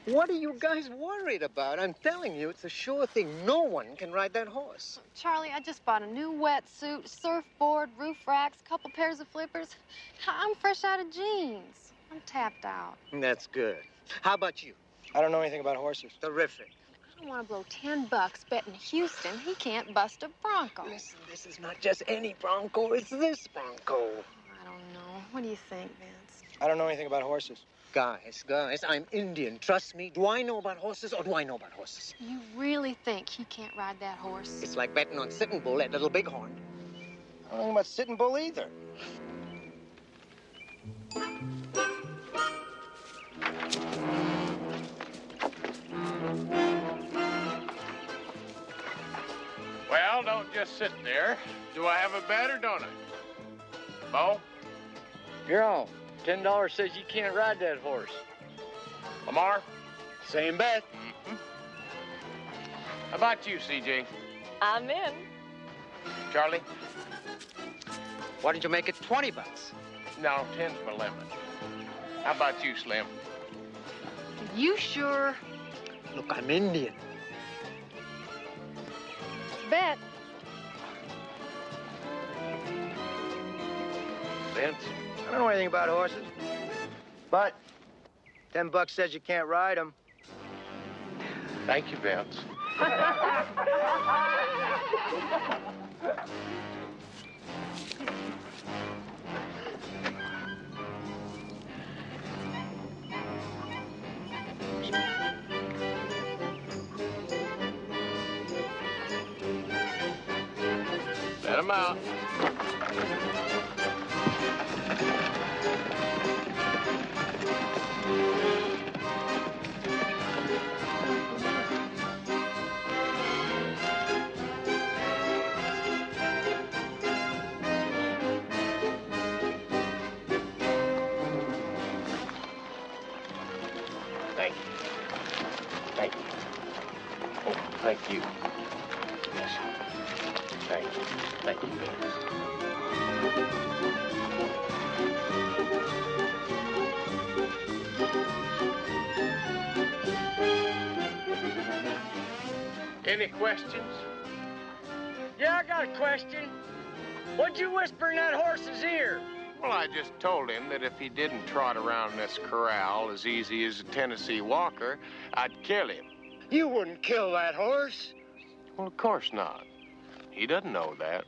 What are you guys worried about? I'm telling you, it's a sure thing. No one can ride that horse. Charlie, I just bought a new wetsuit, surfboard, roof racks, couple pairs of flippers. I'm fresh out of jeans. I'm tapped out. That's good. How about you? I don't know anything about horses. Terrific. I don't want to blow $10 betting Houston he can't bust a Bronco. Listen, this is not just any Bronco. It's this Bronco. I don't know. What do you think, Vince? I don't know anything about horses. Guys, I'm Indian. Trust me. Do I know about horses or do I know about horses? You really think he can't ride that horse? It's like betting on Sitting Bull at Little Bighorn. I don't know about Sitting Bull either. Well, don't just sit there. Do I have a bet or don't I? Bo? You're on. $10 says you can't ride that horse. Lamar? Same bet. Mm-hmm. How about you, CJ? I'm in. Charlie? Why don't you make it $20? No, 10's my limit. How about you, Slim? You sure? Look, I'm Indian. Bet. Vince? I don't know anything about horses. But $10 says you can't ride them. Thank you, Vince. Let him out. Thank you. Thank you. Oh, thank you. Yes. Thank you. Thank you, Vince. Any questions? Yeah, I got a question. What'd you whisper in that horse's ear? Well, I just told him that if he didn't trot around this corral as easy as a Tennessee walker, I'd kill him. You wouldn't kill that horse. Well, of course not. He doesn't know that.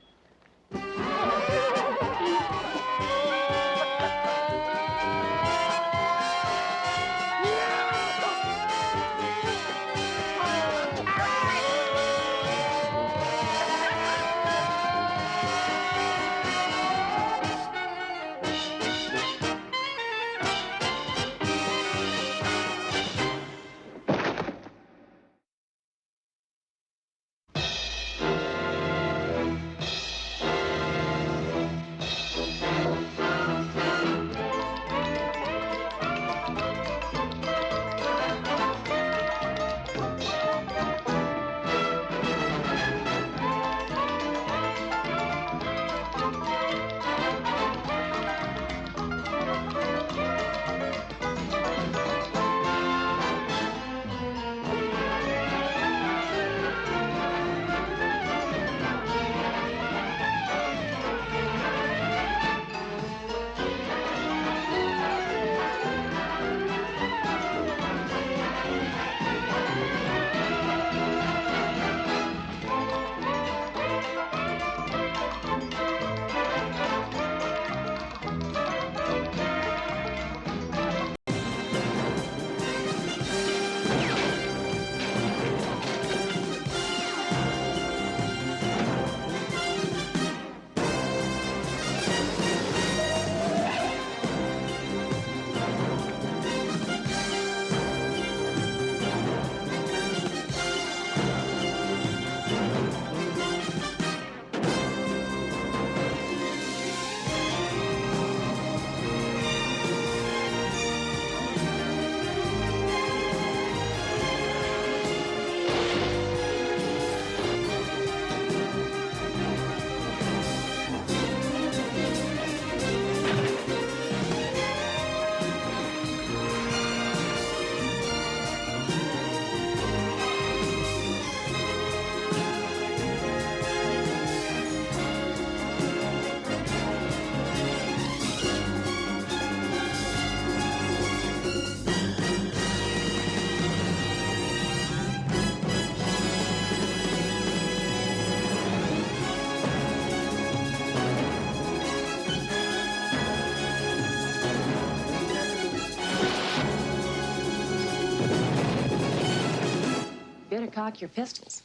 cock your pistols.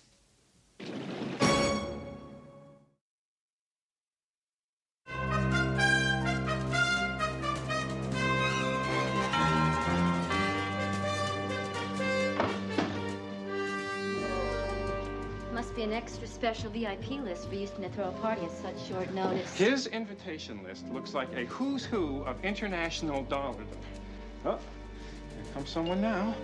Must be an extra special VIP list for Houston to throw a party at such short notice. His invitation list looks like a who's who of international dollardom. Oh, here comes someone now.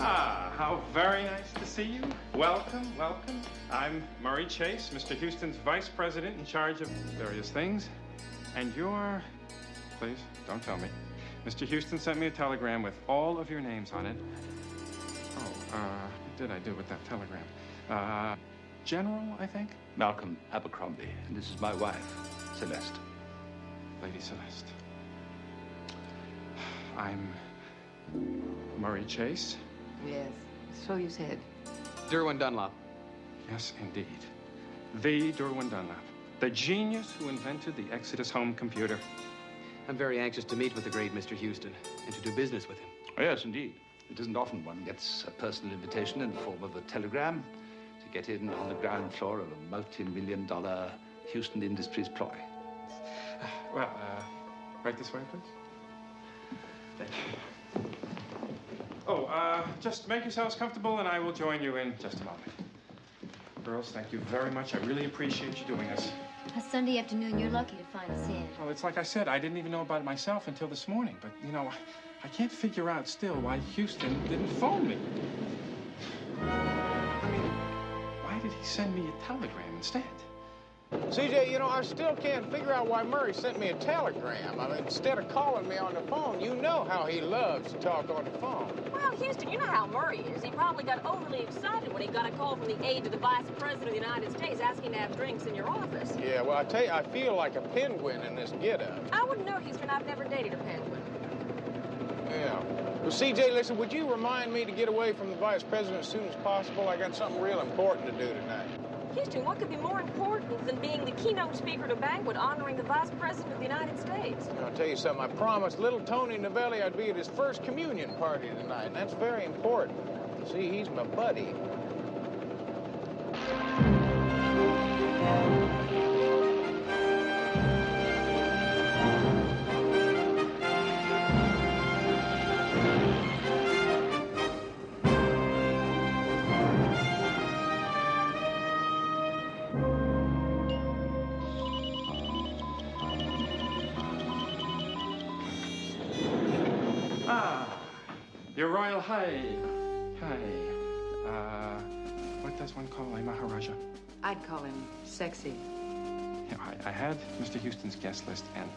Ah, how very nice to see you. Welcome, welcome. I'm Murray Chase, Mr. Houston's vice president in charge of various things. And you're... Please, don't tell me. Mr. Houston sent me a telegram with all of your names on it. Oh, what did I do with that telegram? General, I think? Malcolm Abercrombie, and this is my wife, Celeste. Lady Celeste. I'm Murray Chase. Yes, so you said. Derwin Dunlop. Yes, indeed. The Derwin Dunlop. The genius who invented the Exodus home computer. I'm very anxious to meet with the great Mr. Houston and to do business with him. Oh, yes, indeed. It isn't often one gets a personal invitation in the form of a telegram to get in on the ground floor of a multi-million-dollar Houston Industries ploy. Well, right this way, please. Thank you. Oh, just make yourselves comfortable and I will join you in just a moment. Girls, thank you very much. I really appreciate you doing this. A Sunday afternoon, you're lucky to find us in. Well, it's like I said, I didn't even know about it myself until this morning. But, you know, I can't figure out still why Houston didn't phone me. I mean, why did he send me a telegram instead? CJ, you know, I still can't figure out why Murray sent me a telegram. I mean, instead of calling me on the phone, you know how he loves to talk on the phone. Well, Houston, you know how Murray is. He probably got overly excited when he got a call from the aide to the Vice President of the United States asking to have drinks in your office. Yeah, well, I tell you, I feel like a penguin in this get-up. I wouldn't know, Houston. I've never dated a penguin. Yeah. Well, CJ, listen, would you remind me to get away from the Vice President as soon as possible? I got something real important to do tonight. Houston, what could be more important than being the keynote speaker at a banquet honoring the Vice President of the United States? I'll tell you something. I promised little Tony Novelli I'd be at his first communion party tonight, and that's very important. See, he's my buddy. Your Royal High. What does one call a Maharaja? I'd call him sexy. Yeah, I had Mr. Houston's guest list, and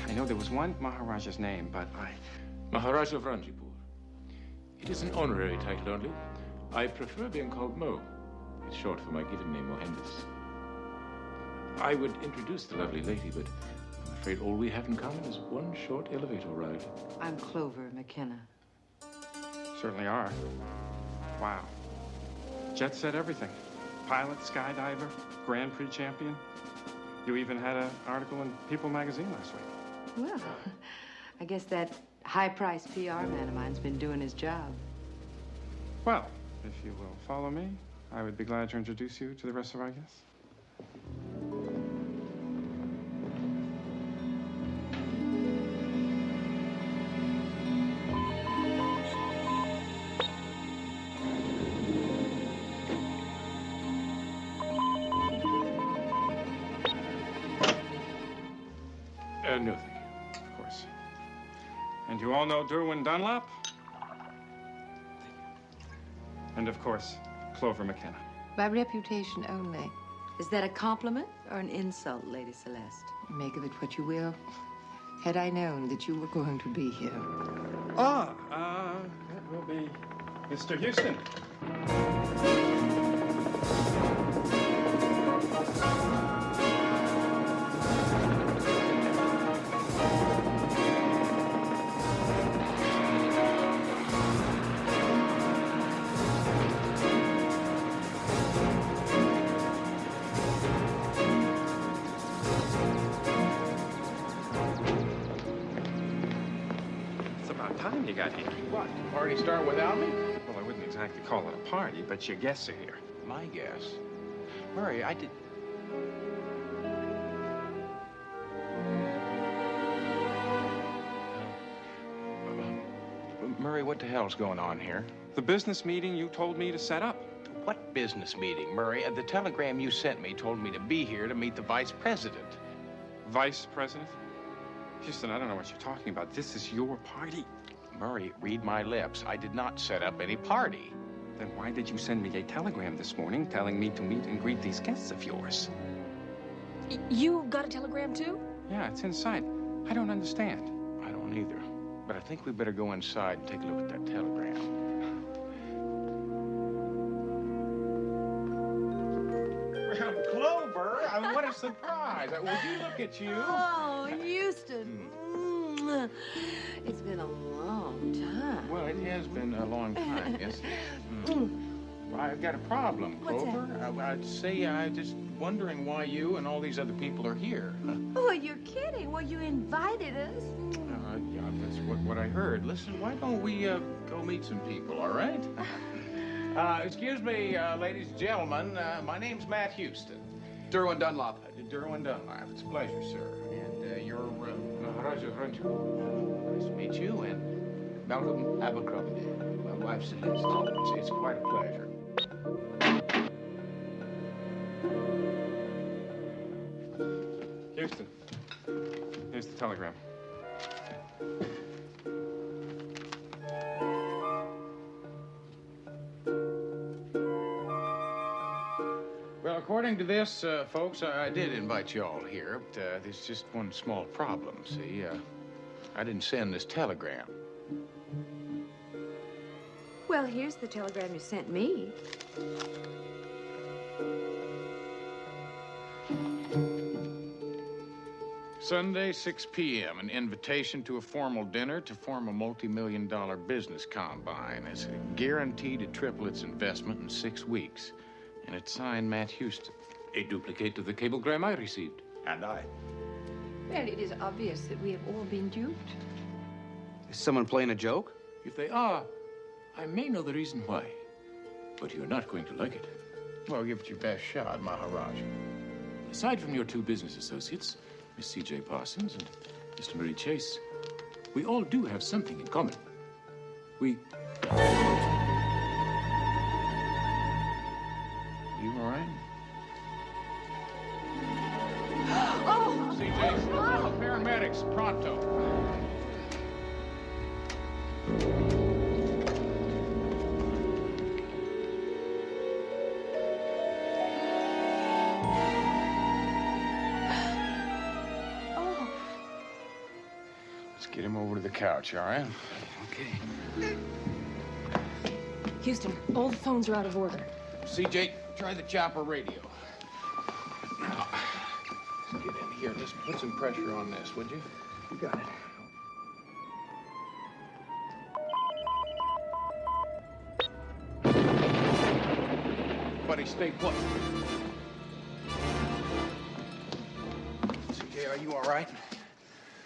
I know there was one Maharaja's name, but Maharaja of Ranjipur. It is an honorary title only. I prefer being called Mo. It's short for my given name, Mohandas. I would introduce the lovely lady, but I'm afraid all we have in common is one short elevator ride. I'm Clover McKenna. Certainly are. Wow. Jet set everything. Pilot, skydiver, Grand Prix champion. You even had an article in People magazine last week. Well, I guess that high-priced PR man of mine's been doing his job. Well, if you will follow me, I would be glad to introduce you to the rest of our guests. No, thank you, of course. And you all know Derwin Dunlop? And, of course, Clover McKenna. By reputation only. Is that a compliment or an insult, Lady Celeste? Make of it what you will. Had I known that you were going to be here. That will be Mr. Houston. time you got here. What, the party start without me? Well, I wouldn't exactly call it a party, but your guests are here. My guess. Murray, I did... Murray, what the hell's going on here? The business meeting you told me to set up. What business meeting, Murray? The telegram you sent me told me to be here to meet the vice president. Vice president? Houston, I don't know what you're talking about. This is your party. Murray, read my lips. I did not set up any party. Then why did you send me a telegram this morning telling me to meet and greet these guests of yours? You got a telegram, too? Yeah, it's inside. I don't understand. I don't either. But I think we better go inside and take a look at that telegram. Well, Clover, what a surprise. Would you look at you? Oh, Houston. It's been a long time. Well, it has been a long time, yes. Well, I've got a problem, Clover. I'd say I'm just wondering why you and all these other people are here. Oh, you're kidding. Well, you invited us. Yeah, that's what I heard. Listen, why don't we go meet some people, all right? Excuse me, ladies and gentlemen. My name's Matt Houston. Derwin Dunlop. Derwin Dunlop. It's a pleasure, sir. And you're Maharaja Ranju. Nice to meet you. And Malcolm Abercrombie. My wife, Celeste. It's quite a pleasure. Houston, here's the telegram. Well, according to this, folks, I did invite you all here, but there's just one small problem, see? I didn't send this telegram. Well, here's the telegram you sent me. Sunday, 6 p.m., an invitation to a formal dinner to form a multi-million-dollar business combine. It's guaranteed to triple its investment in 6 weeks. And it's signed Matt Houston. A duplicate of the cablegram I received. And I. Well, it is obvious that we have all been duped. Is someone playing a joke? If they are, I may know the reason why. But you're not going to like it. Well, give it your best shot, Maharaj. Aside from your 2 business associates, Miss C.J. Parsons and Mr. Murray Chase, we all do have something in common. We... You all right? Oh! C.J., call the paramedics, pronto. Get him over to the couch, all right? Okay. Houston, all the phones are out of order. CJ, try the chopper radio. Now, let's get in here. Let's put some pressure on this, would you? You got it. Buddy, stay put. CJ, are you all right?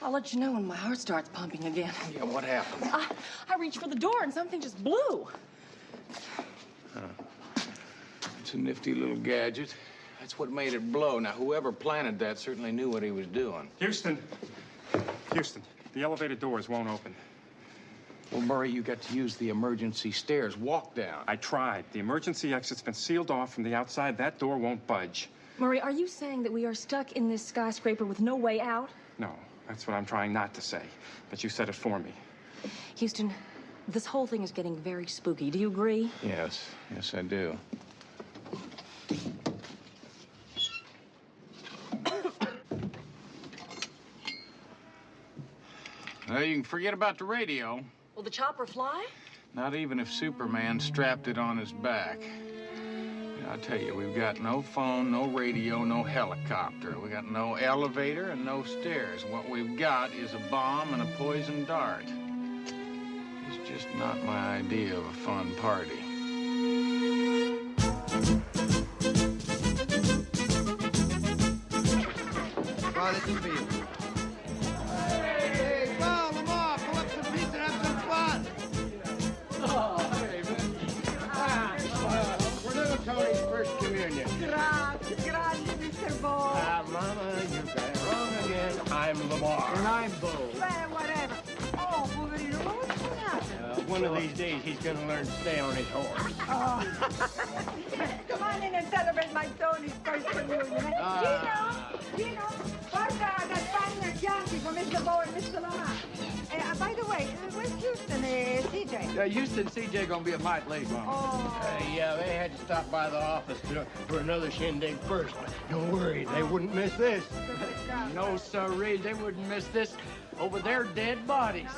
I'll let you know when my heart starts pumping again. Yeah, what happened? I reached for the door and something just blew. It's a nifty little gadget. That's what made it blow. Now, whoever planted that certainly knew what he was doing. Houston, the elevator doors won't open. Well, Murray, you got to use the emergency stairs. Walk down. I tried. The emergency exit's been sealed off from the outside. That door won't budge. Murray, are you saying that we are stuck in this skyscraper with no way out? No, that's what I'm trying not to say. But you said it for me. Houston, this whole thing is getting very spooky. Do you agree? Yes, I do. Well, you can forget about the radio. Will the chopper fly? Not even if Superman strapped it on his back. I'll tell you, we've got no phone, no radio, no helicopter. We got no elevator and no stairs. What we've got is a bomb and a poison dart. It's just not my idea of a fun party. Well, this is for you. Hey, Paul, Lamar, pull up some pizza and have some fun. I'm Lamar. And I'm Bo. Well, whatever. Oh, Wolverine, what's going to happen? One of these days, he's going to learn to stay on his horse. Oh. Come on in and celebrate my Tony's first reunion. Gino, order that Spanish Yankee for Mr. Bo and Mr. Lamar. By the way, where's Houston, CJ? Yeah, Houston and CJ going to be a mite late, Mom. Oh. Yeah, they had to stop by the office for another shindig first. But don't worry, they wouldn't miss this. No, sirree, they wouldn't miss this over their dead bodies.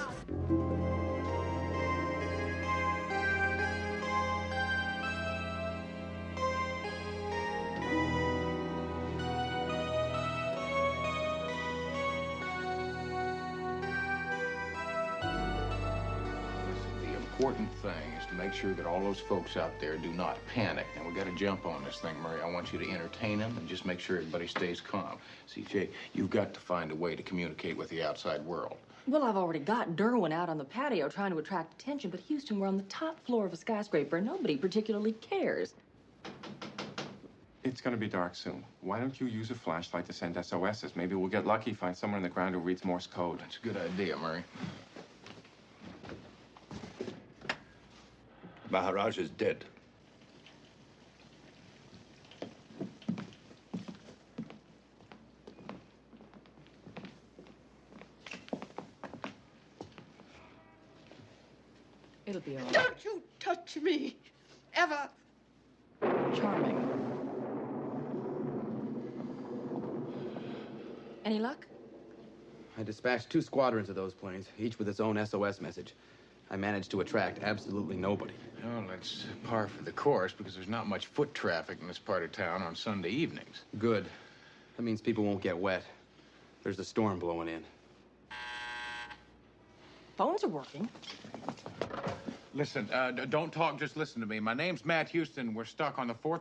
Important thing is to make sure that all those folks out there do not panic. And we got to jump on this thing, Murray. I want you to entertain them and just make sure everybody stays calm. CJ, you've got to find a way to communicate with the outside world. Well, I've already got Derwin out on the patio trying to attract attention, but Houston, we're on the top floor of a skyscraper and nobody particularly cares. It's going to be dark soon. Why don't you use a flashlight to send SOSs? Maybe we'll get lucky, find someone on the ground who reads Morse code. That's a good idea, Murray. Maharaj is dead. It'll be all right. Don't you touch me, ever. Charming. Any luck? I dispatched 2 squadrons of those planes, each with its own SOS message. I managed to attract absolutely nobody. Well, that's par for the course because there's not much foot traffic in this part of town on Sunday evenings. Good. That means people won't get wet. There's a storm blowing in. Phones are working. Listen, don't talk, just listen to me. My name's Matt Houston. We're stuck on the 4th.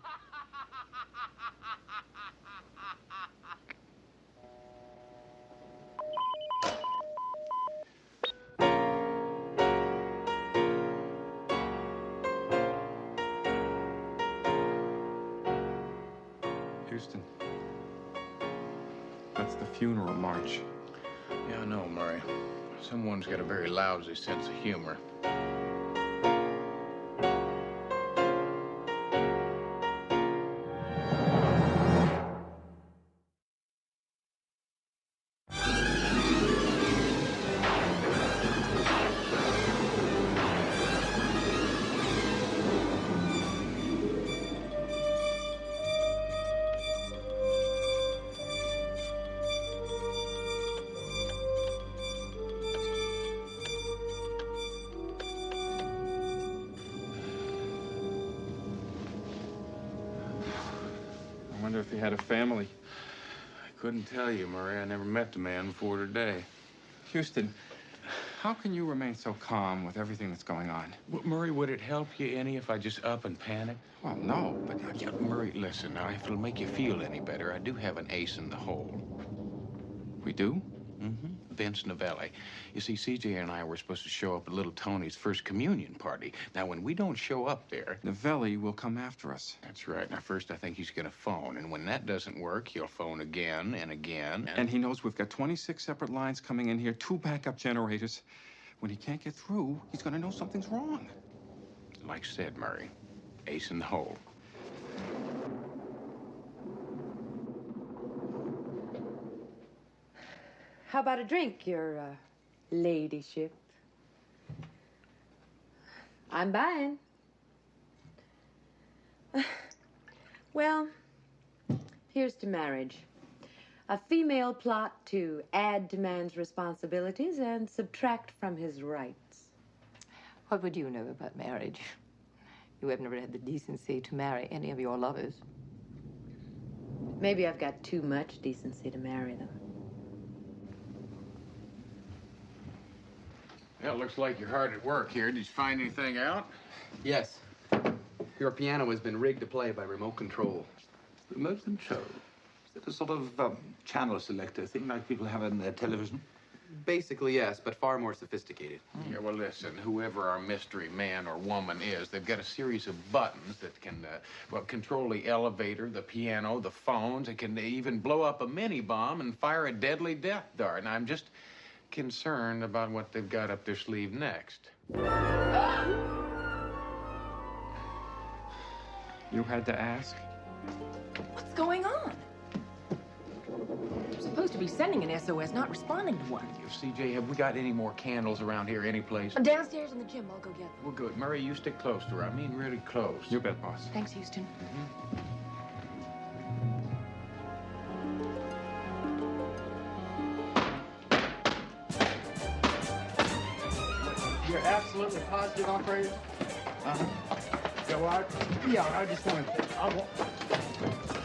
Houston. That's the funeral march. Yeah, I know, Murray. Someone's got a very lousy sense of humor. I wonder if he had a family. I couldn't tell you, Murray. I never met the man before today. Houston, how can you remain so calm with everything that's going on? Well, Murray, would it help you any if I just up and panic? Well, no, but... Yeah, Murray, listen, now, if it'll make you feel any better, I do have an ace in the hole. We do? Mm-hmm. Vince Novelli. You see, CJ and I were supposed to show up at little Tony's first communion party. Now, when we don't show up there... Novelli will come after us. That's right. Now, first, I think he's going to phone. And when that doesn't work, he'll phone again and again. And he knows we've got 26 separate lines coming in here, 2 backup generators. When he can't get through, he's going to know something's wrong. Like I said, Murray, ace in the hole. How about a drink, your ladyship? I'm buying. Well, here's to marriage. A female plot to add to man's responsibilities and subtract from his rights. What would you know about marriage? You have never had the decency to marry any of your lovers. Maybe I've got too much decency to marry them. Well, it looks like you're hard at work here. Did you find anything out? Yes. Your piano has been rigged to play by remote control. Remote control? Is that a sort of channel selector thing like people have in their television? Basically, yes, but far more sophisticated. Yeah, well, listen, whoever our mystery man or woman is, they've got a series of buttons that can, well, control the elevator, the piano, the phones. It can even blow up a mini bomb and fire a deadly death dart. And I'm just concerned about what they've got up their sleeve next. You had to ask? What's going on? You're supposed to be sending an SOS, not responding to one. CJ, have we got any more candles around here anyplace? I'm downstairs in the gym. I'll go get them. Well, good. Murray, you stick close to her. I mean really close. You bet, boss. Thanks, Houston. You're absolutely positive, operator? Go out? Yeah, I just want to...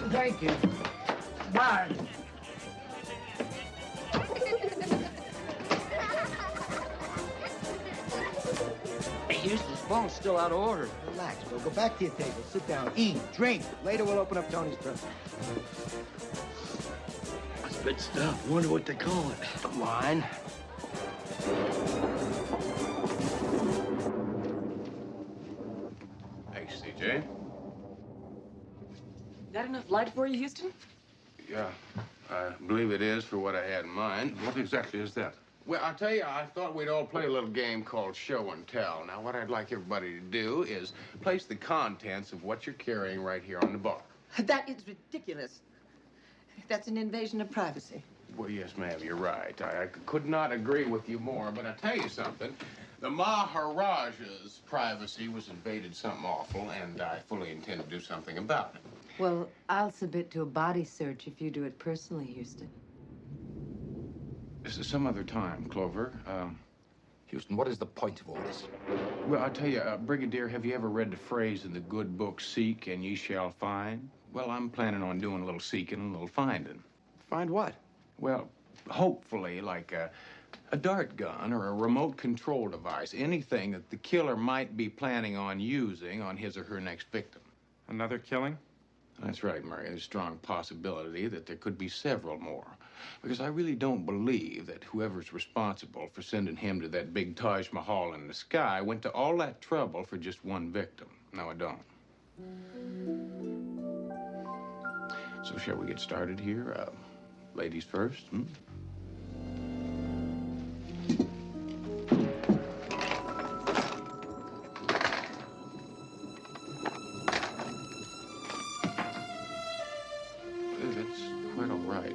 Thank you. Bye. Hey, Houston's phone's still out of order. Relax, Bill. Go back to your table. Sit down. Eat. Drink. Later, we'll open up Tony's present. That's good stuff. Wonder what they call it. Wine. Thanks, CJ. That enough light for you, Houston? Yeah, I believe it is for what I had in mind. What exactly is that? Well, I'll tell you, I thought we'd all play a little game called Show and Tell. Now, what I'd like everybody to do is place the contents of what you're carrying right here on the bar. That is ridiculous. That's an invasion of privacy. Well, yes, ma'am, you're right. I could not agree with you more, but I'll tell you something. The Maharaja's privacy was invaded something awful, and I fully intend to do something about it. Well, I'll submit to a body search if you do it personally, Houston. This is some other time, Clover. Houston, what is the point of all this? Well, I'll tell you, Brigadier, have you ever read the phrase in the good book, seek and ye shall find? Well, I'm planning on doing a little seeking and a little finding. Find what? Well, hopefully, like a dart gun or a remote control device, anything that the killer might be planning on using on his or her next victim. Another killing? That's right, Murray. There's a strong possibility that there could be several more. Because I really don't believe that whoever's responsible for sending him to that big Taj Mahal in the sky went to all that trouble for just one victim. No, I don't. So shall we get started here? Ladies first, hmm?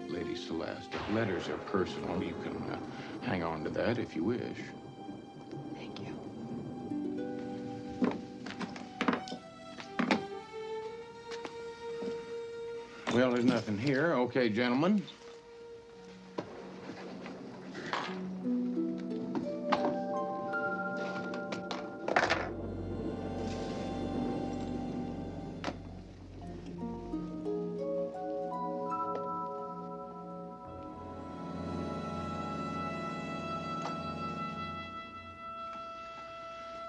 Lady Celeste. The letters are personal. You can hang on to that if you wish. Thank you. Well, there's nothing here. Okay, gentlemen.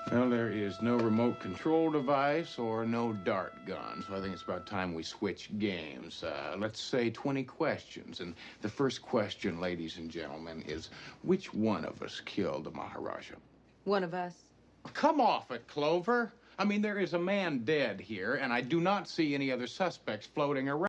Well, there is no remote control device or no dart gun, so I think it's about time we switch games. Let's say 20 questions. And the first question, ladies and gentlemen, is which one of us killed the Maharaja? One of us. Come off it, Clover. I mean, there is a man dead here, and I do not see any other suspects floating around.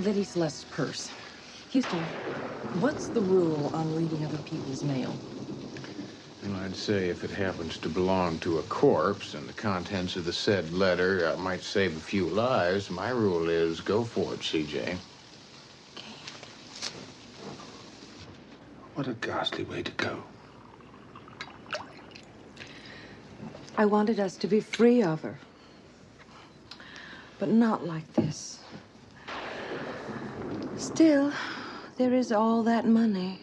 Lady Celeste's purse. Houston, what's the rule on reading other people's mail? Well, I'd say if it happens to belong to a corpse and the contents of the said letter might save a few lives, my rule is go for it, CJ. What a ghastly way to go. I wanted us to be free of her. But not like this. Still, there is all that money.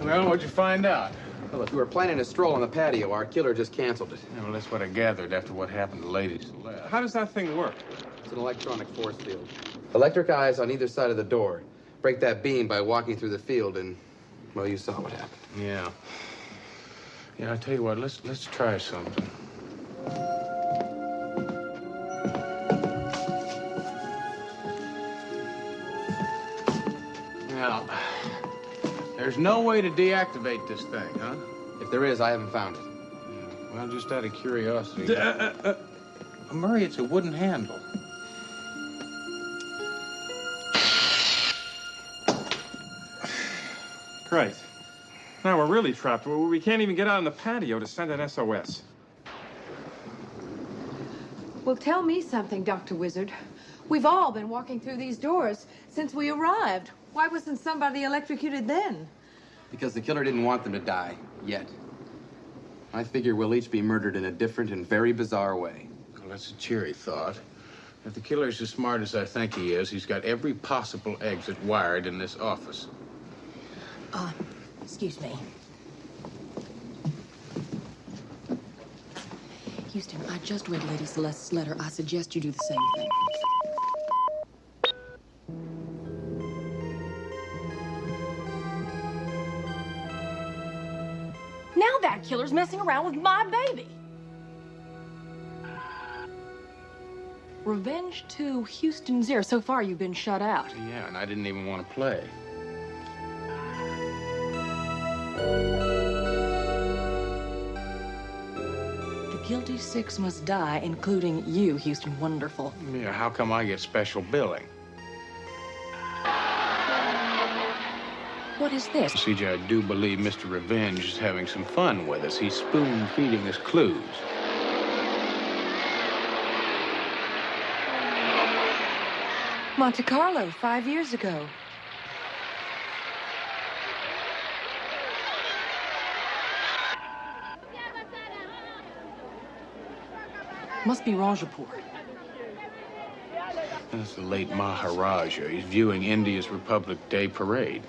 Well, what'd you find out? Well, if we were planning a stroll on the patio, our killer just canceled it. Yeah, well, that's what I gathered after what happened to Lady Celeste. How does that thing work? It's an electronic force field. Electric eyes on either side of the door. Break that beam by walking through the field and, well, you saw what happened. Yeah. Yeah, I tell you what, let's try something. Now, there's no way to deactivate this thing, huh? If there is, I haven't found it. Yeah, well, just out of curiosity. Murray, it's a wooden handle. Great. Now we're really trapped. We can't even get out on the patio to send an SOS. Well, tell me something, Dr. Wizard. We've all been walking through these doors since we arrived. Why wasn't somebody electrocuted then? Because the killer didn't want them to die, yet. I figure we'll each be murdered in a different and very bizarre way. Well, that's a cheery thought. If the killer's as smart as I think he is, he's got every possible exit wired in this office. Excuse me. Houston, I just read Lady Celeste's letter. I suggest you do the same thing. Now that killer's messing around with my baby. Revenge 2, Houston 0. So far, you've been shut out. Yeah, and I didn't even want to play. The guilty 6 must die, including you, Houston. Wonderful. Yeah, how come I get special billing? What is this? CJ, I do believe Mr. Revenge is having some fun with us. He's spoon-feeding us clues. Monte Carlo, 5 years ago. Must be Rajapur. That's the late Maharaja. He's viewing India's Republic Day parade.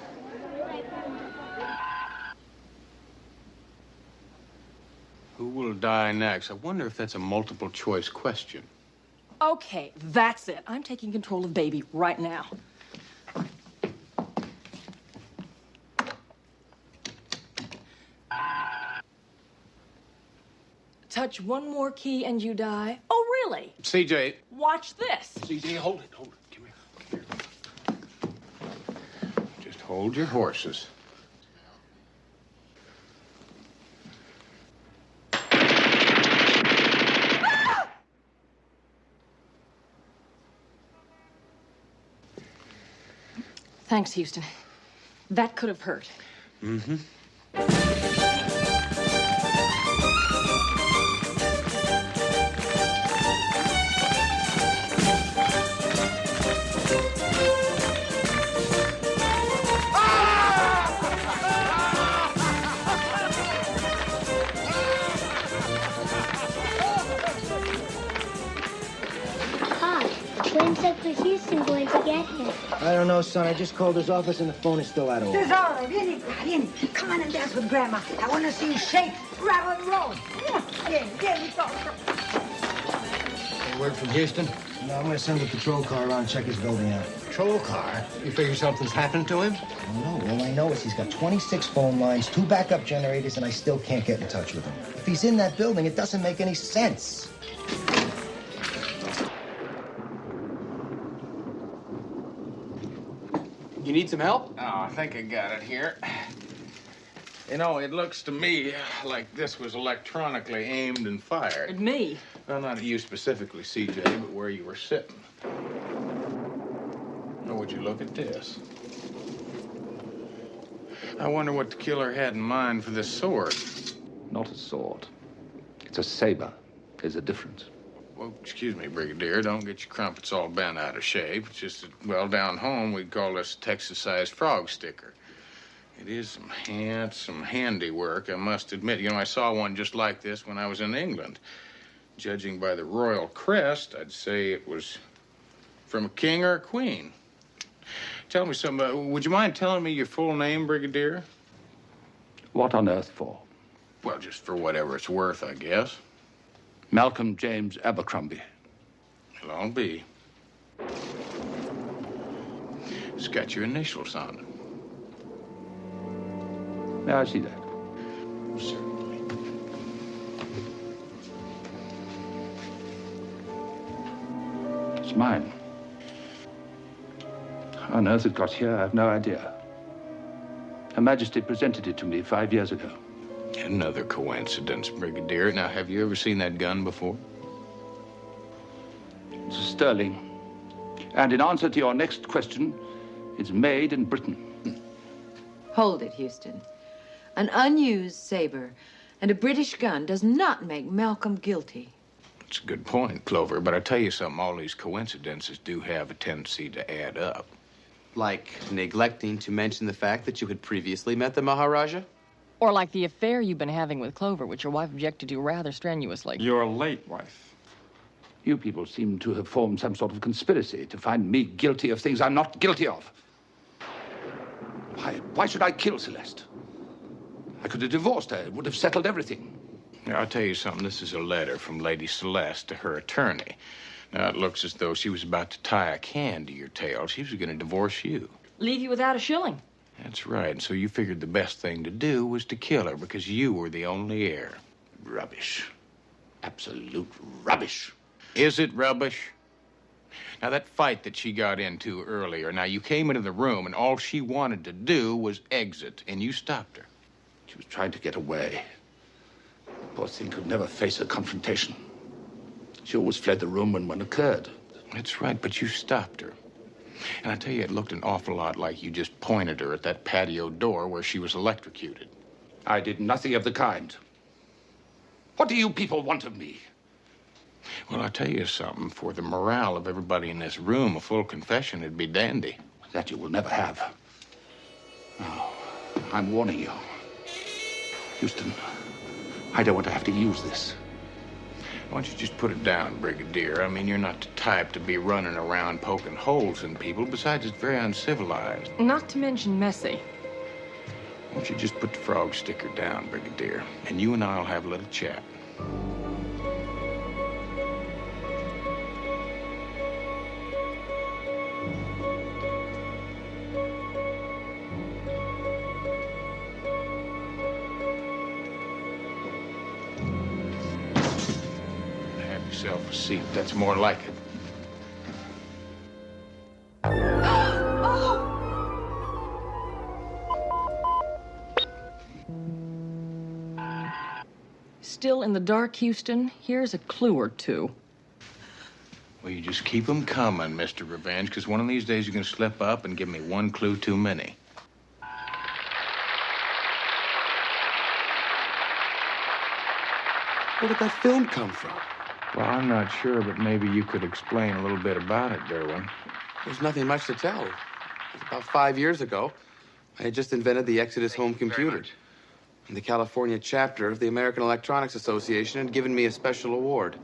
Who will die next? I wonder if that's a multiple choice question. Okay, that's it. I'm taking control of baby right now. Touch one more key and you die. Oh, really? CJ. Watch this. CJ, hold it. Come here. hold your horses. Thanks, Houston. That could have hurt. Mm-hmm. When's Uncle Houston going to get him? I don't know, son. I just called his office and the phone is still out of order. Tesoro, vieni qua, vieni. Come on and dance with Grandma. I want to see you shake, rattle, and roll. Vieni, Toto. Any word from Houston? No, I'm going to send the patrol car around and check his building out. Patrol car? You figure something's happened to him? No, all I know is he's got 26 phone lines, 2 backup generators, and I still can't get in touch with him. If he's in that building, it doesn't make any sense. You need some help? Oh, I think I got it here. You know, it looks to me like this was electronically aimed and fired. At me? Well, not at you specifically, CJ, but where you were sitting. Now, would you look at this? I wonder what the killer had in mind for this sword. Not a sword. It's a saber. There's a difference. Well, excuse me, Brigadier. Don't get your crumpets all bent out of shape. It's just that, well, down home, we'd call this a Texas-sized frog sticker. It is some handsome handiwork, I must admit. You know, I saw one just like this when I was in England. Judging by the royal crest, I'd say it was from a king or a queen. Tell me something. Would you mind telling me your full name, Brigadier? What on earth for? Well, just for whatever it's worth, I guess. Malcolm James Abercrombie. It'll all be. It's got your initials on it. May I see that? Certainly. It's mine. How on earth it got here, I have no idea. Her Majesty presented it to me 5 years ago. Another coincidence, Brigadier. Now, have you ever seen that gun before? It's a sterling. And in answer to your next question, it's made in Britain. Hold it, Houston. An unused saber and a British gun does not make Malcolm guilty. It's a good point, Clover, but I tell you something, all these coincidences do have a tendency to add up. Like neglecting to mention the fact that you had previously met the Maharaja? Or like the affair you've been having with Clover, which your wife objected to rather strenuously. You're late, wife. You people seem to have formed some sort of conspiracy to find me guilty of things I'm not guilty of. Why should I kill Celeste? I could have divorced her. It would have settled everything. Now, I'll tell you something. This is a letter from Lady Celeste to her attorney. Now, it looks as though she was about to tie a can to your tail. She was going to divorce you. Leave you without a shilling. That's right. And so you figured the best thing to do was to kill her because you were the only heir. Rubbish. Absolute rubbish. Is it rubbish? Now, that fight that she got into earlier, now, you came into the room and all she wanted to do was exit, and you stopped her. She was trying to get away. The poor thing could never face a confrontation. She always fled the room when one occurred. That's right, but you stopped her. And I tell you, it looked an awful lot like you just pointed her at that patio door where she was electrocuted. I did nothing of the kind. What do you people want of me? Well, I'll tell you something. For the morale of everybody in this room, a full confession would be dandy. That you will never have. Oh, I'm warning you. Houston, I don't want to have to use this. Why don't you just put it down, Brigadier? I mean, you're not the type to be running around poking holes in people. Besides, it's very uncivilized. Not to mention messy. Why don't you just put the frog sticker down, Brigadier? And you and I'll have a little chat. Have yourself a seat. That's more like it. still in the dark, Houston, here's a clue or two. Well, you just keep them coming, Mr. Revenge, because one of these days you're going to slip up and give me one clue too many. Where did that film come from? Well, I'm not sure, but maybe you could explain a little bit about it, Derwin. There's nothing much to tell. It was about 5 years ago. I had just invented the Exodus home computer. And the California chapter of the American Electronics Association had given me a special award.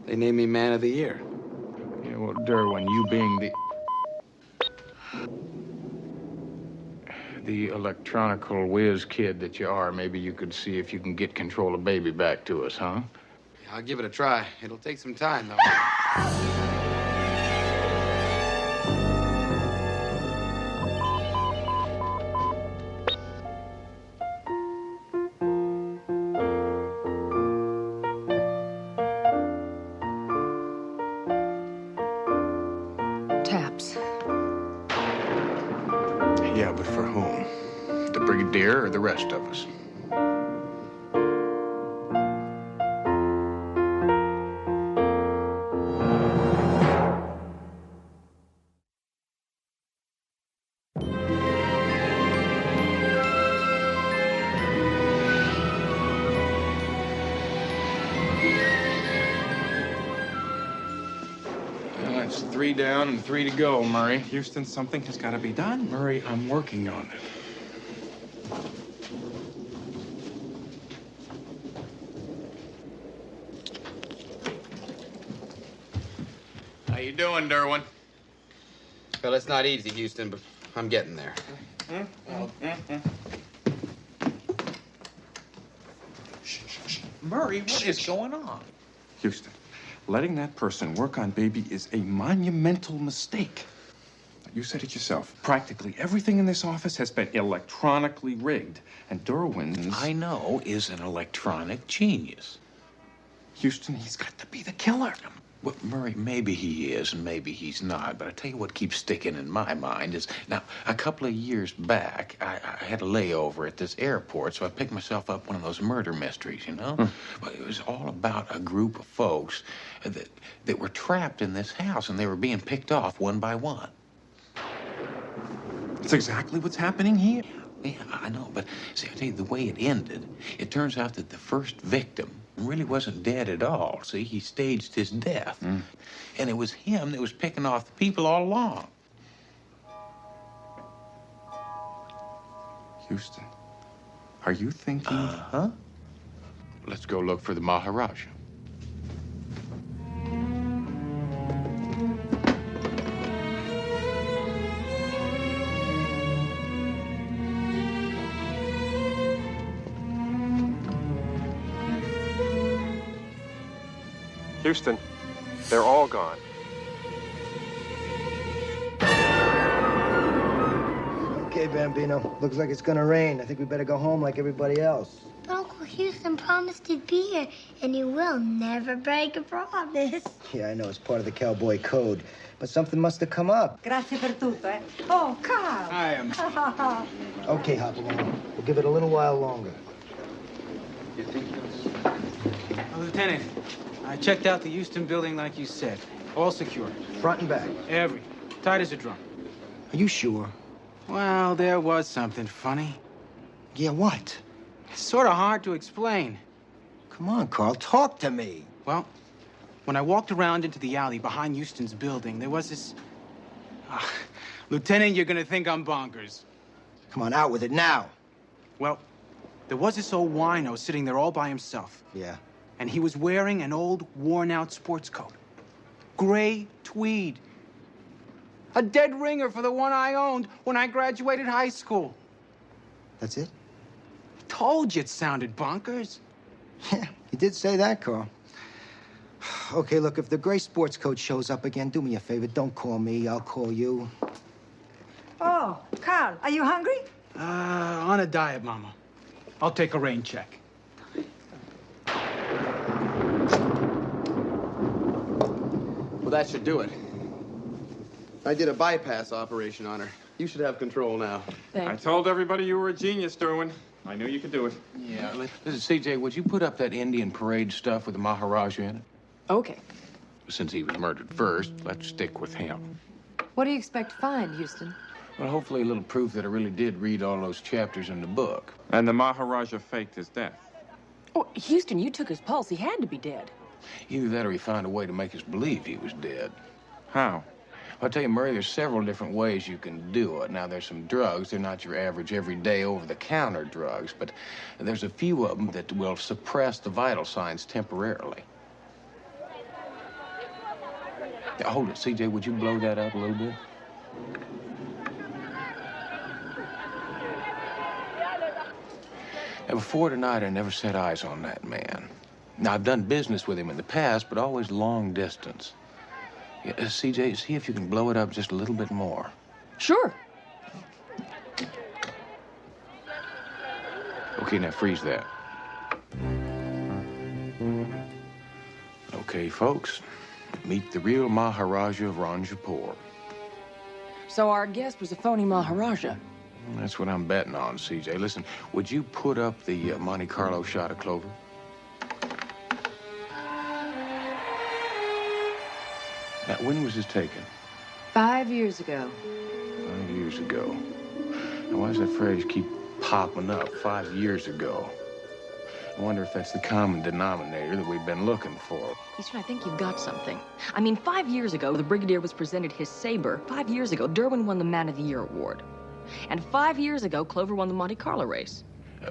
They named me Man of the Year. Yeah, well, Derwin, you being the electronical whiz kid that you are, maybe you could see if you can get control of Baby back to us, huh? Yeah, I'll give it a try. It'll take some time, though. Taps. Yeah, but for whom? The Brigadier or the rest of us? Well, it's 3 down and 3 to go, Murray. Houston, something has got to be done. Murray, I'm working on it. How you doing, Derwin? Well, it's not easy, Houston, but I'm getting there. Murray, what is going on? Houston, letting that person work on Baby is a monumental mistake. You said it yourself. Practically everything in this office has been electronically rigged. And Derwin's... I know, is an electronic genius. Houston, he's got to be the killer. Well, Murray, maybe he is and maybe he's not, but I tell you what keeps sticking in my mind is, now, a couple of years back, I had a layover at this airport, so I picked myself up one of those murder mysteries, you know? Well, it was all about a group of folks that were trapped in this house, and they were being picked off one by one. That's exactly what's happening here. Yeah, I know, but see, I tell you, the way it ended, it turns out that the first victim really wasn't dead at all. See, he staged his death. And it was him that was picking off the people all along. Houston, are you thinking... Uh-huh. Let's go look for the Maharaja. Houston, they're all gone. Okay, Bambino. Looks like it's gonna rain. I think we better go home like everybody else. But Uncle Houston promised to be here, and he will never break a promise. Yeah, I know. It's part of the cowboy code. But something must have come up. Grazie per tutto, eh? Oh, Carl! I am. Okay, Hopalong. We'll give it a little while longer. You think Lieutenant, I checked out the Houston building like you said. All secure. Front and back? Every. Tight as a drum. Are you sure? Well, there was something funny. Yeah, what? It's sort of hard to explain. Come on, Carl. Talk to me. Well, when I walked around into the alley behind Houston's building, there was this... Lieutenant, you're gonna think I'm bonkers. Come on, out with it now. Well, there was this old wino sitting there all by himself. Yeah. And he was wearing an old, worn-out sports coat. Gray tweed. A dead ringer for the one I owned when I graduated high school. That's it? Told you it sounded bonkers. Yeah, you did say that, Carl. Okay, look, if the gray sports coat shows up again, do me a favor. Don't call me. I'll call you. Oh, Carl, are you hungry? On a diet, Mama. I'll take a rain check. Well, that should do it. I did a bypass operation on her. You should have control now. I told everybody you were a genius, Derwin. I knew you could do it. Yeah, listen, CJ, would you put up that Indian parade stuff with the Maharaja in it? Okay. Since he was murdered first, let's stick with him. What do you expect to find, Houston? Well, hopefully a little proof that I really did read all those chapters in the book. And the Maharaja faked his death. Oh, Houston, you took his pulse. He had to be dead. Either that or he found a way to make us believe he was dead. How? I'll tell you, Murray, there's several different ways you can do it. Now, there's some drugs. They're not your average, everyday, over-the-counter drugs, but there's a few of them that will suppress the vital signs temporarily. Now, hold it, CJ, would you blow that up a little bit? Now, before tonight, I never set eyes on that man. Now, I've done business with him in the past, but always long distance. Yeah, CJ, see if you can blow it up just a little bit more. Sure. Okay, now freeze that. Okay, folks, meet the real Maharaja of Ranjapur. So our guest was a phony Maharaja. That's what I'm betting on, CJ. Listen, would you put up the Monte Carlo shot of Clover? Now, when was this taken? 5 years ago. 5 years ago. Now, why does that phrase keep popping up? 5 years ago. I wonder if that's the common denominator that we've been looking for. Houston, I think you've got something. I mean, 5 years ago, the Brigadier was presented his saber. 5 years ago, Derwin won the Man of the Year award. And 5 years ago, Clover won the Monte Carlo race.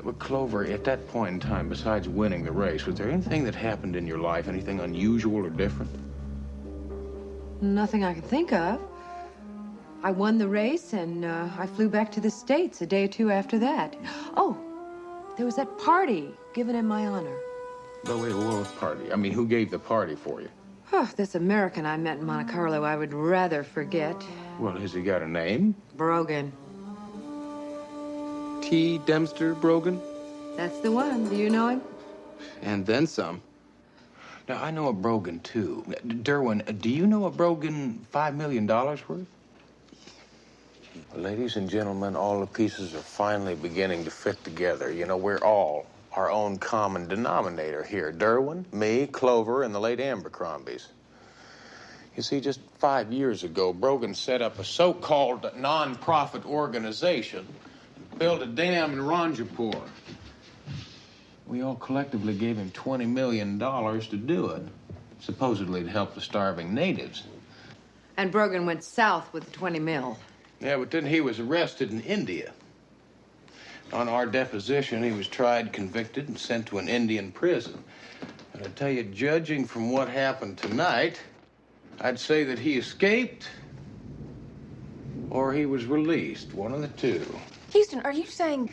But Clover, at that point in time, besides winning the race, was there anything that happened in your life, anything unusual or different? Nothing I can think of. I won the race, and I flew back to the States a day or two after that. Oh, there was that party given in my honor. But wait, what party? I mean, who gave the party for you? Oh, this American I met in Monte Carlo, I would rather forget. Well, has he got a name? Brogan. T. Dempster Brogan? That's the one. Do you know him? And then some. Now, I know a Brogan, too. Derwin, do you know a Brogan $5 million worth? Ladies and gentlemen, all the pieces are finally beginning to fit together. You know, we're all our own common denominator here. Derwin, me, Clover, and the late Abercrombies. You see, just 5 years ago, Brogan set up a so-called non-profit organization and built a dam in Ranjapur. We all collectively gave him $20 million to do it, supposedly to help the starving natives. And Brogan went south with the 20 mil. Yeah, but then he was arrested in India. On our deposition, he was tried, convicted, and sent to an Indian prison. And I tell you, judging from what happened tonight, I'd say that he escaped or he was released, one of the two. Houston, are you saying...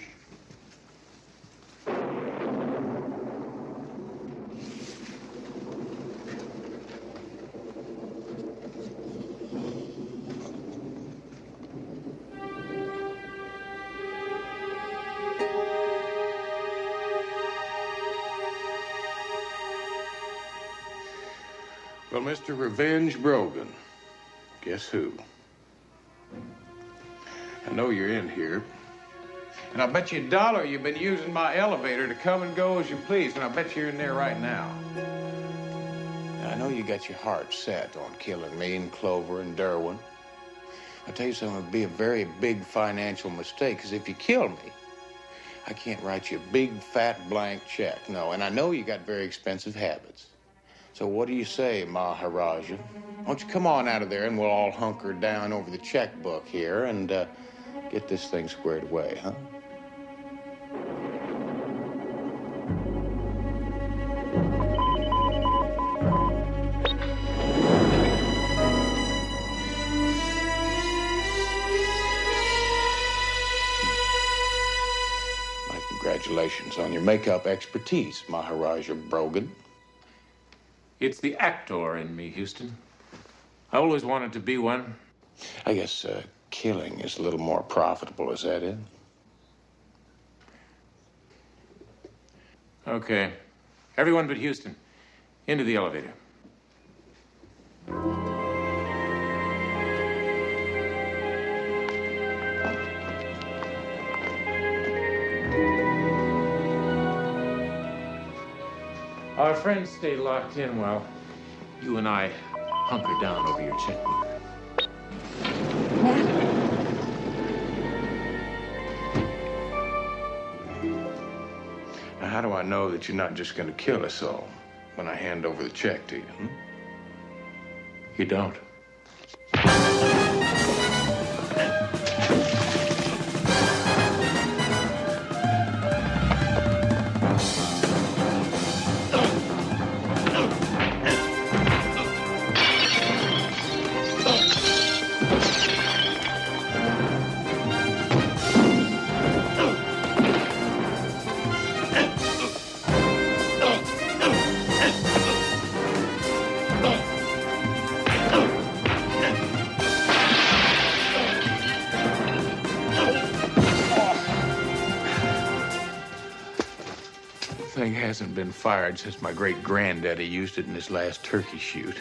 Well, Mr. Revenge Brogan, guess who? I know you're in here. And I'll bet you $1 you've been using my elevator to come and go as you please, and I'll bet you're in there right now. And I know you got your heart set on killing me and Clover and Derwin. I'll tell you something, it'd be a very big financial mistake, because if you kill me, I can't write you a big, fat, blank check. No, and I know you got very expensive habits. So what do you say, Maharaja? Why don't you come on out of there and we'll all hunker down over the checkbook here and get this thing squared away, huh? My congratulations on your makeup expertise, Maharaja Brogan. It's the actor in me, Houston. I always wanted to be one. I guess killing is a little more profitable, is that it? Okay. Everyone but Houston. Into the elevator. Our friends stay locked in while you and I hunker down over your checkbook. Now, how do I know that you're not just going to kill us all when I hand over the check to you? You don't. Thing hasn't been fired since my great-granddaddy used it in his last turkey shoot.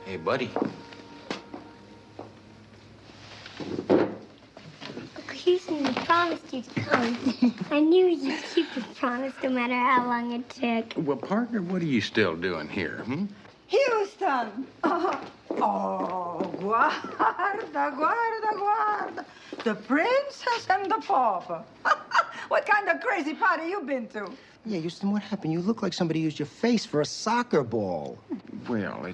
Hey, buddy. Uncle Houston, you promised you'd come. I knew you'd keep your promise no matter how long it took. Well, partner, what are you still doing here, Houston! Oh, guarda, guarda, guarda. The princess and the pauper. What kind of crazy party you been to? Yeah, Houston, what happened? You look like somebody used your face for a soccer ball. Well,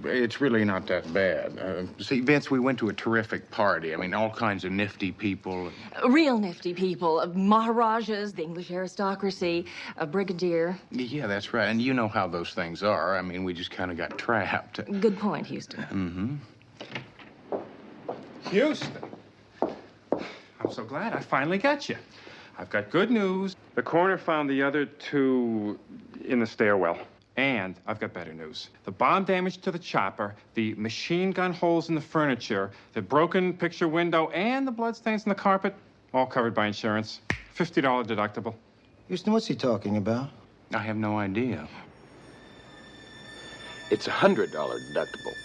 it's really not that bad. See, Vince, we went to a terrific party. I mean, all kinds of nifty people. Real nifty people. Maharajas, the English aristocracy, a brigadier. Yeah, that's right. And you know how those things are. I mean, we just kind of got trapped. Good point, Houston. Mm-hmm. Houston. I'm so glad I finally got you. I've got good news. The coroner found the other two in the stairwell. And I've got better news. The bomb damage to the chopper, the machine gun holes in the furniture, the broken picture window, and the bloodstains in the carpet, all covered by insurance. $50 deductible. Houston, what's he talking about? I have no idea. It's a $100 deductible.